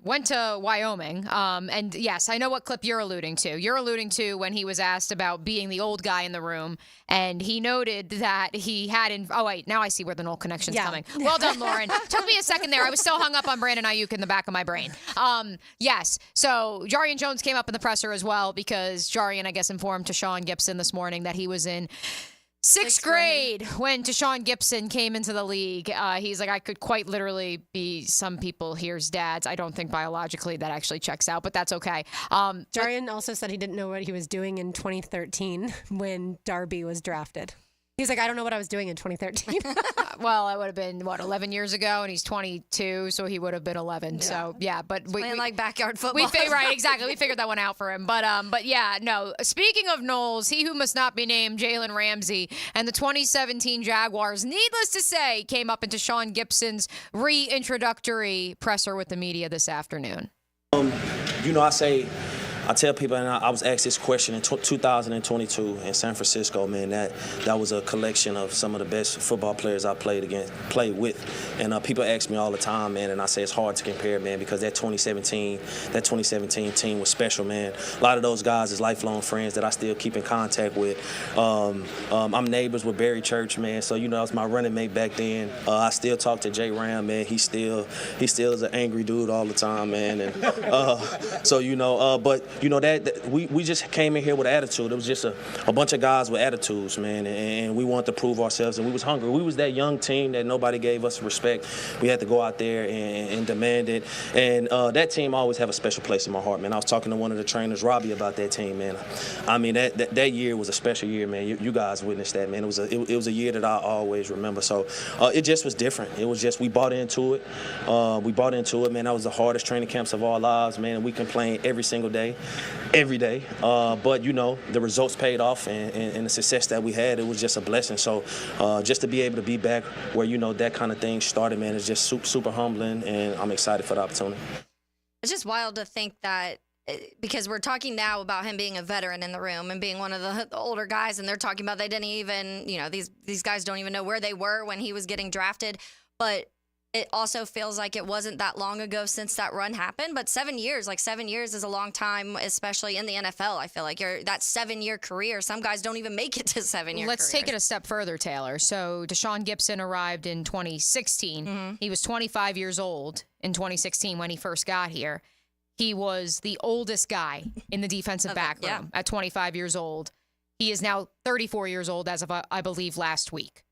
went to Wyoming. And yes, I know what clip you're alluding to. You're alluding to when he was asked about being the old guy in the room, and he noted that he had oh, wait, now I see where the Knoll connection's coming. Well done, Lauren. Took me a second there. I was still hung up on Brandon Ayuk in the back of my brain. Yes, so Jarian Jones came up in the presser as well, because Jarian, I guess, informed Tashawn Gibson this morning that he was in Sixth grade when Tashawn Gibson came into the league. He's like, I could quite literally be some people here's dads. I don't think biologically that actually checks out, but that's okay. Jarian also said he didn't know what he was doing in 2013 when Darby was drafted. He's like, I don't know what I was doing in 2013. Well, I would have been, 11 years ago, and he's 22, so he would have been 11. Yeah. So, yeah, but playing like backyard football. Right, exactly. We figured that one out for him. But yeah, no. Speaking of Knowles, he who must not be named, Jalen Ramsey, and the 2017 Jaguars, needless to say, came up into Tashawn Gibson's reintroductory presser with the media this afternoon. I tell people, and I was asked this question in 2022 in San Francisco, man, that was a collection of some of the best football players I played with. And people ask me all the time, man, and I say it's hard to compare, man, because that 2017 team was special, man. A lot of those guys is lifelong friends that I still keep in contact with. I'm neighbors with Barry Church, man, so, that was my running mate back then. I still talk to Jay Ram, man. He still is an angry dude all the time, man. And but that we just came in here with attitude. It was just a bunch of guys with attitudes, man, and we wanted to prove ourselves, and we was hungry. We was that young team that nobody gave us respect. We had to go out there and demand it, and that team always have a special place in my heart, man. I was talking to one of the trainers, Robbie, about that team, man. I mean, that year was a special year, man. You guys witnessed that, man. It was a year that I always remember. So it just was different. It was just, we bought into it. Man. That was the hardest training camps of our lives, man. We complained every single day. every day. But, the results paid off, and the success that we had, it was just a blessing. So just to be able to be back where, that kind of thing started, man, is just super, super humbling, and I'm excited for the opportunity. It's just wild to think that, because we're talking now about him being a veteran in the room and being one of the older guys, and they're talking about they didn't even, these guys don't even know where they were when he was getting drafted. But it also feels like it wasn't that long ago since that run happened. But 7 years is a long time, especially in the NFL. I feel like that 7-year career, some guys don't even make it to 7-year Let's take it a step further, Taylor. So Deshaun Gibson arrived in 2016. Mm-hmm. He was 25 years old in 2016 when he first got here. He was the oldest guy in the defensive back room at 25 years old. He is now 34 years old as of, I believe, last week.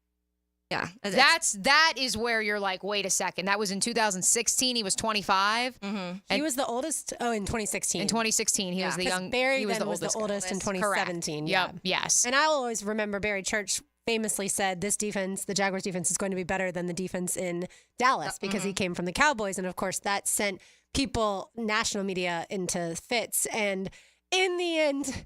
Yeah. That is where you're like, wait a second. That was in 2016. He was 25. Mm-hmm. He was the oldest. Oh, in 2016. In 2016, he was the young. Barry he was then the was the oldest in 2017. Correct. Yeah. Yep. Yes. And I'll always remember Barry Church famously said this defense, the Jaguars defense, is going to be better than the defense in Dallas because he came from the Cowboys. And of course, that sent people, national media, into fits. And in the end,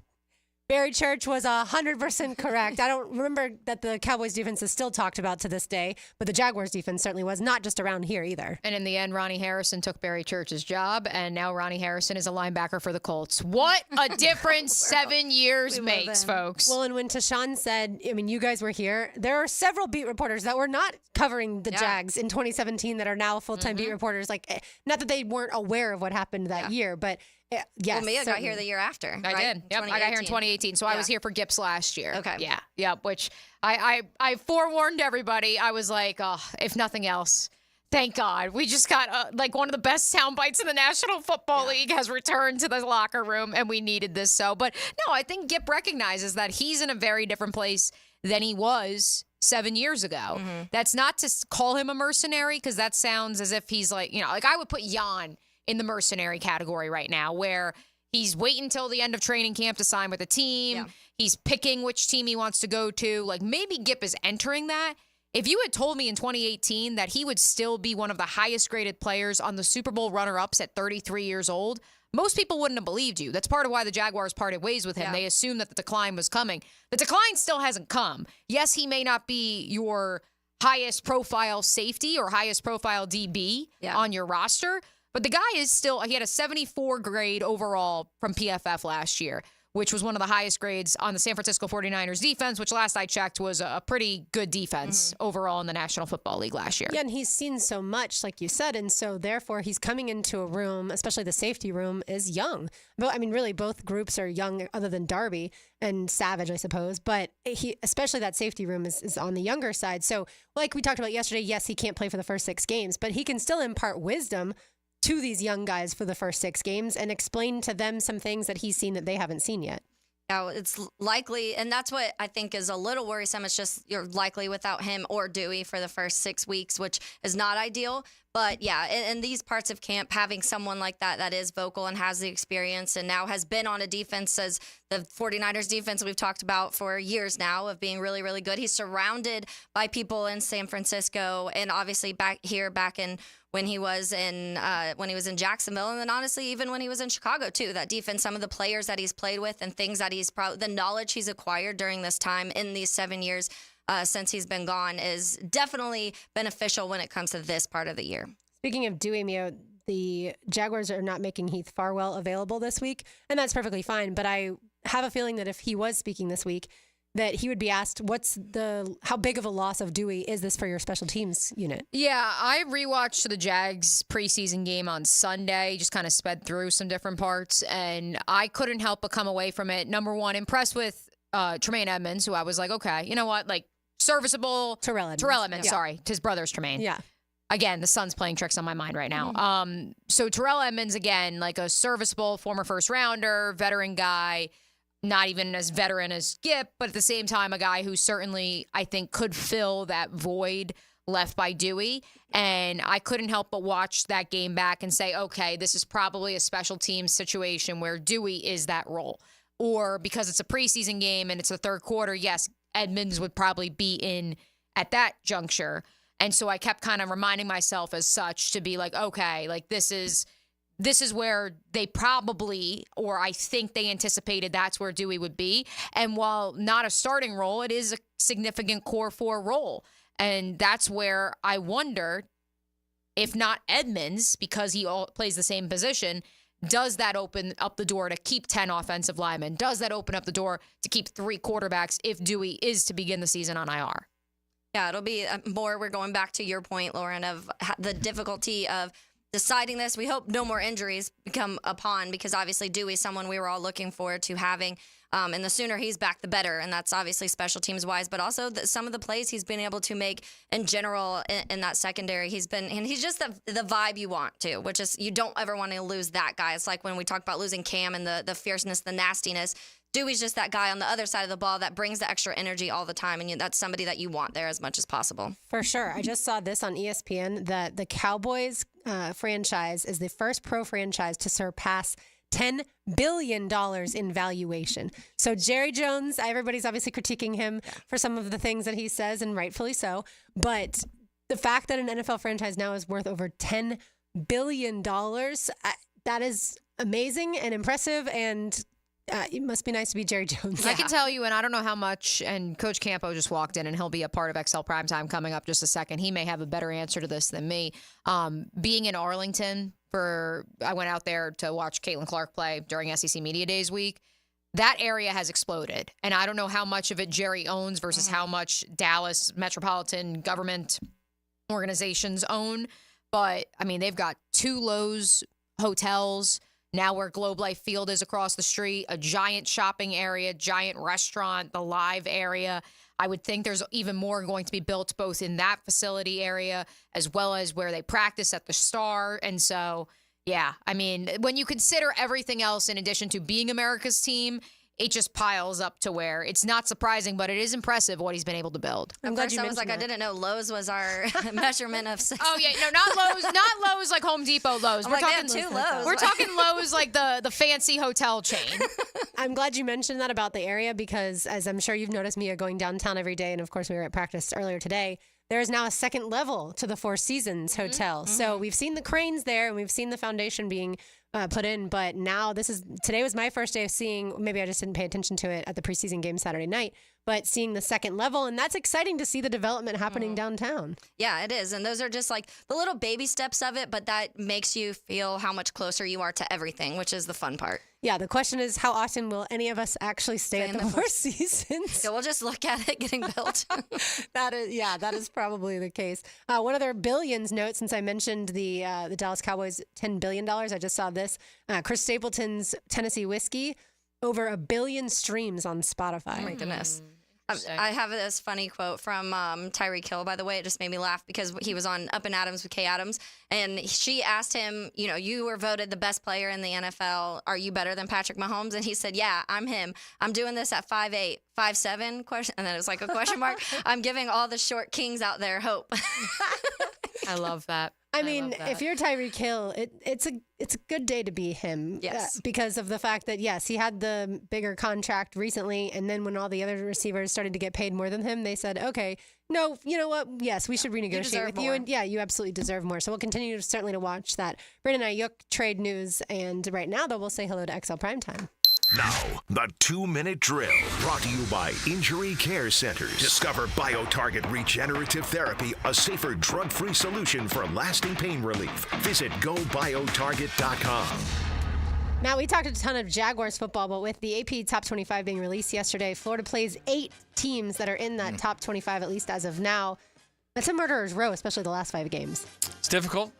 Barry Church was 100% correct. I don't remember that the Cowboys defense is still talked about to this day, but the Jaguars defense certainly was, not just around here either. And in the end, Ronnie Harrison took Barry Church's job, and now Ronnie Harrison is a linebacker for the Colts. What a difference 7 years makes, folks. Well, and when Tashawn said, you guys were here, there are several beat reporters that were not covering the Jags in 2017 that are now full-time beat reporters. Like, not that they weren't aware of what happened that year, but yes. Well, Mia got here the year after. I did. Yep, I got here in 2018. So I was here for Gips last year. Okay. Yeah. Yep. Which I forewarned everybody. I was like, oh, if nothing else, thank God. We just got one of the best sound bites in the National Football League has returned to the locker room, and we needed this. But no, I think Gip recognizes that he's in a very different place than he was 7 years ago. Mm-hmm. That's not to call him a mercenary, because that sounds as if he's like I would put Jan in the mercenary category right now, where he's waiting until the end of training camp to sign with a team. Yeah. He's picking which team he wants to go to. Like, maybe Gip is entering that. If you had told me in 2018 that he would still be one of the highest graded players on the Super Bowl runner-ups at 33 years old, most people wouldn't have believed you. That's part of why the Jaguars parted ways with him. Yeah. They assumed that the decline was coming. The decline still hasn't come. Yes, he may not be your highest profile safety or highest profile DB on your roster, but the guy is still, he had a 74 grade overall from PFF last year, which was one of the highest grades on the San Francisco 49ers defense, which last I checked was a pretty good defense overall in the National Football League last year. Yeah, and he's seen so much, like you said, and so therefore he's coming into a room, especially the safety room, is young. But really both groups are young, other than Darby and Savage, I suppose. But especially that safety room is on the younger side. So like we talked about yesterday, yes, he can't play for the first 6 games, but he can still impart wisdom to these young guys for the first 6 games and explain to them some things that he's seen that they haven't seen yet. Now, it's likely, and that's what I think is a little worrisome. It's just you're likely without him or Dewey for the first 6 weeks, which is not ideal. But yeah, in these parts of camp, having someone like that is vocal and has the experience and now has been on a defense as the 49ers defense we've talked about for years now of being really, really good. He's surrounded by people in San Francisco and obviously back in when he was in Jacksonville, and then honestly even when he was in Chicago too. That defense, some of the players that he's played with and things that the knowledge he's acquired during this time in these 7 years since he's been gone is definitely beneficial when it comes to this part of the year. Speaking of Dewey, Mio, the Jaguars are not making Heath Farwell available this week, and that's perfectly fine. But I have a feeling that if he was speaking this week, that he would be asked, how big of a loss of Dewey is this for your special teams unit? Yeah, I rewatched the Jags preseason game on Sunday, just kind of sped through some different parts, and I couldn't help but come away from it, number one, impressed with Tremaine Edmonds, who I was like, okay, you know what, like, serviceable. Terrell Edmonds, yeah. Sorry. His brother's Tremaine. Yeah. Again, the sun's playing tricks on my mind right now. So Terrell Edmonds, again, like a serviceable former first rounder, veteran guy, not even as veteran as Gip, but at the same time, a guy who certainly, I think, could fill that void left by Dewey. And I couldn't help but watch that game back and say, okay, this is probably a special teams situation where Dewey is that role. Or because it's a preseason game and it's the third quarter, yes, Edmonds would probably be in at that juncture. And so I kept kind of reminding myself as such to be like, okay, like this is this is where they probably, or I think they anticipated that's where Dewey would be. And while not a starting role, it is a significant core 4 role. And that's where I wonder if not Edmonds, because he plays the same position, does that open up the door to keep 10 offensive linemen? Does that open up the door to keep 3 quarterbacks if Dewey is to begin the season on IR? Yeah, it'll be more, we're going back to your point, Lauren, of the difficulty of deciding this. We hope no more injuries become upon, because obviously Dewey's someone we were all looking forward to having. And the sooner he's back, the better. And that's obviously special teams wise, but also some of the plays he's been able to make in general in that secondary. He's just the vibe you want to, which is you don't ever want to lose that guy. It's like when we talked about losing Cam and the fierceness, the nastiness. Dewey's just that guy on the other side of the ball that brings the extra energy all the time, and that's somebody that you want there as much as possible. For sure. I just saw this on ESPN that the Cowboys franchise is the first pro franchise to surpass $10 billion in valuation. So Jerry Jones, everybody's obviously critiquing him for some of the things that he says, and rightfully so. But the fact that an NFL franchise now is worth over $10 billion, that is amazing and impressive, and it must be nice to be Jerry Jones. I can tell you, and I don't know how much, and Coach Campo just walked in, and he'll be a part of XL Primetime coming up just a second. He may have a better answer to this than me. Being in Arlington, I went out there to watch Caitlin Clark play during SEC Media Days week. That area has exploded, and I don't know how much of it Jerry owns versus how much Dallas metropolitan government organizations own. But, I mean, they've got 2 Lowe's hotels, now where Globe Life Field is across the street, a giant shopping area, giant restaurant, the live area. I would think there's even more going to be built both in that facility area as well as where they practice at the Star. And so, yeah, I mean, when you consider everything else in addition to being America's team, it just piles up to where it's not surprising, but it is impressive what he's been able to build. At first I was like, I didn't know Lowe's was our measurement of success. Oh, yeah, no, not Lowe's like Home Depot Lowe's. We're talking 2 Lowe's. We're talking Lowe's like the fancy hotel chain. I'm glad you mentioned that about the area, because as I'm sure you've noticed, Mia, going downtown every day, and of course we were at practice earlier today, there is now a second level to the Four Seasons Hotel. Mm-hmm. So we've seen the cranes there, and we've seen the foundation being put in, but now today was my first day of seeing, maybe I just didn't pay attention to it at the preseason game Saturday night, but seeing the second level, and that's exciting to see the development happening downtown. Yeah, it is. And those are just like the little baby steps of it, but that makes you feel how much closer you are to everything, which is the fun part. Yeah, the question is, how often will any of us actually stay at the Four Seasons? So we'll just look at it getting built. That is probably the case. One other billions note, since I mentioned the Dallas Cowboys $10 billion, I just saw this. Chris Stapleton's Tennessee Whiskey, over 1 billion streams on Spotify. Oh my goodness. I have this funny quote from Tyreek Hill, by the way. It just made me laugh because he was on Up and Adams with Kay Adams, and she asked him, you were voted the best player in the NFL. Are you better than Patrick Mahomes? And he said, yeah, I'm him. I'm doing this at 5'8", 5'7", question, and then it was like a question mark. I'm giving all the short kings out there hope. I love that. I mean, if you're Tyreek Hill, it's a good day to be him. Yes. Because of the fact that, yes, he had the bigger contract recently, and then when all the other receivers started to get paid more than him, they said, okay, no, you know what? Yes, we should renegotiate with you. And yeah, you absolutely deserve more. So we'll continue certainly to watch that Brandon Ayuk trade news. And right now, though, we'll say hello to XL Primetime. Now, the 2-minute drill, brought to you by Injury Care Centers. Discover BioTarget Regenerative Therapy, a safer drug-free solution for lasting pain relief. Visit GoBioTarget.com. Now, we talked a ton of Jaguars football, but with the AP Top 25 being released yesterday, Florida plays 8 teams that are in that Top 25, at least as of now. That's a murderer's row, especially the last 5 games. It's difficult.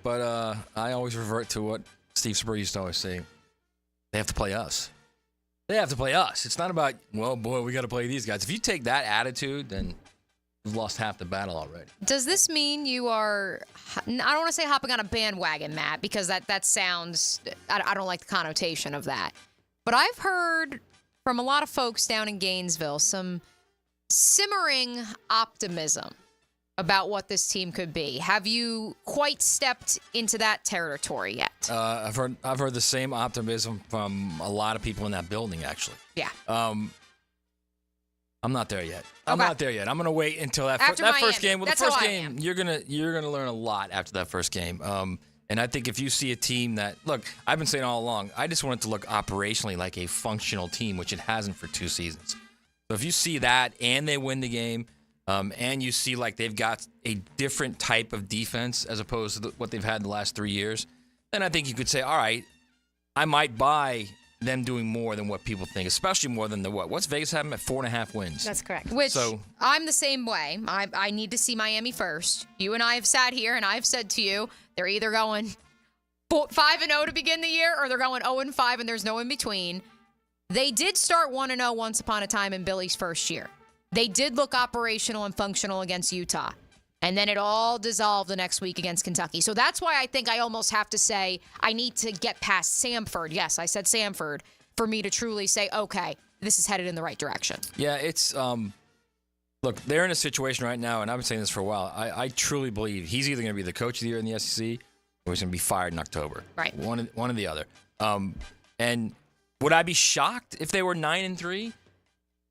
But I always revert to what Steve Spurrier used to always say. They have to play us. It's not about, well, boy, we got to play these guys. If you take that attitude, then you've lost half the battle already. Does this mean you are, I don't want to say hopping on a bandwagon, Matt, because that sounds, I don't like the connotation of that. But I've heard from a lot of folks down in Gainesville some simmering optimism about what this team could be. Have you quite stepped into that territory yet? I've heard the same optimism from a lot of people in that building, actually. Yeah. I'm not there yet. I'm Okay. not there yet. I'm gonna wait until that After first Miami. game. Well, That's the first how I game, am. you're gonna learn a lot after that first game. And I think if you see a team that, look, I've been saying all along, I just want it to look operationally like a functional team, which it hasn't for 2 seasons. So if you see that and they win the game, and you see like they've got a different type of defense as opposed to what they've had the last 3 years, then I think you could say, all right, I might buy them doing more than what people think, especially more than what's Vegas having at 4.5 wins? That's correct. Which I'm the same way. I need to see Miami first. You and I have sat here and I've said to you, they're either going 5-0 to begin the year or they're going 0-5 and there's no in between. They did start 1-0 once upon a time in Billy's first year. They did look operational and functional against Utah. And then it all dissolved the next week against Kentucky. So that's why I think I almost have to say I need to get past Samford. Yes, I said Samford, for me to truly say, okay, this is headed in the right direction. Yeah, it's look, they're in a situation right now, and I've been saying this for a while. I truly believe he's either going to be the coach of the year in the SEC or he's going to be fired in October. Right. One or the other. And would I be shocked if they were 9-3?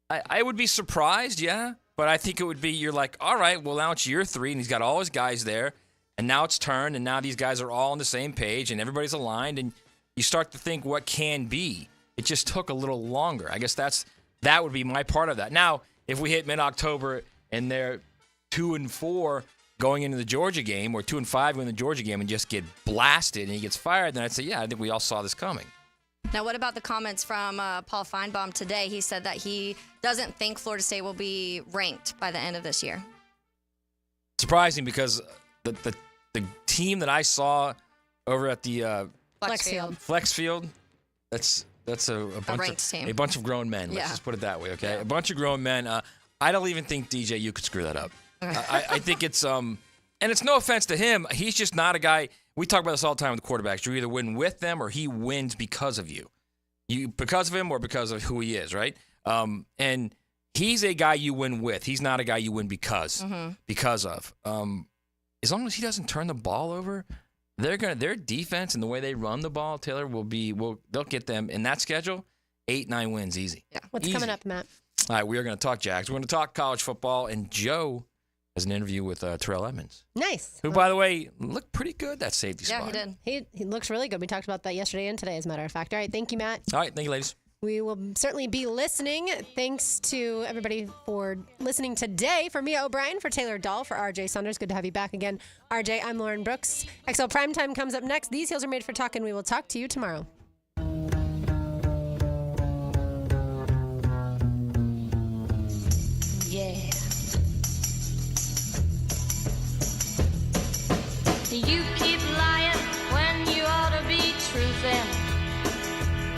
I would be surprised, yeah. But I think it would be, you're like, all right, well, now it's year 3, and he's got all his guys there, and now it's turned, and now these guys are all on the same page, and everybody's aligned, and you start to think what can be. It just took a little longer. I guess that would be my part of that. Now, if we hit mid-October and they're 2-4 going into the Georgia game, or 2-5 going into the Georgia game and just get blasted and he gets fired, then I'd say, yeah, I think we all saw this coming. Now, what about the comments from Paul Feinbaum today? He said that he doesn't think Florida State will be ranked by the end of this year. Surprising, because the team that I saw over at the Flex Field, that's a bunch of grown men. Let's just put it that way, okay? Yeah. A bunch of grown men. I don't even think, DJ, you could screw that up. I think it's and it's no offense to him. He's just not a guy. We talk about this all the time with quarterbacks. You either win with them or he wins because of you. Because of him or because of who he is, right? And he's a guy you win with. He's not a guy you win because of. As long as he doesn't turn the ball over, their defense and the way they run the ball, Taylor, they'll get them in that schedule 8-9 wins easy. Yeah. What's coming up, Matt? All right, we are going to talk Jags. We're going to talk college football, and Joe has an interview with Terrell Edmonds. Nice. Who, by the way, looked pretty good, that safety spot. Yeah, he did. He looks really good. We talked about that yesterday and today, as a matter of fact. All right, thank you, Matt. All right, thank you, ladies. We will certainly be listening. Thanks to everybody for listening today. For Mia O'Brien, for Taylor Dahl, for RJ Saunders. Good to have you back again. RJ, I'm Lauren Brooks. XL Primetime comes up next. These heels are made for talk, and we will talk to you tomorrow. Yeah. You